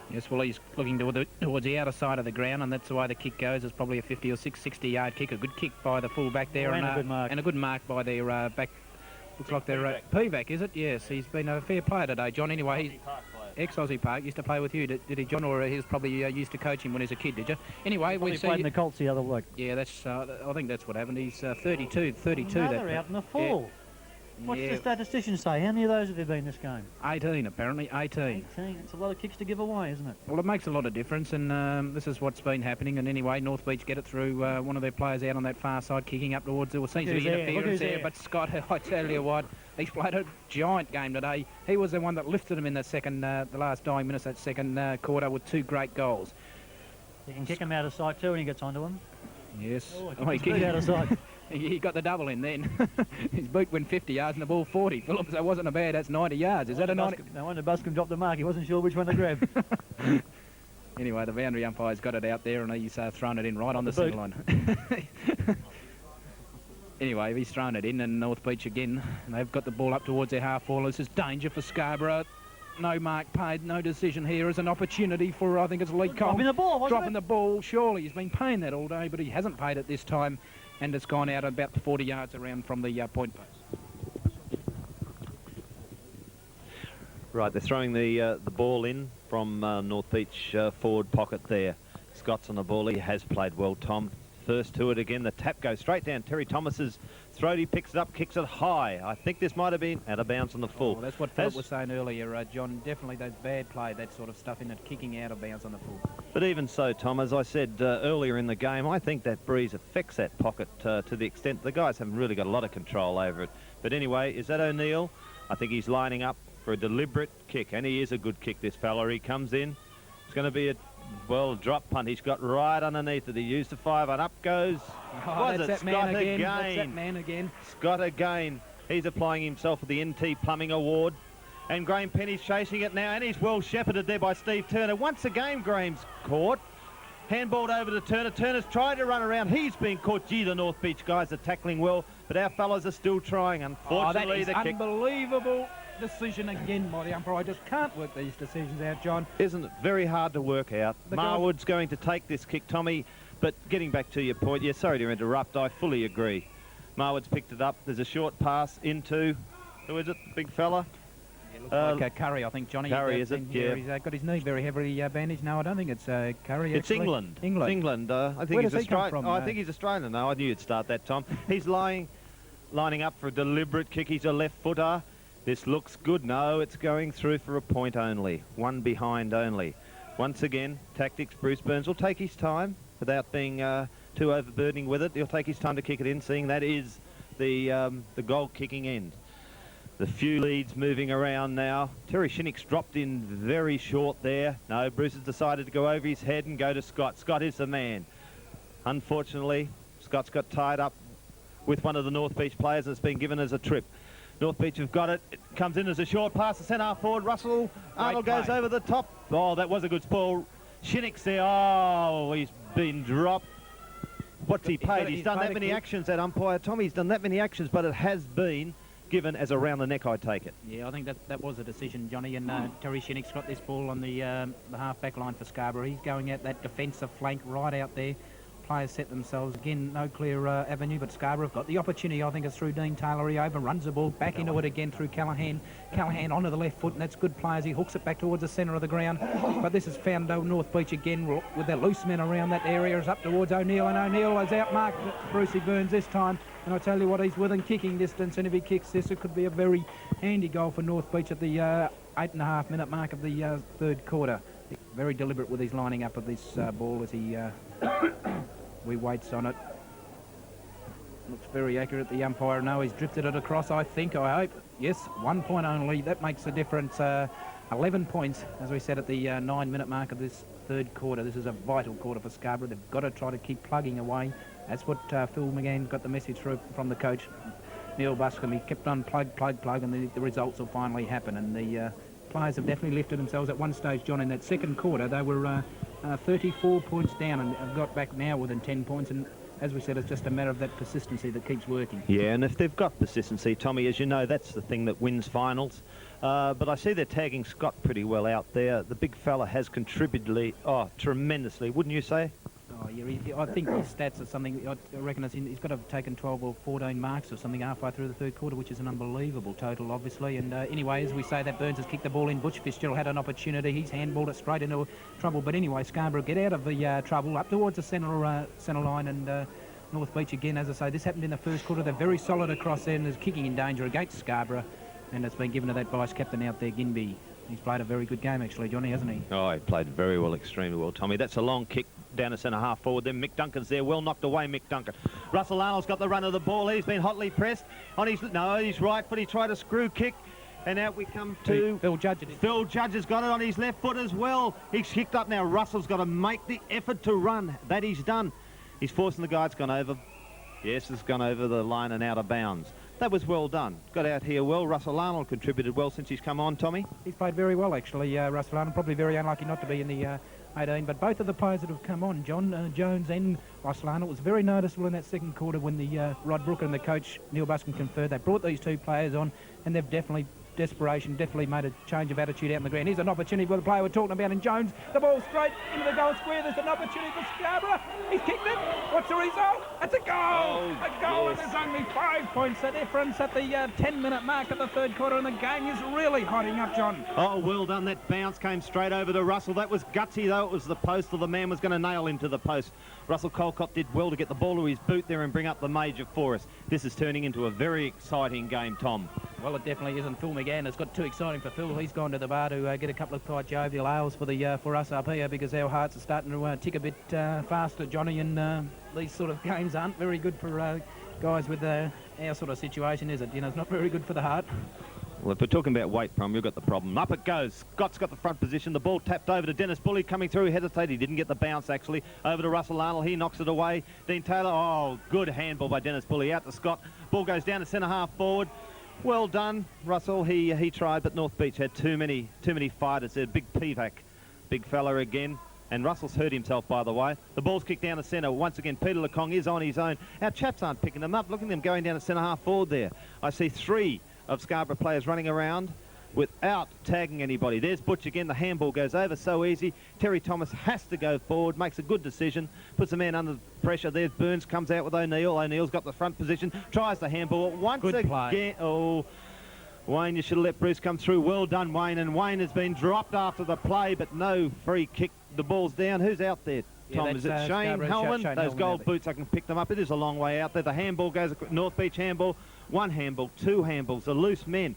Yes, well, he's looking towards the outer side of the ground, and that's the way the kick goes. It's probably a 50 or 60-yard kick. A good kick by the fullback there, and a good mark. And a good mark by their back. Looks like they're P-back, is it? Yes, he's been a fair player today, John. Anyway, he's ex-Aussie Park, used to play with you, did he, John? Or he was probably used to coach him when he was a kid, did you? Anyway, we see... played in the Colts the other week. Yeah, that's. I think that's what happened. He's 32. Another out in the full. Yeah. What's the statistician say? How many of those have there been this game? 18, apparently. 18. It's a lot of kicks to give away, isn't it? Well, it makes a lot of difference, and this is what's been happening. And anyway, North Beach get it through one of their players out on that far side, kicking up towards... There seems to be interference there, but Scott, I tell you what, he's played a giant game today. He was the one that lifted him in the second, the last dying minutes, that second quarter, with 2 great goals. You can kick him out of sight too when he gets onto him. Yes. He kicked out of sight. He got the double in then. His boot went 50 yards and the ball 40. Phillips, that wasn't a bad. That's 90 yards. Is that a 90? No wonder Buscombe dropped the mark. He wasn't sure which one to grab. Anyway, the boundary umpire's got it out there, and he's thrown it in right on the centre line. Anyway, he's thrown it in, and North Beach again. They've got the ball up towards their half-wall. This is danger for Scarborough. No mark paid, no decision here. Is an opportunity for, I think it's Lee Cole. Dropping the ball, wasn't Dropping the ball, surely. He's been paying that all day, but he hasn't paid it this time. And it's gone out about 40 yards around from the point post. Right, they're throwing the ball in from North Beach forward pocket there. Scott's on the ball. He has played well, Tom. First to it again. The tap goes straight down Terry Thomas's throat. He picks it up, kicks it high. I think this might have been out of bounds on the full. Oh, that's what Philip was saying earlier, John. Definitely those bad play, that sort of stuff in it, kicking out of bounds on the full. But even so, Tom, as I said earlier in the game, I think that breeze affects that pocket to the extent the guys haven't really got a lot of control over it. But anyway, is that O'Neill? I think he's lining up for a deliberate kick, and he is a good kick, this fella. He comes in. It's going to be a drop punt. He's got right underneath it. He used the 5 and up goes. That's that man again. That's that man again. Scott again. He's applying himself for the NT Plumbing Award. And Graham Penny's chasing it now, and he's well shepherded there by Steve Turner. Once again, Graham's caught. Handballed over to Turner. Turner's tried to run around. He's been caught. Gee, the North Beach guys are tackling well, but our fellas are still trying. Unfortunately, that is unbelievable decision again by the umpire. I just can't work these decisions out, John. Isn't it very hard to work out? Marwood's going to take this kick, Tommy. But getting back to your point, yeah, sorry to interrupt, I fully agree. Marwood's picked it up. There's a short pass into, who is it, the big fella? Yeah, looks like Curry, I think, Johnny. Curry, is it? Yeah. He's got his knee very heavily bandaged. No, I don't think it's Curry. It's actually. England. England. I think he's Australian. I think he's Australian. No, I knew you'd start that, Tom. He's lining up for a deliberate kick. He's a left footer. This looks good. No, it's going through for a point only. One behind only. Once again, tactics. Bruce Burns will take his time without being too overburdening with it. He'll take his time to kick it in, seeing that is the goal kicking end. The few leads moving around now. Terry Shinnick's dropped in very short there. No, Bruce has decided to go over his head and go to Scott. Scott is the man. Unfortunately, Scott's got tied up with one of the North Beach players and it's been given as a trip. North Beach have got it. It comes in as a short pass to centre forward. Russell Arnold goes over the top. Oh, that was a good spoil. Shinnick's there. Oh, he's been dropped. What's he paid? He's done that many actions, that umpire. Tommy's done that many actions, but it has been given as around the neck, I take it. Yeah, I think that was a decision, Johnny, and Terry Shinnick's got this ball on the half-back line for Scarborough. He's going at that defensive flank right out there. Players set themselves again, no clear avenue, but Scarborough have got the opportunity. I think it's through Dean Taylor. He overruns the ball back into it again through Callaghan. Callaghan onto the left foot, and that's good play as he hooks it back towards the centre of the ground. But this is found North Beach again with their loose men around that area. Is up towards O'Neill, and O'Neill has outmarked Brucey Burns this time. And I tell you what, he's within kicking distance, and if he kicks this, it could be a very handy goal for North Beach at the 8.5 minute mark of the third quarter. Very deliberate with his lining up of this ball as he we waits on it. Looks very accurate. The umpire, no, he's drifted it across, I think, I hope. Yes, 1 point only. That makes a difference. 11 points, as we said, at the 9 minute mark of this third quarter. This is a vital quarter for Scarborough. They've got to try to keep plugging away. That's what Phil McGann got the message through from the coach, Neil Buscombe. He kept on plug, and the results will finally happen. And the players have definitely lifted themselves. At one stage, John, in that second quarter, they were 34 points down and have got back now within 10 points. And as we said, it's just a matter of that persistency that keeps working. Yeah, and if they've got persistency, Tommy, as you know, that's the thing that wins finals. But I see they're tagging Scott pretty well out there. The big fella has contributed tremendously, wouldn't you say? Oh, yeah, I think his stats are something, I reckon he's got to have taken 12 or 14 marks or something halfway through the third quarter, which is an unbelievable total, obviously. And anyway, as we say, that Burns has kicked the ball in. Butch Fitzgerald had an opportunity. He's handballed it straight into trouble. But anyway, Scarborough get out of the trouble, up towards the centre line, and North Beach again, as I say, this happened in the first quarter. They're very solid across there, and there's kicking in danger against Scarborough. And it's been given to that vice-captain out there, Ginby. He's played a very good game, actually, Johnny, hasn't he? Oh, he played very well, extremely well, Tommy. That's a long kick down to centre half forward. Then Mick Duncan's there, well knocked away, Mick Duncan. Russell Arnold's got the run of the ball. He's been hotly pressed on his right foot. He tried a screw kick, and out we come to Phil Judge. Phil Judge has got it on his left foot as well. He's kicked up now. Russell's got to make the effort to run. That he's done. He's forcing the guy. It's gone over. Yes, it's gone over the line and out of bounds. That was well done. Got out here well. Russell Arnold contributed well since he's come on, Tommy. He's played very well, actually, Russell Arnold. Probably very unlucky not to be in the 18. But both of the players that have come on, John Jones and Russell Arnold, was very noticeable in that second quarter when the Rod Brooker and the coach, Neil Buscombe, conferred. They brought these two players on, and they've definitely made a change of attitude out in the ground. Here's an opportunity for the player we're talking about in Jones. The ball straight into the goal square. There's an opportunity for Scarborough. He's kicked it. What's the result? It's a goal! A goal, yes. And there's only 5 points the difference at the 10-minute mark of the third quarter, and the game is really hotting up, John. Oh, well done. That bounce came straight over to Russell. That was gutsy, though. It was the post, or the man was going to nail him to the post. Russell Colcott did well to get the ball to his boot there and bring up the major for us. This is turning into a very exciting game, Tom. Well, it definitely isn't. Phil McGann has got too exciting for Phil. He's gone to the bar to get a couple of quite jovial ales for us up here, because our hearts are starting to tick a bit faster, Johnny, and these sort of games aren't very good for guys with our sort of situation, is it? You know, it's not very good for the heart. Well, if we're talking about weight problem, you've got the problem. Up it goes. Scott's got the front position. The ball tapped over to Dennis Bully coming through. Hesitated. He didn't get the bounce, actually. Over to Russell Arnold. He knocks it away. Dean Taylor. Oh, good handball by Dennis Bully. Out to Scott. Ball goes down to centre half forward. Well done, Russell. He tried, but North Beach had too many fighters there. Big Pivac. Big fella again. And Russell's hurt himself, by the way. The ball's kicked down to centre. Once again, Peter Lecong is on his own. Our chaps aren't picking them up. Look at them going down to centre half forward there. I see 3 of Scarborough players running around without tagging anybody. There's Butch again. The handball goes over so easy. Terry Thomas has to go forward, makes a good decision, puts the man under pressure. There's Burns, comes out with O'Neill. O'Neill's got the front position, tries the handball once again. Oh, Wayne, you should have let Bruce come through. Well done, Wayne. And Wayne has been dropped after the play, but no free kick. The ball's down. Who's out there? Tom, is it Shane Hellman? Those gold boots, I can pick them up. It is a long way out there. The handball goes, North Beach handball, 1 handball, 2 handballs, the loose men.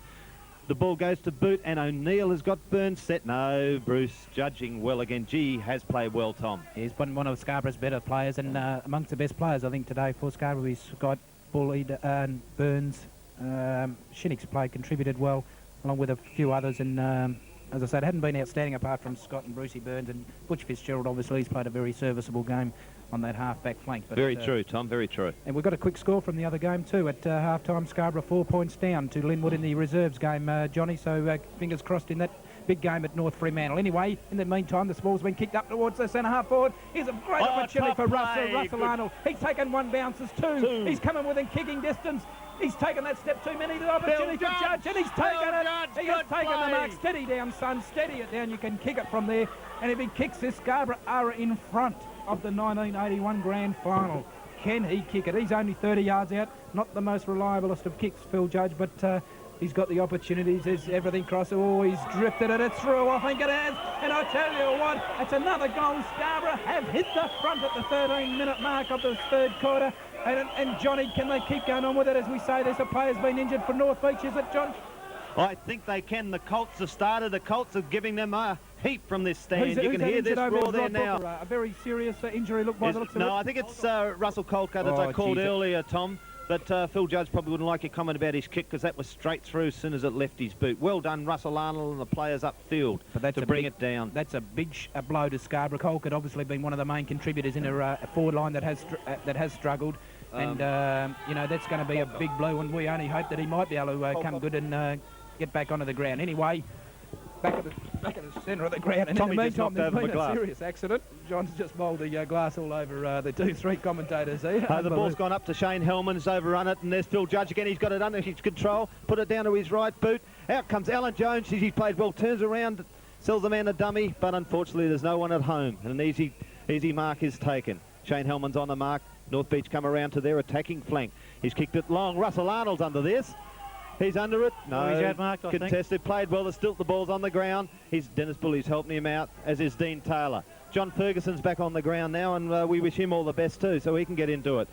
The ball goes to boot, and O'Neill has got Burns set. No, Bruce judging well again. Gee, has played well, Tom. He's been one of Scarborough's better players, and amongst the best players, I think, today for Scarborough. He's got Bullied and Burns. Shinnick's play contributed well, along with a few others, and as I said, hadn't been outstanding apart from Scott and Brucey Burns, and Butch Fitzgerald obviously he's played a very serviceable game on that half-back flank. But, Very true, Tom, very true. And we've got a quick score from the other game too. At half-time, Scarborough 4 points down to Linwood in the reserves game, Johnny, so fingers crossed in that big game at North Fremantle. Anyway, in the meantime, the ball's been kicked up towards the centre-half forward. Here's a great opportunity for Russell Arnold. He's taken one bounces, two. He's coming within kicking distance. He's taken that step too many. The opportunity for Judge, and he's taken it. He has taken the mark. Steady down, son. Steady it down. You can kick it from there. And if he kicks this, Scarborough are in front of the 1981 Grand Final. Can he kick it? He's only 30 yards out. Not the most reliablest of kicks, Phil Judge, but he's got the opportunities. There's everything crossed. Oh, he's drifted it. It's through. I think it has. And I tell you what, it's another goal. Scarborough have hit the front at the 13-minute mark of the third quarter. And Johnny, can they keep going on with it? As we say, there's a player's been injured for North Beach, is it, John? I think they can. The Colts have started. The Colts are giving them a heap from this stand. You can hear this roar there now. A very serious injury, look by the looks of it. No, I think it's Russell Colcott, as I called earlier, Tom. But Phil Judge probably wouldn't like your comment about his kick because that was straight through as soon as it left his boot. Well done, Russell Arnold and the players upfield to bring it down. That's a big blow to Scarborough. Colcott obviously been one of the main contributors in a forward line that has struggled. And, you know, that's going to be a big blow, and we only hope that he might be able to come good and get back onto the ground. Anyway, back at the centre of the ground. And Tommy in the just meantime, knocked over there's been the glass. a serious accident. John's just bowled the glass all over the 2-3 commentators here. The ball's gone up to Shane Hellman's overrun it, and there's Phil Judge again. He's got it under his control. Put it down to his right boot. Out comes Alan Jones. He's played well. Turns around, sells the man a dummy, but unfortunately there's no one at home. And an easy mark is taken. Shane Hellman's on the mark. North Beach come around to their attacking flank. He's kicked it long. Russell Arnold's under this. He's under it. No, he's outmarked, I contested. think. Played well. The ball's on the ground. Dennis Bully's helping him out, as is Dean Taylor. John Ferguson's back on the ground now, and we wish him all the best too, so he can get into it.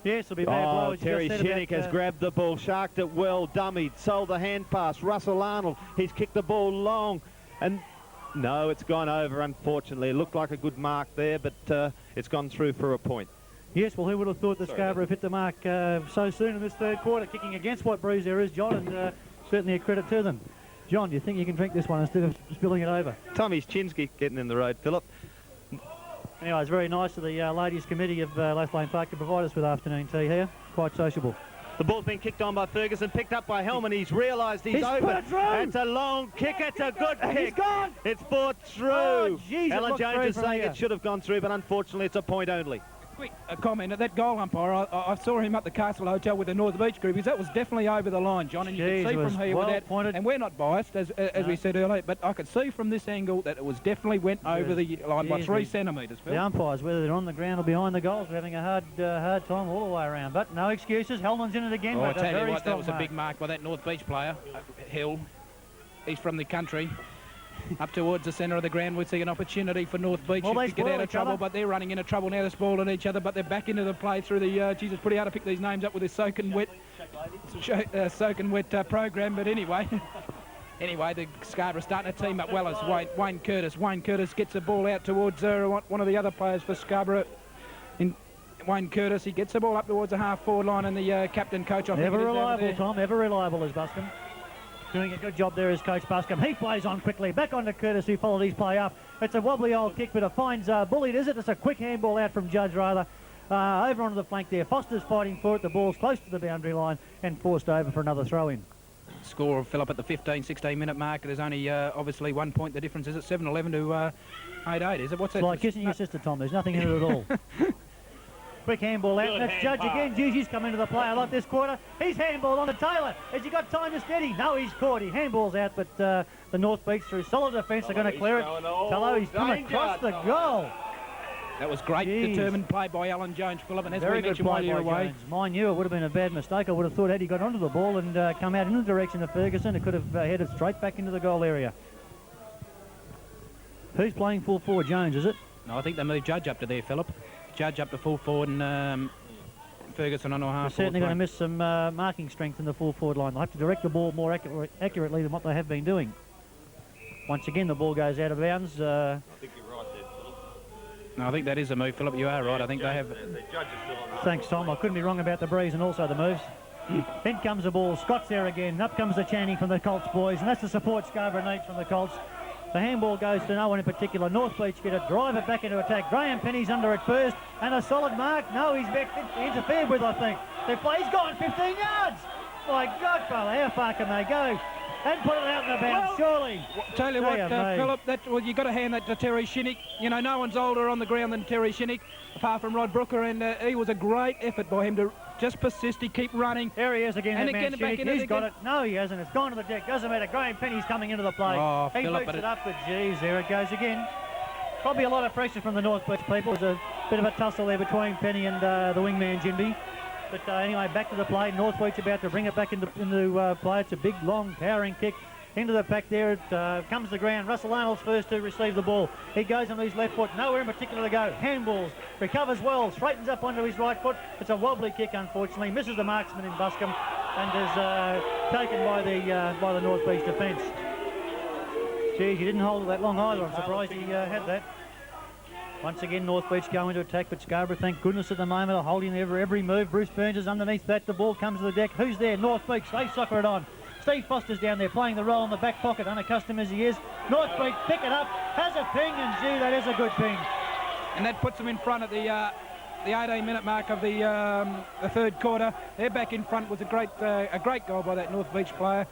Yes, it'll be bad blow. Terry Shinnick has grabbed the ball, sharked it well, dummied, sold the hand pass. Russell Arnold, he's kicked the ball long, and no, it's gone over, unfortunately. It looked like a good mark there, but it's gone through for a point. Yes, well, who would have thought that Scarborough hit the mark so soon in this third quarter, kicking against what Bruce there is, John, and certainly a credit to them. John, do you think you can drink this one instead of spilling it over? Tommy's chin's getting in the road, Philip. Anyway, it's very nice of the ladies' committee of Lathlain Park to provide us with afternoon tea here. Quite sociable. The ball's been kicked on by Ferguson, picked up by Hellman. He's realised he's open. Put it through. It's a long kick. It's a good kick. He's gone. It's fought through. Oh, geez, Alan Jones is saying it should have gone through, but unfortunately it's a point only. Quick comment at that goal umpire. I saw him at the Castle Hotel with the North Beach group. That was definitely over the line, John, and you can see from here with that. Pointed. And we're not biased, as we said earlier, but I could see from this angle that it was definitely went over the line by 3 centimetres. The umpires, whether they're on the ground or behind the goals, are having a hard time all the way around. But no excuses. Hellman's in it again. I tell you what, that was a big mark by that North Beach player, Hill. He's from the country. Up towards the centre of the ground, we see an opportunity for North Beach to get out of trouble, but they're running into trouble now. They're spoiling each other, but they're back into the play through the, Jesus, pretty hard to pick these names up with this soaking wet program, but anyway. Anyway, the Scarborough starting to team up well as Wayne Curtis. Wayne Curtis gets the ball out towards one of the other players for Scarborough. Wayne Curtis, he gets the ball up towards the half-forward line, and the captain coach, I think, ever reliable, Tom, ever reliable is Buscombe. Doing a good job there is Coach Buscombe. He plays on quickly. Back on to Curtis, who followed his play up. It's a wobbly old kick, but it finds Bullied, is it? It's a quick handball out from Judge, rather. Over onto the flank there. Foster's fighting for it. The ball's close to the boundary line and forced over for another throw-in. Score of Phillip at the 16-minute mark. There's only obviously 1 point. The difference is at 7-11 to 8-8, is it? What's that? It's like kissing your sister, Tom. There's nothing in it at all. Quick handball out. That's Judge again. Gigi's come into the play. I like this quarter. He's handballed on to Taylor. Has he got time to steady? No, he's caught. He handballs out, but the North Beach through solid defence are going to clear it. Tello, he's come across the goal. That was great, determined play by Alan Jones, Phillip, and as very we mentioned while you're away. Mind you, it would have been a bad mistake. I would have thought had he got onto the ball and come out in the direction of Ferguson, it could have headed straight back into the goal area. Who's playing full forward? Jones, is it? No, I think they moved Judge up to there, Phillip. Judge up to full forward, and Ferguson on our They're half. certainly going to miss some marking strength in the full forward line. They'll have to direct the ball more accurately than what they have been doing. Once again, the ball goes out of bounds. I think you're right there, Philip. No, I think that is a move, Philip. You are right. I think they have. The judge is still on. Thanks, Tom. I couldn't be wrong about the breeze and also the moves. In comes the ball. Scott's there again. Up comes the chanting from the Colts boys, and that's the support Scarborough needs from the Colts. The handball goes to no one in particular. North Beach get a drive it back into attack. Graham Penny's under at first, and a solid mark. No, he's back interfered with, I think. He's gone 15 yards. My God, fella, how far can they go? And put it out in the bounds, surely. Tell you what, Philip, you've got to hand that to Terry Shinnick. You know, no one's older on the ground than Terry Shinnick, apart from Rod Brooker, and he was a great effort by him to just persist. He keep running. There he is again, and that man Shinnick. He's got it. No, he hasn't. It's gone to the deck. Doesn't matter. Graham Penny's coming into the play. Oh, he Philip, boots it up, but geez, there it goes again. Probably a lot of pressure from the North Beach people. There's a bit of a tussle there between Penny and the wingman, Jinby. But anyway, back to the play. North Beach about to bring it back into play. It's a big, long, powering kick. Into the pack there, it comes to ground. Russell Arnold's first to receive the ball. He goes on his left foot, nowhere in particular to go. Handballs, recovers well, straightens up onto his right foot. It's a wobbly kick, unfortunately. Misses the marksman in Buscombe and is taken by the North Beach defence. Geez, he didn't hold it that long either. I'm surprised he had that. Once again, North Beach go into attack, but Scarborough, thank goodness at the moment, are holding every move. Bruce Burns is underneath that. The ball comes to the deck. Who's there? North Beach. They soccer it on. Steve Foster's down there playing the role in the back pocket, unaccustomed as he is. North Beach pick it up, has a ping, and gee, that is a good ping. And that puts them in front at the 18-minute mark of the third quarter. They're back in front. Was a great goal by that North Beach player.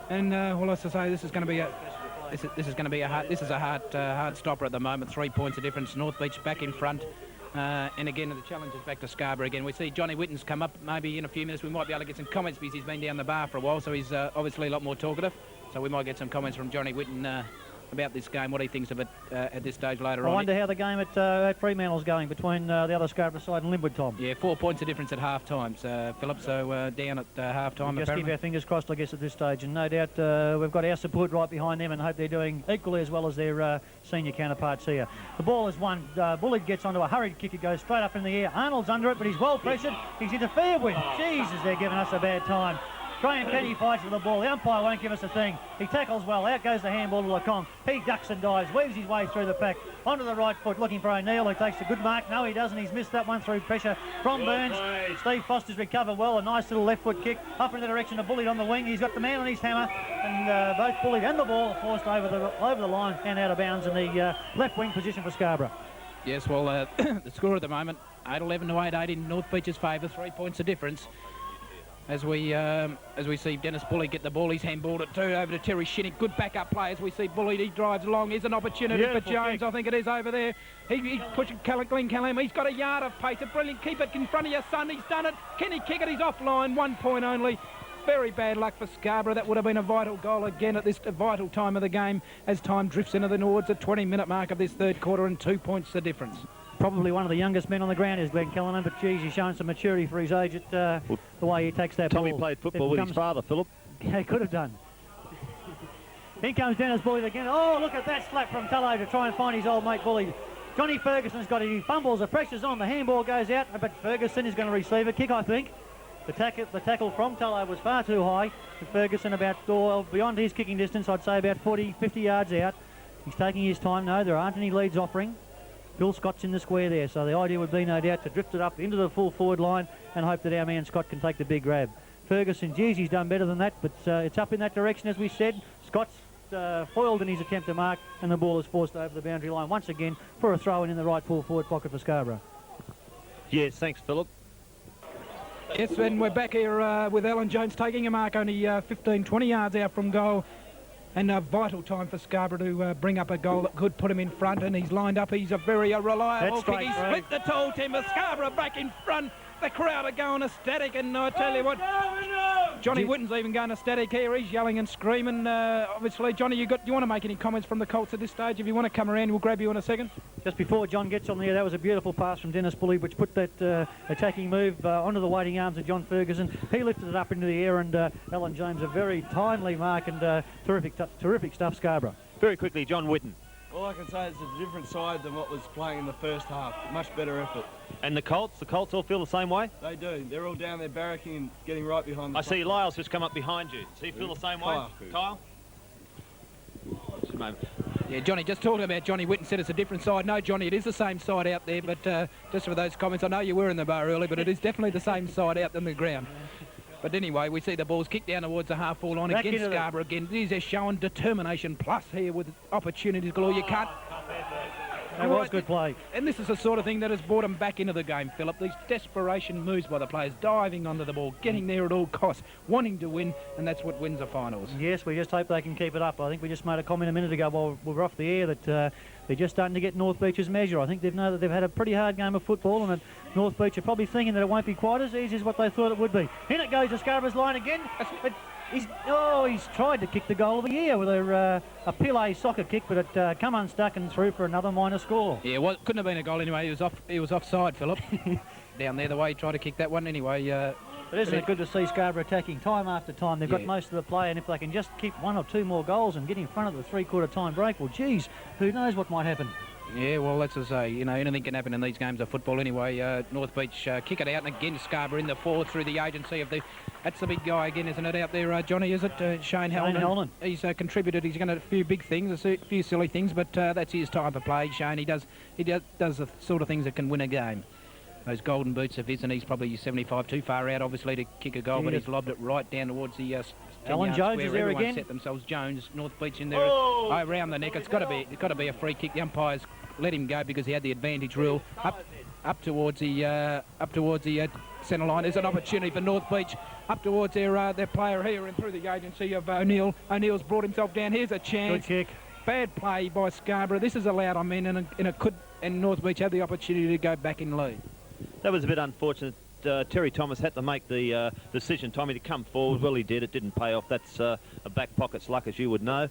And well, as I say, this is going to be a hard stopper at the moment. 3 points of difference. North Beach back in front. And again, the challenge is back to Scarborough again. We see Johnny Whitten's come up. Maybe in a few minutes we might be able to get some comments because he's been down the bar for a while, so he's obviously a lot more talkative. So we might get some comments from Johnny Whitten about this game, what he thinks of it at this stage later on. I wonder how the game at Fremantle's going between the other Scarborough side and Linwood, Tom. Yeah, 4 points of difference at half-time, Philip, so down at half-time. Just keep our fingers crossed, I guess, at this stage. And no doubt we've got our support right behind them and hope they're doing equally as well as their senior counterparts here. The ball is won. Bullard gets onto a hurried kick. It goes straight up in the air. Arnold's under it, but he's well pressured. He's interfered with. Jesus, they're giving us a bad time. Graham Penny fights for the ball. The umpire won't give us a thing. He tackles well. Out goes the handball to Lecombe. He ducks and dives, weaves his way through the pack. Onto the right foot, looking for O'Neill, who takes a good mark. No, he doesn't. He's missed that one through pressure from Burns. Steve Foster's recovered well. A nice little left foot kick up in the direction of Bullard on the wing. He's got the man on his hammer. And both Bullard and the ball forced over the line and out of bounds in the left wing position for Scarborough. Yes, well, the score at the moment, 8-11 to 8-8 in North Beach's favour. 3 points of difference. As we see Dennis Bully get the ball, he's handballed it too over to Terry Shinnick. Good backup play as we see Bully. He drives along. Here's an opportunity for Jones. Kick. I think it is over there. He's pushing Glenn Callum. He's got a yard of pace. A brilliant keep it in front of your son. He's done it. Can he kick it? He's offline. 1 point only. Very bad luck for Scarborough. That would have been a vital goal again at this vital time of the game as time drifts into towards the 20-minute mark of this third quarter and 2 points the difference. Probably one of the youngest men on the ground is Glenn Callanan, but geez, he's shown some maturity for his age at the way he takes that ball. Tommy played football with his father, Philip. Yeah, he could have done. Here comes Dennis Bully again. Oh, look at that slap from Tullow to try and find his old mate Bully. Johnny Ferguson's got it. He fumbles. The pressure's on. The handball goes out, but Ferguson is going to receive a kick, I think. The tackle from Tullow was far too high. And Ferguson about beyond his kicking distance, I'd say about 40, 50 yards out. He's taking his time. No, there aren't any leads offering. Bill Scott's in the square there, so the idea would be, no doubt, to drift it up into the full forward line and hope that our man Scott can take the big grab. Ferguson, geez, he's done better than that, but it's up in that direction, as we said. Scott's foiled in his attempt to mark, and the ball is forced over the boundary line once again for a throw-in in the right full forward pocket for Scarborough. Yes, thanks, Philip. Yes, and we're back here with Alan Jones taking a mark only 15, 20 yards out from goal. And a vital time for Scarborough to bring up a goal that could put him in front, and he's lined up. He's a very reliable kick. He split the tall timber. Scarborough back in front. The crowd are going ecstatic, and I tell you what, Johnny Whitten's even going ecstatic here. He's yelling and screaming. Obviously, Johnny, do you want to make any comments from the Colts at this stage? If you want to come around, we'll grab you in a second. Just before John gets on there, that was a beautiful pass from Dennis Bully, which put that attacking move onto the waiting arms of John Ferguson. He lifted it up into the air, and Alan James, a very timely mark, and terrific stuff, Scarborough. Very quickly, John Whitten. All I can say is it's a different side than what was playing in the first half. Much better effort. And the Colts all feel the same way? They do. They're all down there barracking and getting right behind the I see Lyle's just come up behind you. Does he feel the same way? Kyle? Just a moment. Yeah, Johnny, just talking about Johnny Whitten said it's a different side. No, Johnny, it is the same side out there, but just for those comments, I know you were in the bar early, but it is definitely the same side out on the ground. But anyway, we see the ball's kicked down towards the half-forward line against Scarborough again. These are showing determination plus here with opportunities galore. You can't... That was good play. And this is the sort of thing that has brought them back into the game, Philip. These desperation moves by the players, diving onto the ball, getting there at all costs, wanting to win, and that's what wins the finals. Yes, we just hope they can keep it up. I think we just made a comment a minute ago while we were off the air that they're just starting to get North Beach's measure. I think they know that they've had a pretty hard game of football, and that North Beach are probably thinking that it won't be quite as easy as what they thought it would be. In it goes to Scarborough's line again. He's tried to kick the goal of the year with a Pele soccer kick, but it come unstuck and through for another minor score. Yeah, well, it couldn't have been a goal anyway. He was offside, Philip. Down there, the way he tried to kick that one anyway. But isn't it good to see Scarborough attacking time after time? They've got most of the play, and if they can just keep 1 or 2 more goals and get in front of the three-quarter time break, well, geez, who knows what might happen. Yeah, well, that's to say, you know, anything can happen in these games of football anyway. North Beach kick it out, and again Scarborough in the forward through the agency of the... That's the big guy again, isn't it, out there, Johnny, is it? Shane Hellman. He's contributed. He's going to do a few big things, a few silly things, but that's his type of play, Shane. He does the sort of things that can win a game. Those golden boots of his, and he's probably 75 too far out, obviously, to kick a goal, but he's lobbed it right down towards the Alan Jones is there everyone again. Set themselves. Jones, North Beach in there, around the neck. It's got to be a free kick. The umpires let him go because he had the advantage rule up towards the centre line. There's an opportunity for North Beach up towards their player here and through the agency of O'Neill. O'Neill's brought himself down. Here's a chance. Good kick. Bad play by Scarborough. This is allowed, I mean, and North Beach had the opportunity to go back in lead. That was a bit unfortunate. Terry Thomas had to make the decision, Tommy, to come forward. Well, he did. It didn't pay off. That's a back pocket's luck, as you would know.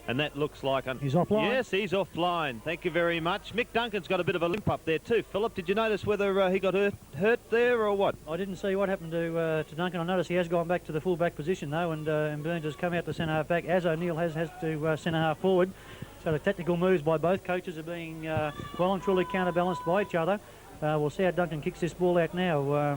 And that looks like... He's offline. Yes, he's offline. Thank you very much. Mick Duncan's got a bit of a limp up there too. Philip, did you notice whether he got hurt there or what? I didn't see what happened to Duncan. I noticed he has gone back to the full-back position, though, and Burns has come out to centre-half-back, as O'Neill has to centre-half-forward. So the tactical moves by both coaches are being well and truly counterbalanced by each other. We'll see how Duncan kicks this ball out now.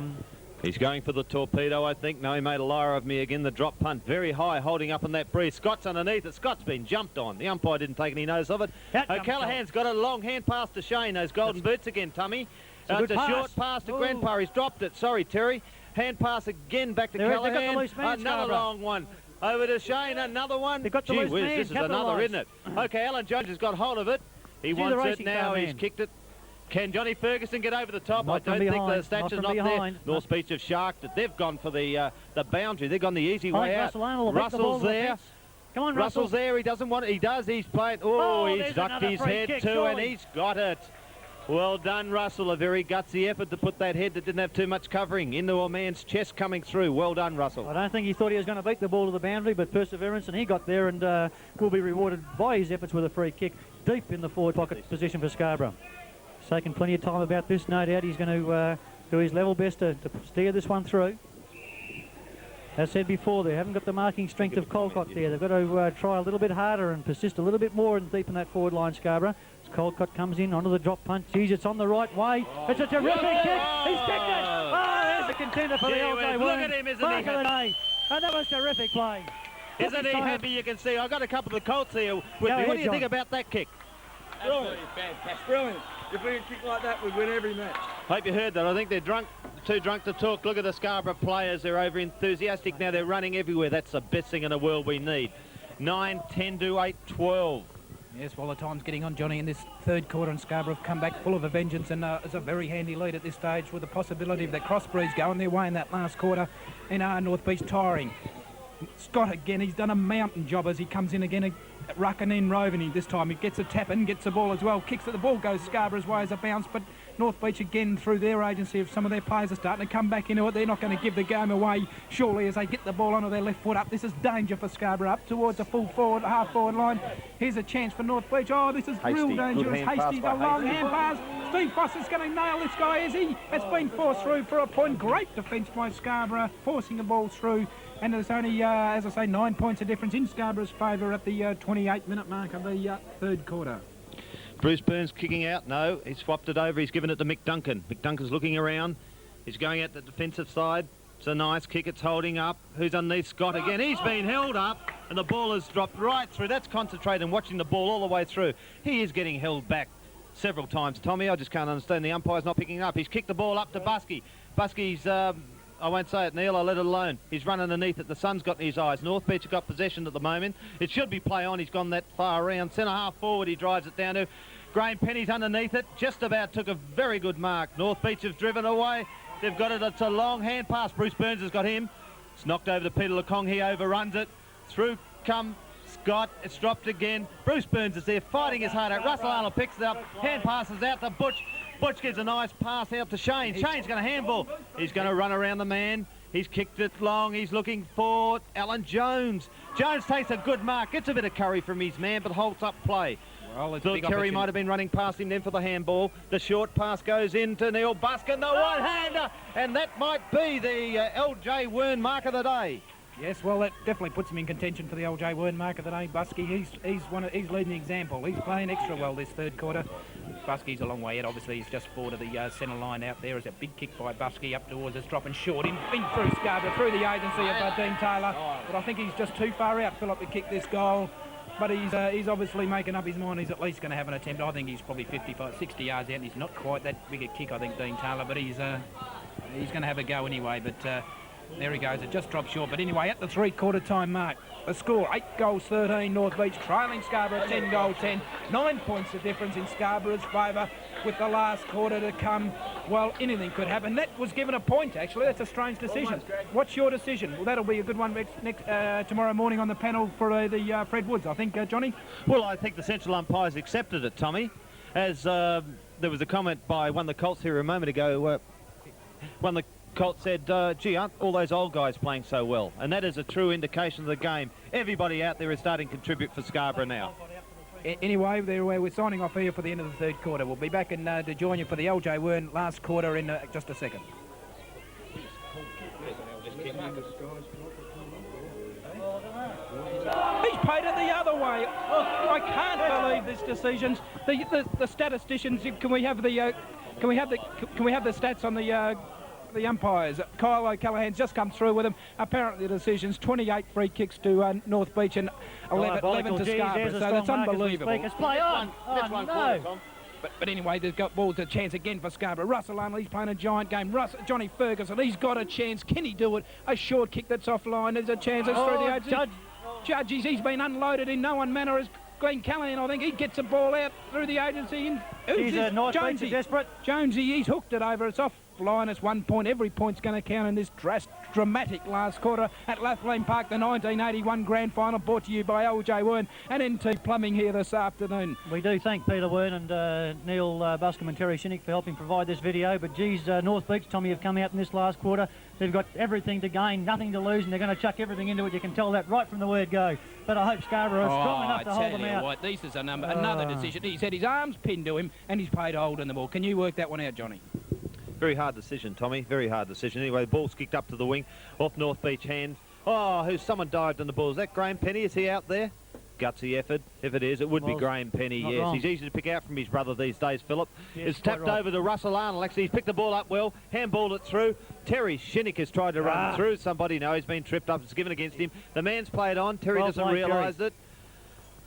He's going for the torpedo, I think. No, he made a liar of me again. The drop punt, very high, holding up in that breeze. Scott's underneath it. Scott's been jumped on. The umpire didn't take any notice of it. O'Callaghan's got a long hand pass to Shane. Those golden boots again, Tummy. It's a short pass to Grandpa. He's dropped it. Sorry, Terry. Hand pass again back to Callaghan. Another long one. Over to Shane. Another one. They've got the loose man. This is another, isn't it? Okay, Alan Jones has got hold of it. He wants it now. He's kicked it. Can Johnny Ferguson get over the top? I don't think the stature's not there. North Beach have sharked it. They've gone for the boundary. They've gone the easy way out. Russell's there. Come on, Russell's there. He doesn't want it. He does. He's playing. Oh, he's ducked his head too, and he's got it. Well done, Russell. A very gutsy effort to put that head that didn't have too much covering into a man's chest coming through. Well done, Russell. I don't think he thought he was going to beat the ball to the boundary, but perseverance, and he got there and will be rewarded by his efforts with a free kick deep in the forward pocket position for Scarborough. He's taken plenty of time about this, no doubt. He's going to do his level best to steer this one through. As said before, they haven't got the marking strength of Colcott there. They've got to try a little bit harder and persist a little bit more and deepen that forward line, Scarborough. As Colcott comes in onto the drop punt. Geez, it's on the right way. It's a terrific kick. He's kicked it. Oh, there's a contender for the LJ Look at him, isn't he? And that was terrific play. Isn't he happy? You can see. I've got a couple of the Colts here with me. What do you think about that kick? Brilliant. Brilliant. If we kick like that, we'd win every match. Hope you heard that. I think they're drunk, too drunk to talk. Look at the Scarborough players. They're over enthusiastic now. They're running everywhere. That's the best thing in the world we need. 9, 10 to 8, 12. Yes, well, the time's getting on, Johnny, in this third quarter, and Scarborough have come back full of a vengeance, and it's a very handy lead at this stage with the possibility of the crossbreeds going their way in that last quarter, and North Beach tiring. Scott again, he's done a mountain job as he comes in again, rucking in, roving. This time he gets a tap in, gets the ball as well, kicks it, the ball goes Scarborough's way as a bounce, but North Beach again through their agency of some of their players are starting to come back into it. They're not going to give the game away surely as they get the ball onto their left foot up. This is danger for Scarborough up towards the full forward, half forward line. Here's a chance for North Beach. Oh, this is real dangerous. Hasty, the long hand pass Steve Foster's going to nail this guy, is he? It's been forced through for a point. Great defence by Scarborough, forcing the ball through. And there's only, as I say, 9 points of difference in Scarborough's favour at the 28-minute mark of the third quarter. Bruce Burns kicking out. No, he's swapped it over. He's given it to Mick Duncan. Mick Duncan's looking around. He's going at the defensive side. It's a nice kick. It's holding up. Who's underneath? Scott again. He's been held up, and the ball has dropped right through. That's concentrating, watching the ball all the way through. He is getting held back several times, Tommy. I just can't understand. The umpire's not picking it up. He's kicked the ball up to Busky. Busky's, I won't say it, Neil. I'll let it alone. He's run underneath it. The sun's got in his eyes. North Beach have got possession at the moment. It should be play on. He's gone that far around. Centre half forward he drives it down to. Graham Penny's underneath it. Just about took a very good mark. North Beach have driven away. They've got it. It's a long hand pass. Bruce Burns has got him. It's knocked over to Peter Lekong. He overruns it. Through come Scott. It's dropped again. Bruce Burns is there fighting his heart out. Russell Arnold picks it up. Hand passes out to Butch. Butch gives a nice pass out to Shane. Shane's going to handball. He's going to run around the man. He's kicked it long. He's looking for Alan Jones. Jones takes a good mark. Gets a bit of curry from his man, but holds up play. Well, it's Phil Terry might have been running past him then for the handball. The short pass goes into Neil Buskin, the one-hander, and that might be the LJ Wern mark of the day. Yes, well, that definitely puts him in contention for the LJ Wern mark of the day. Busky, he's leading the example. He's playing extra well this third quarter. Busky's a long way out. Obviously, he's just forward of the centre line out there. Is a big kick by Busky up towards us, dropping short in through Scarborough, through the agency of Dean Taylor. But I think he's just too far out, Philip, to kick this goal. But he's obviously making up his mind. He's at least going to have an attempt. I think he's probably 55, 60 yards out, and he's not quite that big a kick, I think, Dean Taylor. But he's going to have a go anyway. But there he goes. It just dropped short. But anyway, at the three-quarter time mark, the score, 8 goals, 13, North Beach, trailing Scarborough, 10 goals, 10. 9 points of difference in Scarborough's favour with the last quarter to come. Well, anything could happen. That was given a point, actually. That's a strange decision. What's your decision? Well, that'll be a good one tomorrow morning on the panel for the Fred Woods, I think, Johnny. Well, I think the central umpires accepted it, Tommy, as there was a comment by one of the Colts here a moment ago. One of the Colts said, gee, aren't all those old guys playing so well? And that is a true indication of the game. Everybody out there is starting to contribute for Scarborough now. Anyway, we're signing off here for the end of the third quarter. We'll be back to join you for the LJ Wern last quarter in just a second. He's paid it the other way. I can't believe this decision. The statisticians. Can we have the stats on the umpires? Kyle O'Callaghan's just come through with them. Apparently the decisions, 28 free kicks to North Beach and 11 to Scarborough. So that's unbelievable. It's play on. Oh, no. But anyway, they've got balls a chance again for Scarborough. Russell Arnold, he's playing a giant game. Johnny Ferguson, he's got a chance. Can he do it? A short kick that's offline. There's a chance. It's through the agency. Judges, he's been unloaded in no one manner as Glenn Callahan. I think he gets the ball out through the agency. North Beach is desperate. Jonesy, he's hooked it over. It's off line. It's 1 point. Every point's going to count in this dramatic last quarter at Lathlain Park, the 1981 Grand Final, brought to you by LJ Wern and NT Plumbing here this afternoon. We do thank Peter Wern and Neil Buscombe and Terry Shinnick for helping provide this video. But geez, North Beach, Tommy, have come out in this last quarter. They've got everything to gain, nothing to lose, and they're going to chuck everything into it. You can tell that right from the word go. But I hope Scarborough is strong enough to hold them out. What, this is another decision. He's had his arms pinned to him and he's paid hold in the ball. Can you work that one out, Johnny? Very hard decision, Tommy. Very hard decision. Anyway, the ball's kicked up to the wing, off North Beach hands. Oh, someone dived on the ball. Is that Graham Penny? Is he out there? Gutsy effort. If it is, it would be Graham Penny, yes. Wrong. He's easy to pick out from his brother these days, Philip. Yes, it's tapped over to Russell Arnold. Actually, he's picked the ball up well, handballed it through. Terry Shinnick has tried to run through. Somebody, no, he's been tripped up. It's given against him. The man's played on. Terry doesn't realise it.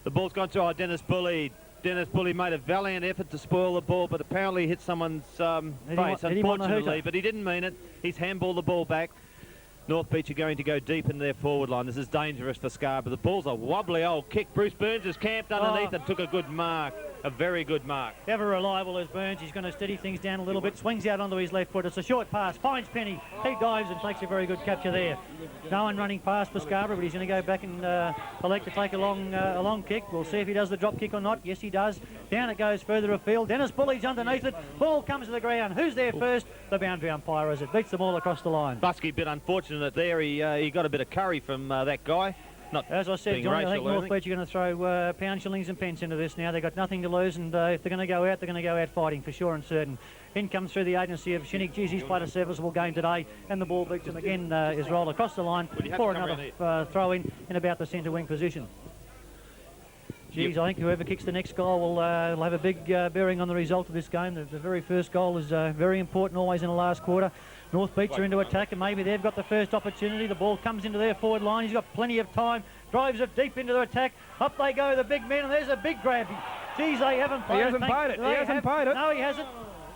The ball's gone through. Dennis Bully. Dennis Bully made a valiant effort to spoil the ball, but apparently hit someone's face, unfortunately. But he didn't mean it. He's handballed the ball back. North Beach are going to go deep in their forward line. This is dangerous for Scarborough. The ball's a wobbly old kick. Bruce Burns is camped underneath and took a good mark. A very good mark. Ever reliable as Burns. He's going to steady things down a little bit. Swings out onto his left foot. It's a short pass. Finds Penny. He dives and takes a very good capture there. No one running past for Scarborough, but he's going to go back and elect to take a long kick. We'll see if he does the drop kick or not. Yes, he does. Down it goes further afield. Dennis Bully's underneath it. Ball comes to the ground. Who's there first? The boundary umpire as it beats them all across the line. Busky a bit unfortunate there. He got a bit of curry from that guy. not As I said, being Johnny, I think racial or North anything. Beach are going to throw pound, shillings and pence into this now. They've got nothing to lose, and if they're going to go out, they're going to go out fighting for sure and certain. In comes through the agency of Shinnick. Geez, he's played a serviceable game today, and the ball beats him again, is rolled across the line for another throw-in about the centre wing position. Geez, I think whoever kicks the next goal will have a big bearing on the result of this game. The very first goal is very important, always in the last quarter. North Beach are into attack, and maybe they've got the first opportunity. The ball comes into their forward line. He's got plenty of time. Drives it deep into their attack. Up they go, the big men, and there's a big grab. Geez, they haven't played it. He hasn't played it. He hasn't played it. No, he hasn't.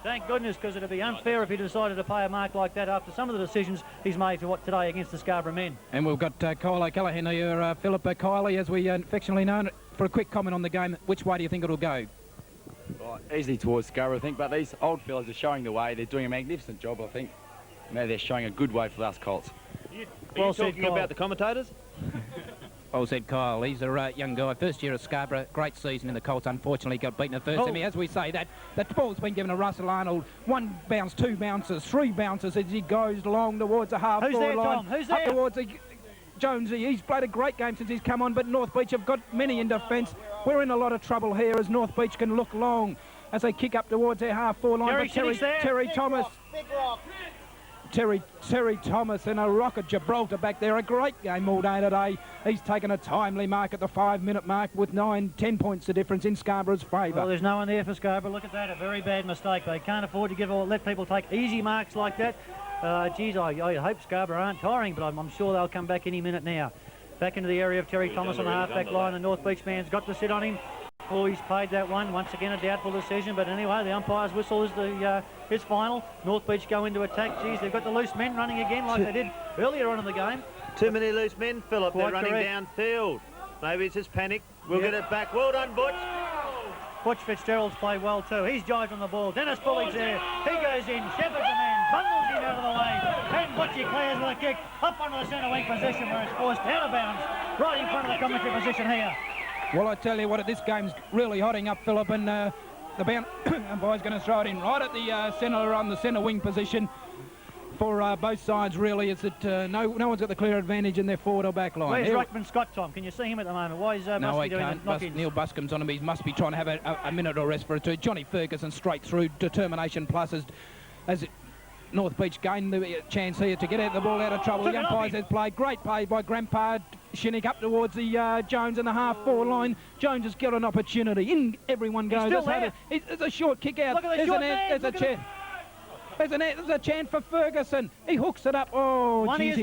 Thank goodness, because it'd be unfair if he decided to pay a mark like that after some of the decisions he's made for today against the Scarborough men. And we've got Kyle O'Callaghan here, Philip Kiley, as we affectionately know, for a quick comment on the game. Which way do you think it'll go? Oh, easily towards Scarborough, I think, but these old fellas are showing the way. They're doing a magnificent job, I think. Now they're showing a good way for us Colts. Are you talking about the commentators? Well said, Kyle. He's a young guy. First year at Scarborough. Great season in the Colts. Unfortunately got beaten the first semi. As we say, that ball's been given to Russell Arnold. 1 bounce, 2 bounces, 3 bounces as he goes along towards the half-forward line. Tom? Who's there? Up towards the Jonesy. He's played a great game since he's come on, but North Beach have got many in defence. We're in a lot of trouble here as North Beach can look long as they kick up towards their half-forward line. Terry Thomas. Terry Thomas and a rocket Gibraltar back there. A great game all day today. He's taken a timely mark at the 5-minute mark with 9-10 points the difference in Scarborough's favour. Well, there's no one there for Scarborough. Look at that, a very bad mistake. They can't afford to let people take easy marks like that. Geez, I hope Scarborough aren't tiring, but I'm sure they'll come back any minute now. Back into the area of Terry Thomas on the half-back line. The North Beach man's got to sit on him. Oh, he's paid that one. Once again, a doubtful decision. But anyway, the umpire's whistle is is final. North Beach go into attack. Geez, they've got the loose men running again like they did earlier on in the game. Too many loose men, Philip. Quite They're running correct. downfield. Maybe it's just panic. We'll get it back. Well done, Butch. Butch Fitzgerald's played well too. He's jived on the ball. Dennis Bully's there. He goes in. Shepherd's the man. Bundles him out of the way. And Butchie clears with a kick up onto the centre wing position where it's forced out of bounds. Right in front of the commentary position here. Well, I tell you what, this game's really hotting up, Philip, and the umpire's going to throw it in right at the centre on the centre wing position for both sides. Really, is that no one's got the clear advantage in their forward or back line. Where's Ruckman Scott, Tom? Can you see him at the moment? Why is No, I doing can't. the knock-ins? Neil Buscombe's on him. He must be trying to have a minute or rest for it too. Johnny Ferguson straight through, determination plus as North Beach gained the chance here to get the ball out of trouble. The umpires has played. Great play by Grandpa Shinnick up towards the Jones and the half-forward line. Jones has got an opportunity. In everyone goes. It's a short kick out. There's a chance for Ferguson. He hooks it up. Oh, geez,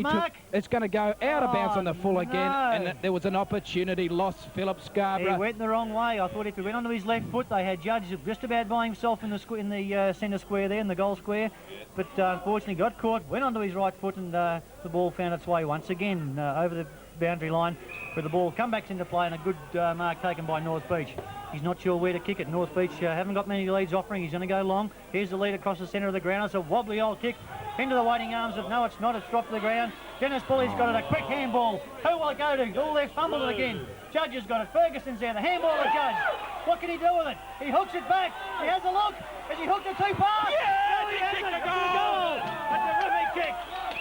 it's going to go out of bounds on the full again. And there was an opportunity lost. Philip Scarborough. He went the wrong way. I thought if he went onto his left foot, they had Judge just about by himself in the centre square there, in the goal square. But unfortunately got caught, went onto his right foot, and the ball found its way once again over the boundary line where the ball comes back into play, and a good mark taken by North Beach. He's not sure where to kick it. North Beach haven't got many leads offering. He's going to go long. Here's the lead across the centre of the ground. It's a wobbly old kick into the waiting arms of, no, it's not. It's dropped to the ground. Dennis Bully's got it. A quick handball. Who will it go to? Oh, they've fumbled it again. Judge has got it. Ferguson's there. The handball to Judge. What can he do with it? He hooks it back. He has a look. Has he hooked it too far? Yeah, no, he hasn't. it's It's a a goal. A terrific kick.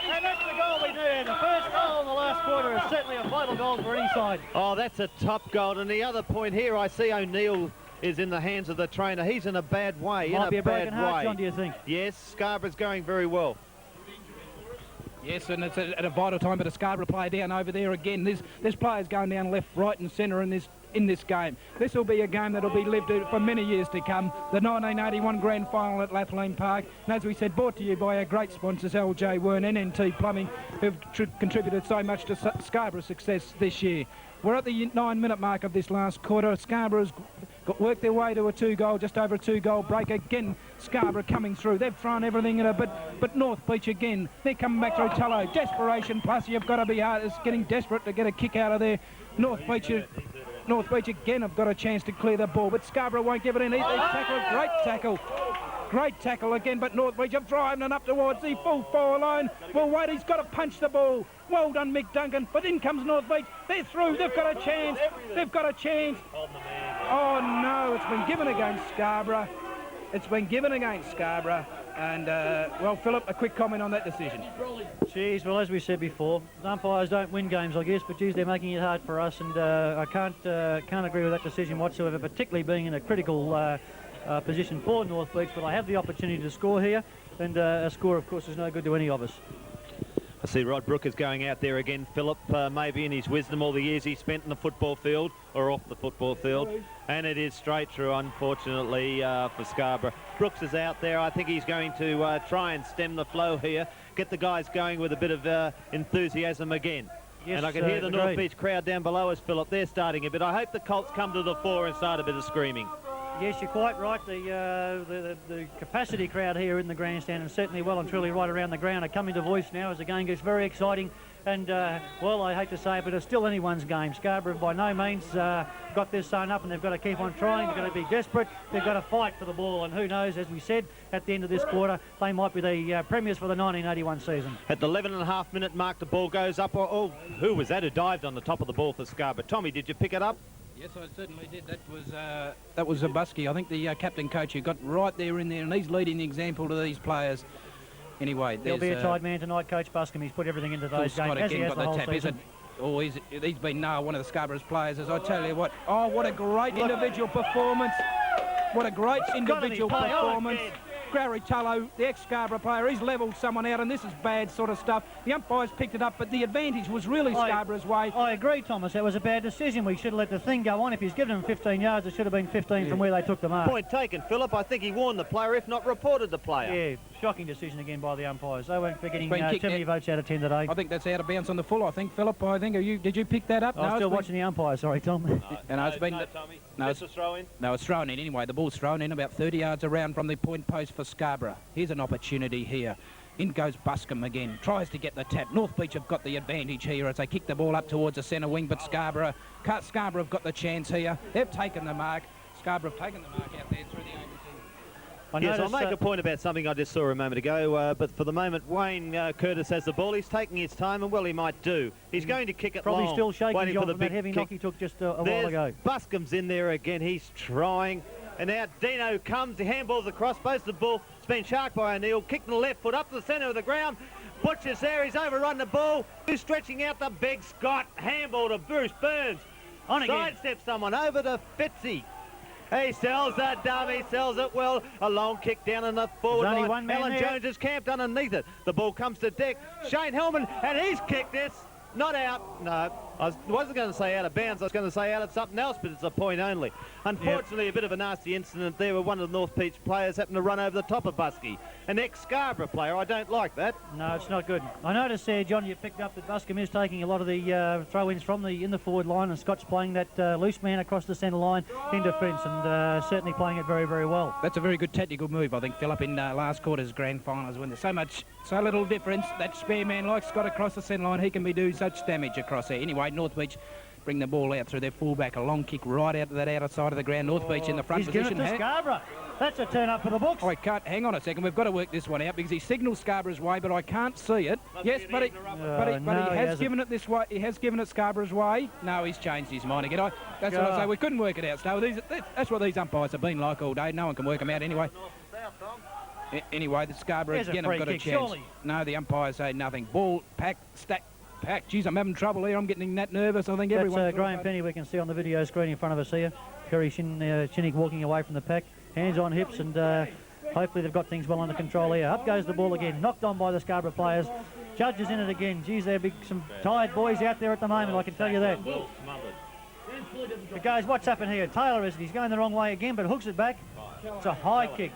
And that's the goal we need. The first goal in the last quarter is certainly a vital goal for any side. Oh, that's a top goal. And the other point here, I see O'Neill is in the hands of the trainer. He's in a bad way. Might be a broken heart, John, do you think? Yes, Scarborough's going very well. Yes, and it's at a vital time, but a Scarborough player down over there again. There's players going down left, right and centre in this game. This will be a game that will be lived for many years to come. The 1981 Grand Final at Lathlain Park. And as we said, brought to you by our great sponsors, LJ Wern, NNT Plumbing, who've contributed so much to Scarborough's success this year. We're at the 9-minute mark of this last quarter. Scarborough's worked their way to a 2-goal, just over a 2-goal break. Again, Scarborough coming through. They've thrown everything at it, but North Beach again. They're coming back through Tullow. Desperation plus, you've got to be hard. It's getting desperate to get a kick out of there. North Beach again have got a chance to clear the ball, but Scarborough won't give it in. They tackle, great tackle. Great tackle again, but North Beach have driven it up towards the full forward line. Well, wait, he's got to punch the ball. Well done, Mick Duncan. But in comes North Beach. They're through. They've got a chance. They've got a chance. Oh, no, it's been given against Scarborough. It's been given against Scarborough. And, well, Philip, a quick comment on that decision. Geez, well, as we said before, umpires don't win games, I guess, but geez, they're making it hard for us, and I can't agree with that decision whatsoever, particularly being in a critical position for North Beach. But I have the opportunity to score here, and a score, of course, is no good to any of us. I see Rod Brooke is going out there again. Philip, maybe in his wisdom, all the years he spent in the football field or off the football field. And it is straight through, unfortunately, for Scarborough. Brooks is out there. I think he's going to try and stem the flow here, get the guys going with a bit of enthusiasm again. Yes, and I can hear the North agreed. Beach crowd down below us, Philip. They're starting a bit. I hope the Colts come to the fore and start a bit of screaming. Yes, you're quite right. The capacity crowd here in the grandstand, and certainly well and truly right around the ground, are coming to voice now as the game gets very exciting. And, well, I hate to say it, but it's still anyone's game. Scarborough by no means got this sewn up, and they've got to keep on trying. They've got to be desperate. They've got to fight for the ball. And who knows, as we said, at the end of this quarter, they might be the premiers for the 1981 season. At the 11.5-minute mark, the ball goes up. Oh, who was that who dived on the top of the ball for Scarborough? Tommy, did you pick it up? Yes, I certainly did. That was Zabusky, I think the captain coach, who got right there in there, and he's leading the example to these players. Anyway, There'll be a tied man tonight, Coach Buscombe. He's put everything into those games, as he has the whole season. Oh, he's been one of the Scarborough's players, as I tell you what. Oh, what a great individual performance. What a great individual performance. Gary Tullow, the ex-Scarborough player, he's levelled someone out, and this is bad sort of stuff. The umpires picked it up, but the advantage was really Scarborough's way. I agree, Thomas. That was a bad decision. We should have let the thing go on. If he's given him 15 yards, it should have been 15 from where they took the mark. Point taken, Philip. I think he warned the player, if not reported the player. Yeah, shocking decision again by the umpires. They weren't getting been too many votes out of 10 today. I think that's out of bounds on the full, I think, Philip. Did you pick that up? I was still watching the umpire, sorry, Tom. Tommy. No, it's throw in. No, it's thrown in anyway. The ball's thrown in about 30 yards around from the point post for Scarborough. Here's an opportunity here. In goes Buscombe again. Tries to get the tap. North Beach have got the advantage here as they kick the ball up towards the centre wing, but Scarborough have got the chance here. They've taken the mark. Scarborough have taken the mark out there through the agency. Yes, I'll make a point about something I just saw a moment ago, but for the moment, Wayne Curtis has the ball. He's taking his time, and well, he might do. He's going to kick it Probably long, still shaking waiting John for the from that big heavy kick. knock he took just a while ago. Buscombe's in there again. He's trying. And now Dino comes. He handballs across. Both the ball. It's been sharked by O'Neill. Kicked the left foot up to the centre of the ground. Butcher's there. He's overrun the ball. He's stretching out the big Scott. Handball to Bruce Burns. On again. Sidesteps someone over to Fitzy. He sells that dummy, sells it well. A long kick down in the forward There's only line. one man Alan there. Jones is camped underneath it. The ball comes to Dick. Shane Hellman, and he's kicked this. Not out. No, I wasn't going to say out of bounds. I was going to say out of something else, but it's a point only. Unfortunately, a bit of a nasty incident there where one of the North Beach players happened to run over the top of Busky. An ex-Scarborough player. I don't like that. No, it's not good. I noticed, John, you picked up that Buscombe is taking a lot of the throw-ins from in the forward line, and Scott's playing that loose man across the centre line in defence, and certainly playing it very, very well. That's a very good tactical move, I think, Philip, in last quarter's grand finals when there's so little difference. That spare man like Scott across the centre line, he can be doing such damage across there. Anyway, North Beach bring the ball out through their fullback. A long kick right out to that outer side of the ground. North Beach in the front position. He's given it to Scarborough. That's a turn up for the books. I can't. Hang on a second. We've got to work this one out because he signals Scarborough's way, but I can't see it. Yes, but he has given it this way. He has given it Scarborough's way. No, he's changed his mind again. That's what I say. We couldn't work it out. So that's what these umpires have been like all day. No one can work them out anyway. Anyway, the Scarborough again have got a chance. Surely. No, the umpires say nothing. Ball, pack, stack, pack. Geez, I'm having trouble here. I'm getting that nervous. I think everyone. That's Graham Penny. We can see on the video screen in front of us here. Kerry Chinnick walking away from the pack, hands on hips, and hopefully they've got things well under control here. Up goes the ball again, knocked on by the Scarborough players. Judge is in it again. Geez, there are some tired boys out there at the moment, I can tell you that. But guys, what's happened here? Taylor is. He's going the wrong way again, but hooks it back. It's a high kick.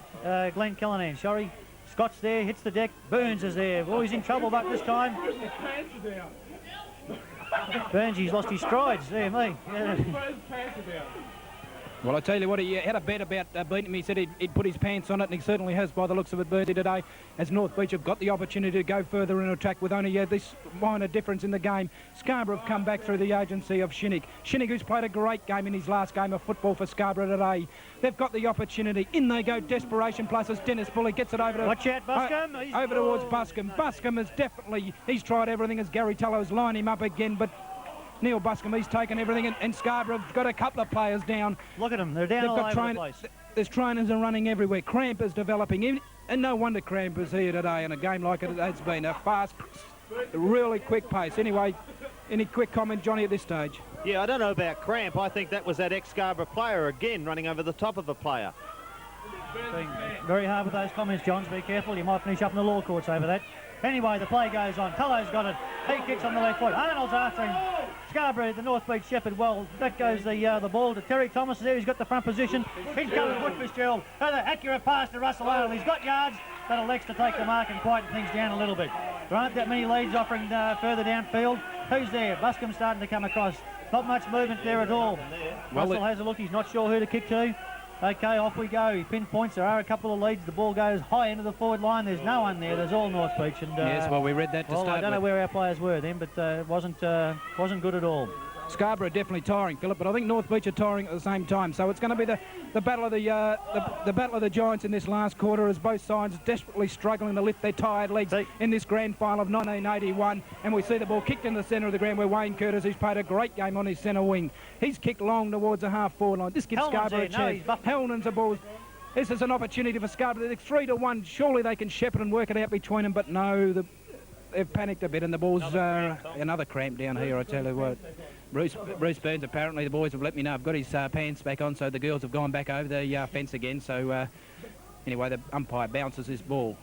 Glenn Callanan, sorry. Scott's there, hits the deck. Burns is there. Oh, he's in trouble back this time. Burns, he's lost his strides. There, me. Well, I tell you what, he had a bet about beating him. He said he'd put his pants on it, and he certainly has by the looks of it, Bertie, today, as North Beach have got the opportunity to go further in attack with only this minor difference in the game. Scarborough have come back through the agency of Chinnick. Chinnick, who's played a great game in his last game of football for Scarborough today. They've got the opportunity. In they go, desperation plus as Dennis Bully gets it over to... Watch out, Buscombe. Over towards Buscombe. Buscombe is definitely... He's tried everything as Gary Tullow's lined him up again, but... Neil Buscombe, he's taken everything, and Scarborough have got a couple of players down. Look at them, they're down all over the place. There's trainers are running everywhere. Cramp is developing. And no wonder Cramp is here today in a game like it has been. A fast, really quick pace. Anyway, any quick comment, Johnny, at this stage? Yeah, I don't know about Cramp. I think that was that ex-Scarborough player again running over the top of a player. Being very hard with those comments, Johns. Be careful. You might finish up in the law courts over that. Anyway, the play goes on. Tullo's got it. He kicks on the left foot. Arnold's after him. Scarborough, the North Beach Shepherd. Well, that goes the ball to Terry Thomas there. He's got the front position. In comes Wood Fitzgerald. Another accurate pass to Russell Arnold. He's got yards. That elects to take the mark and quieten things down a little bit. There aren't that many leads offering further downfield. Who's there? Buscombe starting to come across. Not much movement there at all. Well, Russell has a look. He's not sure who to kick to. Okay, off we go. He pinpoints. There are a couple of leads. The ball goes high into the forward line. There's no one there. There's all North Beach. And yes, well, we read that to well, start I don't know with. where our players were then, but it wasn't good at all. Scarborough definitely tiring, Philip, but I think North Beach are tiring at the same time. So it's going to be the battle of the battle of the giants in this last quarter, as both sides desperately struggling to lift their tired legs in this grand final of 1981. And we see the ball kicked in the centre of the ground where Wayne Curtis, who's played a great game on his centre wing, he's kicked long towards the half-forward line. This gives Scarborough a chance. Hellman's the ball. This is an opportunity for Scarborough. They're 3-1. Surely they can shepherd and work it out between them, but no, they've panicked a bit, and the ball's another cramp down here, I tell you what. Bruce Burns, apparently, the boys have let me know, I've got his pants back on, so the girls have gone back over the fence again. So anyway, the umpire bounces this ball.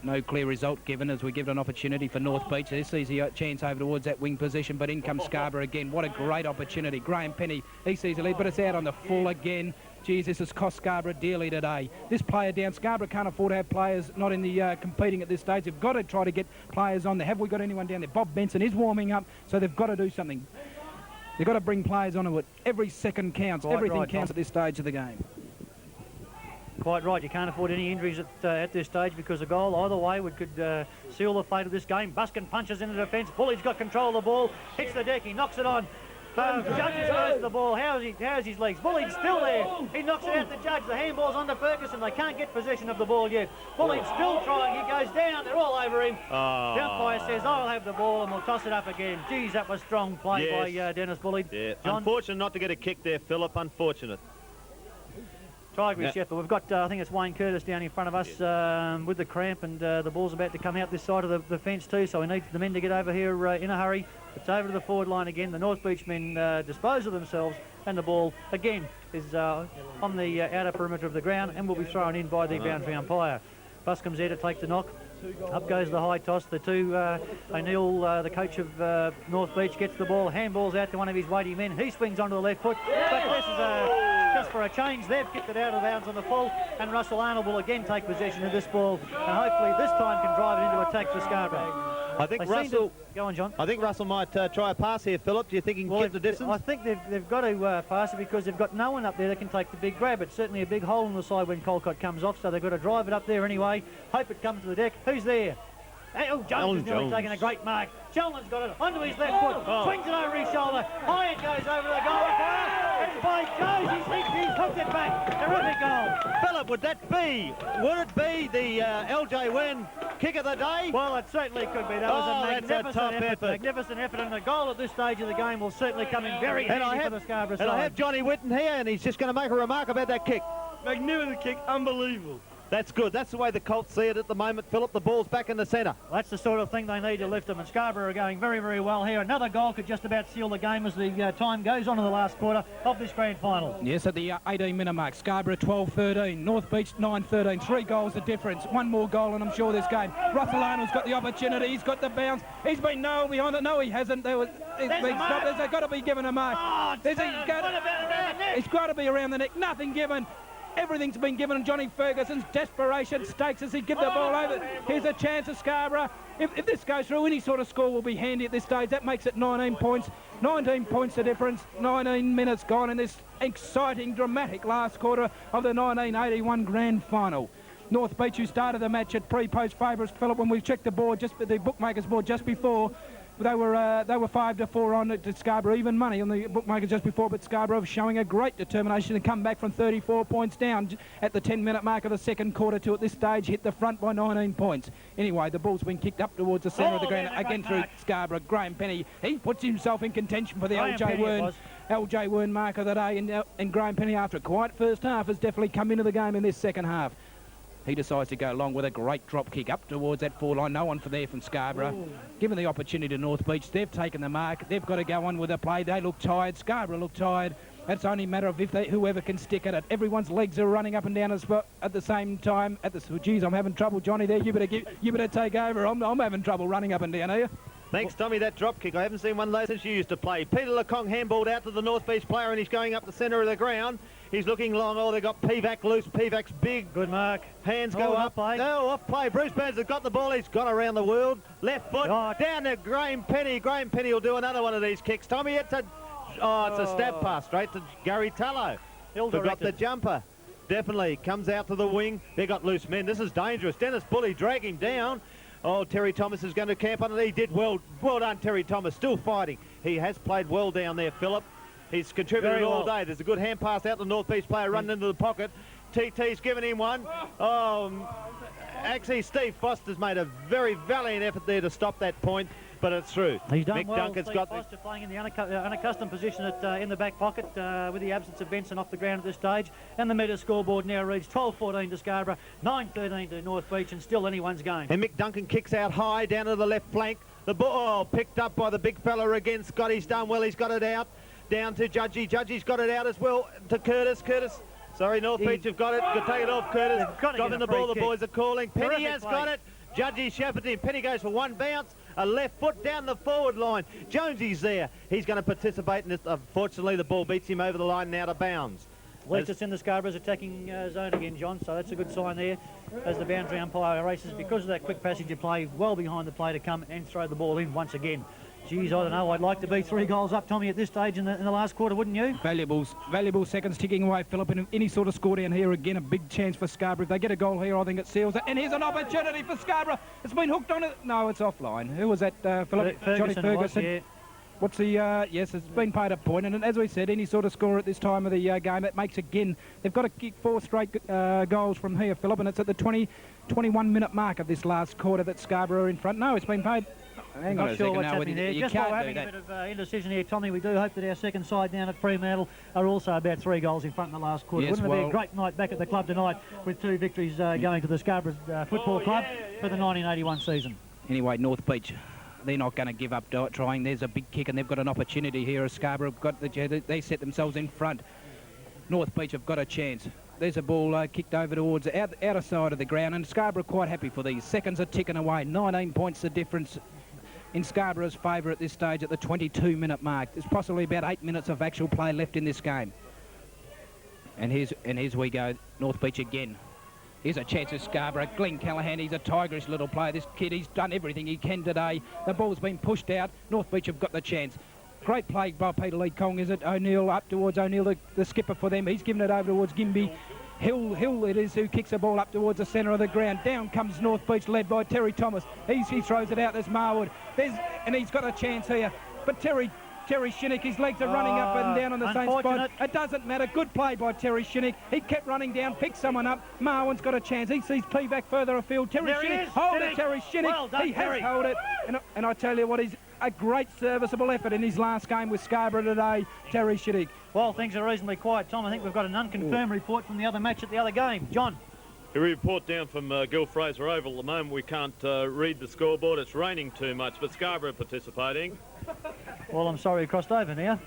No clear result given as we give it an opportunity for North Beach. This easy chance over towards that wing position, but in comes Scarborough again. What a great opportunity. Graham Penny, he sees a lead, but it's out on the full again. Geez, this has cost Scarborough dearly today. This player down, Scarborough can't afford to have players not in the competing at this stage. They've got to try to get players on there. Have we got anyone down there? Bob Benson is warming up, so they've got to do something. They've got to bring players onto it. Every second counts. Everything counts at this stage of the game. Quite right. You can't afford any injuries at this stage because a goal either way could seal the fate of this game. Buscombe punches into defence. Bully's got control of the ball. Hits the deck. He knocks it on. Judge is close to the ball. How's his legs? Bully's still there. He knocks it out to Judge. The handball's on to Ferguson. They can't get possession of the ball yet. Bully's still trying. He goes down. They're all over him. The umpire says, I'll have the ball, and we'll toss it up again. Geez, that was strong play by Dennis Bully. Yeah. John? Unfortunate not to get a kick there, Philip. Unfortunate. Tigers Shepherd. We've got, I think it's Wayne Curtis down in front of us with the cramp, and the ball's about to come out this side of the fence too, so we need the men to get over here in a hurry. It's over to the forward line again. The North Beach men dispose of themselves, and the ball again is on the outer perimeter of the ground and will be thrown in by the boundary umpire. Buscombe's there to take the knock. Up goes the high toss. The two, O'Neill, the coach of North Beach, gets the ball. Handballs out to one of his weighty men. He swings onto the left foot. But this is just for a change. They've kicked it out of bounds on the full, and Russell Arnold will again take possession of this ball, and hopefully this time can drive it into attack for Scarborough. I think Russell. Go on, John. I think Russell might try a pass here, Philip. Do you think he can keep the distance? I think they've got to pass it because they've got no one up there that can take the big grab. It's certainly a big hole in the side when Colcott comes off, so they've got to drive it up there anyway. Hope it comes to the deck. Who's there? Jones is nearly taking a great mark. Sheldon's got it onto his left foot, swings it over his shoulder. High it goes over the goal. And by Jove, he's hooked it back. Terrific goal. Philip, would it be the LJ Wen kick of the day? Well, it certainly could be. That was a magnificent effort. Magnificent effort, and the goal at this stage of the game will certainly come in very handy for the Scarborough side. And I have Johnny Whitten here, and he's just going to make a remark about that kick. Magnificent kick, unbelievable. That's good. That's the way the Colts see it at the moment, Philip. The ball's back in the centre. That's the sort of thing they need to lift them, and Scarborough are going very, very well here. Another goal could just about seal the game as the time goes on in the last quarter of this grand final. Yes, at the 18-minute mark. Scarborough 12-13. North Beach 9-13. 3 goals the difference. One more goal, and I'm sure this game. Russell Arnold's got the opportunity. He's got the bounce. He's been nailed behind it. No, he hasn't. He's been stopped. There's got to be given a mark. He's got to be around the neck. Nothing given. Everything's been given, and Johnny Ferguson's desperation stakes as he give the ball over. Here's a chance of Scarborough. If this goes through, any sort of score will be handy at this stage. That makes it 19 points. 19 points the difference. 19 minutes gone in this exciting, dramatic last quarter of the 1981 grand final. North Beach, who started the match at pre-post favourites, Philip, when we checked the board, the bookmakers board just before, they were 5-4 on to Scarborough, even money on the bookmakers just before, but Scarborough showing a great determination to come back from 34 points down at the 10-minute mark of the second quarter to, at this stage, hit the front by 19 points. Anyway, the ball's been kicked up towards the centre of the ground, again through Scarborough. Graham Penny, he puts himself in contention for the LJ Wern mark of the day, and Graham Penny, after a quiet first half, has definitely come into the game in this second half. He decides to go along with a great drop kick up towards that four line. No one for there from Scarborough. Ooh. Given the opportunity to North Beach, they've taken the mark. They've got to go on with the play. They look tired. Scarborough look tired. It's only a matter of whoever can stick at it. Everyone's legs are running up and down at the same time. Geez, I'm having trouble, Johnny. There, you better take over. I'm having trouble running up and down here. Thanks, Tommy, that drop kick. I haven't seen one of those since you used to play. Peter Lecong handballed out to the North Beach player, and he's going up the centre of the ground. He's looking long. Oh, they've got Pivac loose. Pivac's big. Good mark. Hands go up. No, off play. Bruce Burns has got the ball. He's gone around the world. Left foot. Oh. Down to Graham Penny. Graham Penny will do another one of these kicks. Tommy, it's a stab pass straight to Gary Tallow. Forgot the jumper. Definitely comes out to the wing. They got loose men. This is dangerous. Dennis Bully drag him down. Oh, Terry Thomas is going to camp on it. He did well. Well done, Terry Thomas. Still fighting. He has played well down there, Philip. He's contributed all day. There's a good hand pass out to the North Beach player running into the pocket. TT's given him one. Actually, Steve Foster's made a very valiant effort there to stop that point, but it's through. He's done Mick well. Duncan's Steve got Foster playing in the unaccustomed position in the back pocket with the absence of Benson off the ground at this stage. And the metre scoreboard now reads 12-14 to Scarborough, 9-13 to North Beach, and still anyone's game. And Mick Duncan kicks out high down to the left flank. The ball picked up by the big fella again. Scotty's done well. He's got it out. Down to Judgy. Judgy's got it out as well to Curtis. Sorry, North Beach have got it. Take it off, Curtis. Dropping the ball. The boys are calling. Penny has got it. Judgy shepherded him. Penny goes for one bounce. A left foot down the forward line. Jonesy's there. He's going to participate in this. Unfortunately, the ball beats him over the line and out of bounds. At least it's in the Scarborough's attacking zone again, John, so that's a good sign there as the boundary umpire races because of that quick passage of play well behind the play to come and throw the ball in once again. Geez, I don't know. I'd like to be 3 goals up, Tommy, at this stage in the last quarter, wouldn't you? Valuable seconds ticking away, Philip. And any sort of score down here, again, a big chance for Scarborough. If they get a goal here, I think it seals it. And here's an opportunity for Scarborough. It's been hooked on it. No, it's offline. Who was that, Philip? Johnny Ferguson. Yeah. What's the, yes, it's been paid a point. And as we said, any sort of score at this time of the game, it makes again, they've got to kick 4 straight goals from here, Philip. And it's at the 21-minute mark of this last quarter that Scarborough are in front. No, it's been paid. Hang on Not sure what's happening there. You Just while can't we're do having that. a bit of indecision here, Tommy, we do hope that our second side down at Fremantle are also about 3 goals in front in the last quarter. Yes, Wouldn't it be a great night back at the club tonight with 2 victories going to the Scarborough Football Club for the 1981 season? Anyway, North Beach, they're not going to give up trying. There's a big kick and they've got an opportunity here as Scarborough have got they set themselves in front. North Beach have got a chance. There's a ball kicked over towards outer side of the ground, and Scarborough quite happy for these. Seconds are ticking away. 19 points the difference in Scarborough's favour at this stage at the 22-minute mark. There's possibly about 8 minutes of actual play left in this game. And here's we go, North Beach again. Here's a chance of Scarborough. Glenn Callaghan, he's a tigerish little player. This kid, he's done everything he can today. The ball's been pushed out. North Beach have got the chance. Great play by Peter Lecong, is it? O'Neill up towards O'Neill, the skipper for them. He's given it over towards Gimby. Hill it is who kicks the ball up towards the centre of the ground. Down comes North Beach, led by Terry Thomas. He throws it out. There's Marwood. And he's got a chance here. But Terry Shinnick, his legs are running up and down on the same spot. It doesn't matter. Good play by Terry Shinnick. He kept running down, picked someone up. Marwan's got a chance. He sees Pivac further afield. Terry Shinnick, hold it, Terry Shinnick. Well done, he Terry. has held it. And I tell you what, he's a great serviceable effort in his last game with Scarborough today, Terry Shinnick. Well, things are reasonably quiet, Tom. I think we've got an unconfirmed report from the other match at the other game. John. A report down from Gil Fraser Oval at the moment. We can't read the scoreboard. It's raining too much, but Scarborough participating. Well, I'm sorry we crossed over now.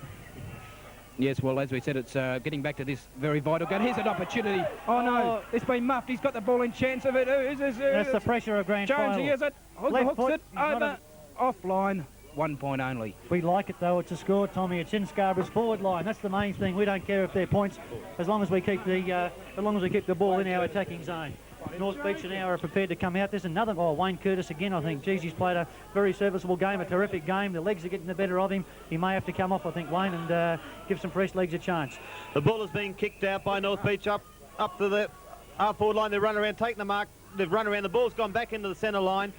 Yes, well, as we said, it's getting back to this very vital game. Here's an opportunity. Oh, no, it's been muffed. He's got the ball in chance of it. Who is this? That's the pressure of Grant Jonesy, Kyle. is it? Left Hooks foot. it He's not over. Offline. 1 point only. We like it though. It's a score, Tommy. It's in Scarborough's forward line. That's the main thing. We don't care if they're points, as long as we keep the ball in our attacking zone. North Beach now are prepared to come out. There's another. Oh, Wayne Curtis again. I think. Geez, he's played a very serviceable game, a terrific game. The legs are getting the better of him. He may have to come off, I think, Wayne, and give some fresh legs a chance. The ball is being kicked out by North Beach up to the half forward line. They run around, taking the mark. They've run around. The ball's gone back into the centre line.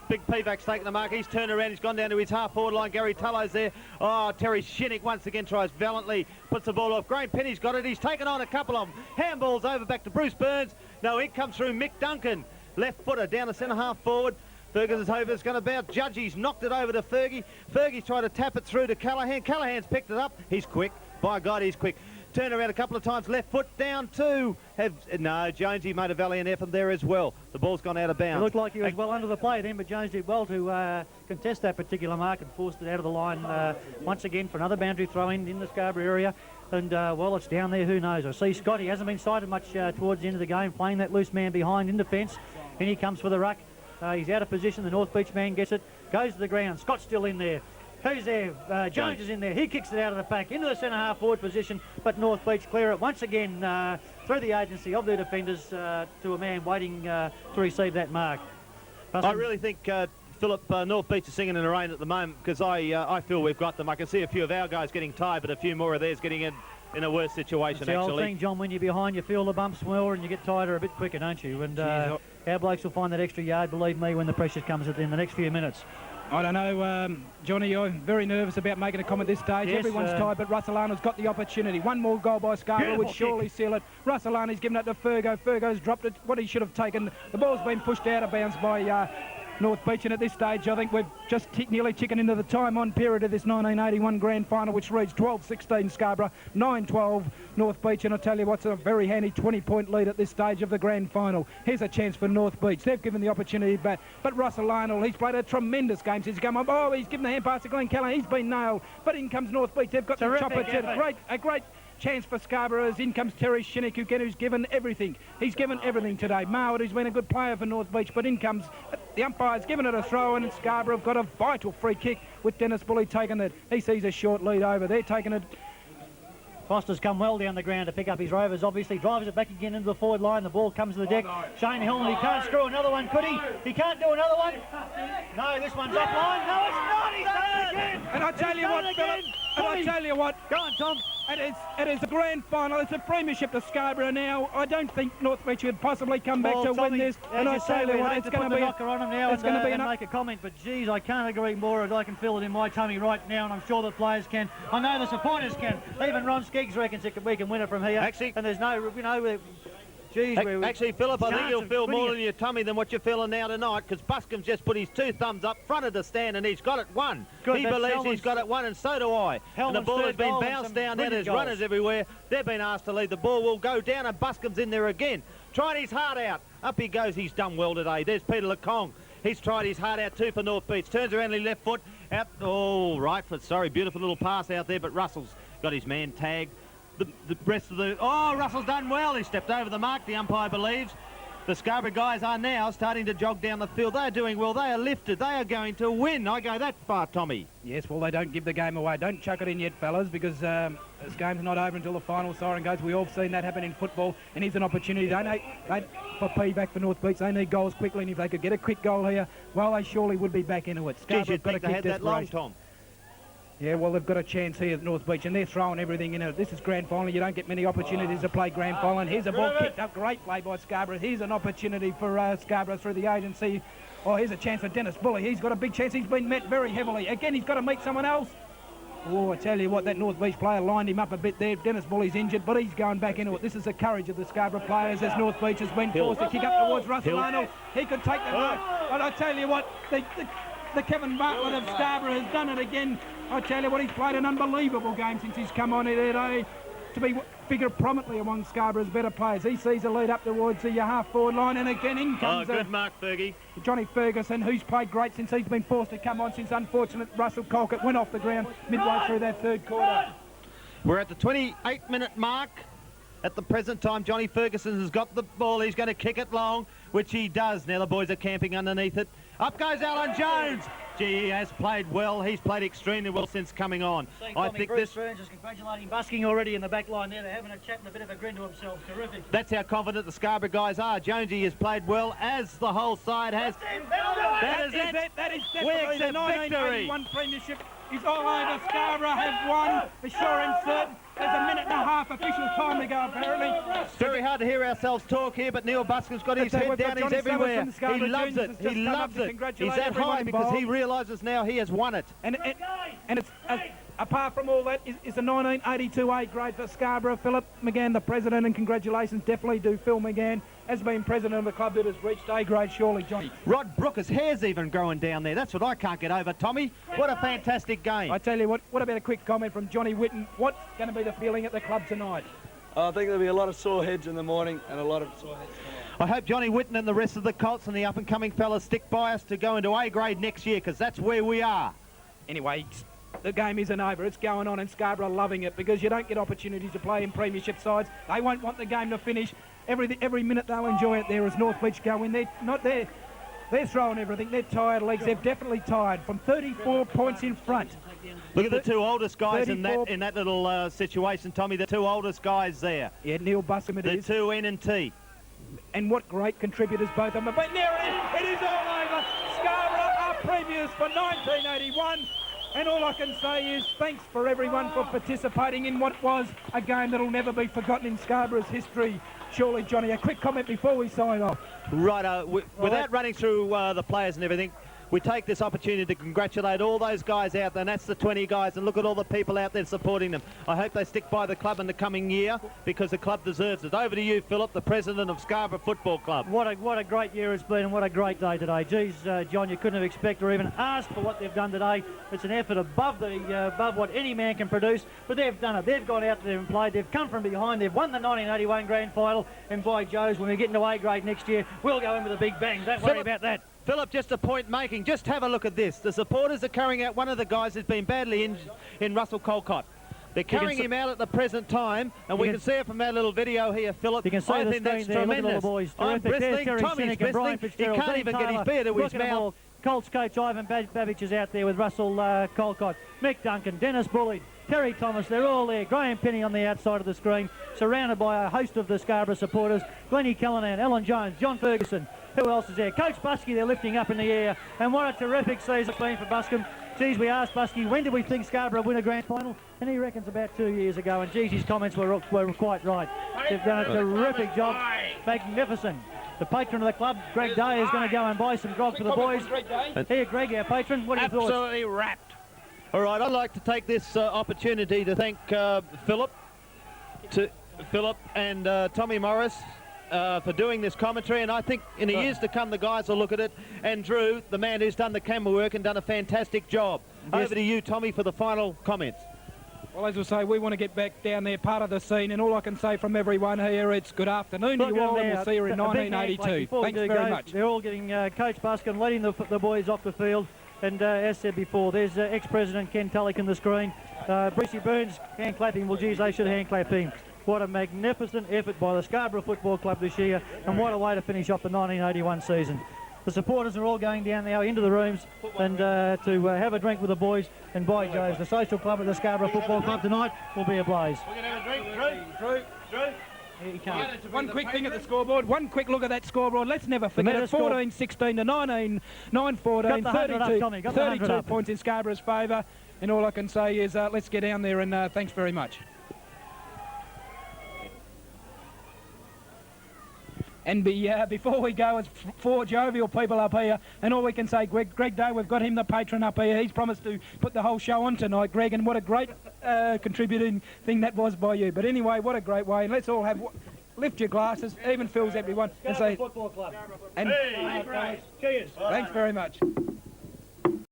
Big Pivac's taking the mark. He's turned around. He's gone down to his half-forward line. Gary Tullow's there. Oh, Terry Shinnick once again tries valiantly. Puts the ball off. Graham Penny's got it. He's taken on a couple of them. Handballs over back to Bruce Burns. No, it comes through Mick Duncan. Left footer down the centre half-forward. Ferguson's over. It's going to bounce. Judgy's knocked it over to Fergie. Fergie's tried to tap it through to Callaghan. Callaghan's picked it up. He's quick. By God, he's quick. Turn around a couple of times, left foot down two. No, Jonesy made a valiant effort there as well. The ball's gone out of bounds. It looked like he was well under the play then, but Jones did well to contest that particular mark and forced it out of the line once again for another boundary throw in the Scarborough area. And while it's down there, who knows? I see Scott, he hasn't been sighted much towards the end of the game, playing that loose man behind in defence. And he comes for the ruck. He's out of position, the North Beach man gets it, goes to the ground. Scott's still in there. Who's there? Jones is in there. He kicks it out of the pack into the centre half forward position, but North Beach clear it once again through the agency of their defenders to a man waiting to receive that mark. I really think, Philip, North Beach is singing in the rain at the moment because I feel we've got them. I can see a few of our guys getting tired, but a few more of theirs getting in a worse situation, It's the actually. old thing, John, when you're behind, you feel the bumps more and you get tighter a bit quicker, don't you? And our blokes will find that extra yard, believe me, when the pressure comes in the next few minutes. I don't know, Johnny, I'm very nervous about making a comment at this stage. Yes, Everyone's tired, but Lathlain's got the opportunity. One more goal by Scarborough would surely seal it. Lathlain's given it to Fergo. Fergo's dropped it, what he should have taken. The ball's been pushed out of bounds by North Beach, and at this stage I think we've just nearly ticking into the time-on period of this 1981 grand final, which reads 12-16 Scarborough, 9-12 North Beach, and I tell you what's a very handy 20-point lead at this stage of the grand final. Here's a chance for North Beach. They've given the opportunity back, but Russell Lionel, he's played a tremendous game since he's come up. Oh, he's given the hand pass to Glenn Callahan. He's been nailed, but in comes North Beach. They've got the chopper. A great chance for Scarborough as in comes Terry Shinnick, who's given everything. He's given everything today. Marwood, who's been a good player for North Beach, but in comes the umpire's given it a throw, and Scarborough have got a vital free kick with Dennis Bully taking it. He sees a short lead over. They're taking it. Foster's come well down the ground to pick up his Rovers, obviously drives it back again into the forward line. The ball comes to the deck. Shane Hillman, he can't screw another one, could he? He can't do another one. No, this one's offline. No, it's not. He's done it again. And I tell you what, Philip, and I tell you what. Go on, Tom. It is a grand final. It's a premiership to Scarborough now. I don't think North Beach could possibly come back to win this. And I tell you what, it's going to be knocker on him now. It's going to be and make a comment, but geez, I can't agree more. I can feel it in my tummy right now, and I'm sure the players can. I know the supporters can. Even Ron Skiggs reckons we can win it from here. Actually, and there's no, geez, actually, Philip, I think you'll feel more in your tummy than what you're feeling now tonight, because Buscombe's just put his two thumbs up front of the stand and he's got it won. Good, he believes he's got it won, and so do I. And the ball has been bounced down there. There's runners everywhere. They've been asked to lead. The ball will go down and Buscombe's in there again. Trying his heart out. Up he goes. He's done well today. There's Peter Lecong. He's tried his heart out too for North Beach. Turns around his left foot. Out. Oh, right foot. Sorry, beautiful little pass out there, but Russell's got his man tagged. The rest of the... Oh, Russell's done well. He stepped over the mark, the umpire believes. The Scarborough guys are now starting to jog down the field. They are doing well. They are lifted. They are going to win. I go that far, Tommy. Yes, well, they don't give the game away. Don't chuck it in yet, fellas, because this game's not over until the final siren goes. We've all seen that happen in football, and here's an opportunity. For payback for North Beach. They need goals quickly, and if they could get a quick goal here, well, they surely would be back into it. Geez, you'd think they had that long, Tom. Yeah, well, they've got a chance here at North Beach, and they're throwing everything in it. This is grand final. You don't get many opportunities to play grand final. And here's a ball kicked up. Great play by Scarborough. Here's an opportunity for Scarborough through the agency. Oh, here's a chance for Dennis Bully. He's got a big chance. He's been met very heavily. Again, he's got to meet someone else. Oh, I tell you what, that North Beach player lined him up a bit there. Dennis Bully's injured, but he's going back into it. This is the courage of the Scarborough players as North Beach has been forced to kick up towards Russell Arnold. He could take the mark. And I tell you what, the Kevin Bartlett of Scarborough has done it again. I tell you what, he's played an unbelievable game since he's come on here today to be figure prominently among Scarborough's better players. He sees a lead up towards the half-forward line, and again in comes good mark, Fergie. Johnny Ferguson, who's played great since he's been forced to come on since unfortunate Russell Colquitt went off the ground midway through that third quarter. We're at the 28-minute mark. At the present time, Johnny Ferguson has got the ball. He's going to kick it long, which he does. Now the boys are camping underneath it. Up goes Alan Jones. Gee, he has played well. He's played extremely well since coming on. I think Bruce Burns is congratulating Busking already in the back line there. They're having a chat and a bit of a grin to himself. Terrific. That's how confident the Scarborough guys are. Jonesy has played well, as the whole side has. That is it. That is definitely the 1981 premiership. Is all over. Scarborough have won for sure and certain. There's a minute and a half official time to go, apparently. It's very hard to hear ourselves talk here, but Neil Buskin's got his head down. He's everywhere. He loves it. He loves it. He's that high because he realises now he has won it. And it's apart from all that, is the 1982 A grade for Scarborough. Philip McGann, the president, and congratulations definitely to Phil McGann as being president of the club that has reached A grade, surely, Johnny. Rod Brooker's hair's even growing down there. That's what I can't get over, Tommy. What a fantastic game. I tell you what about a quick comment from Johnny Whitten? What's going to be the feeling at the club tonight? I think there'll be a lot of sore heads in the morning and a lot of sore heads tonight. I hope Johnny Whitten and the rest of the Colts and the up-and-coming fellas stick by us to go into A grade next year, because that's where we are. Anyway, the game isn't over. It's going on, and Scarborough loving it, because you don't get opportunities to play in premiership sides. They won't want the game to finish. Every minute they'll enjoy it there as Northwich go in. They're not there. They're throwing everything. They're tired legs. They're definitely tired. From 34 points in front. Look at the two oldest guys in 34 that little situation, Tommy. The two oldest guys there. Yeah, Neil Buscombe it The is. two N and T. And what great contributors both of them are. But there it is. It is all over. Scarborough are premiers for 1981. And all I can say is thanks for everyone for participating in what was a game that'll never be forgotten in Scarborough's history. Surely, Johnny, a quick comment before we sign off. Right, without running through the players and everything, we take this opportunity to congratulate all those guys out there, and that's the 20 guys, and look at all the people out there supporting them. I hope they stick by the club in the coming year, because the club deserves it. Over to you, Philip, the president of Scarborough Football Club. What a great year it's been, and what a great day today. Geez, John, you couldn't have expected or even asked for what they've done today. It's an effort above what any man can produce, but they've done it. They've gone out there and played. They've come from behind. They've won the 1981 grand final, and by Joes, when we get into A grade next year, we'll go in with a big bang. Don't worry about that. Philip, just a point making. Just have a look at this. The supporters are carrying out one of the guys who's been badly injured in Russell Colcott. They're carrying him out at the present time, and we can see it from our little video here, Philip. You can see the screen there. Look at all the boys. I'm bristling, Tommy's bristling. He can't even get his beer to his mouth. Colts coach Ivan Babbage is out there with Russell Colcott, Mick Duncan, Dennis Bullard, Terry Thomas. They're all there. Graham Penny on the outside of the screen, surrounded by a host of the Scarborough supporters. Glennie Callanan, Alan Jones, John Ferguson. Who else is there? Coach Busky, they're lifting up in the air. And what a terrific season it's been for Buscombe. Geez, we asked Busky, when did we think Scarborough win a grand final? And he reckons about 2 years ago. And geez, his comments were quite right. They've done a terrific job. Magnificent. The patron of the club, Greg Day, is going to go and buy some grog for the boys. Here, Greg, our patron, what are your thoughts? Absolutely wrapped. All right, I'd like to take this opportunity to thank Philip and Tommy Morris for doing this commentary, and I think in the years to come the guys will look at it, and Drew, the man who's done the camera work and done a fantastic job. Yes. Over to you, Tommy, for the final comments. Well, as I say, we want to get back down there, part of the scene, and all I can say from everyone here, it's good afternoon to you all, and we'll see you in 1982. Thanks very much. They're all getting Coach Buscombe leading the boys off the field, and as said before, there's ex-president Ken Tulloch in the screen. Brucey Burns hand clapping. Well, geez, they should hand clap him. What a magnificent effort by the Scarborough Football Club this year, and what a way to finish off the 1981 season. The supporters are all going down now into the rooms and to have a drink with the boys, and by Joes, the social club at the Scarborough Football Club tonight will be ablaze. We're going to have a drink, Drew. He can't. One quick thing at the scoreboard. One quick look at that scoreboard. Let's never forget it. 14-16 to 9-14, 32 points in Scarborough's favour. And all I can say is let's get down there, and thanks very much. And before we go, it's four jovial people up here, and all we can say, Greg Day, we've got him the patron up here. He's promised to put the whole show on tonight, Greg, and what a great contributing thing that was by you. But anyway, what a great way, and let's all lift your glasses, even Phil's everyone, and say, Football Club. And Cheers. thanks very much.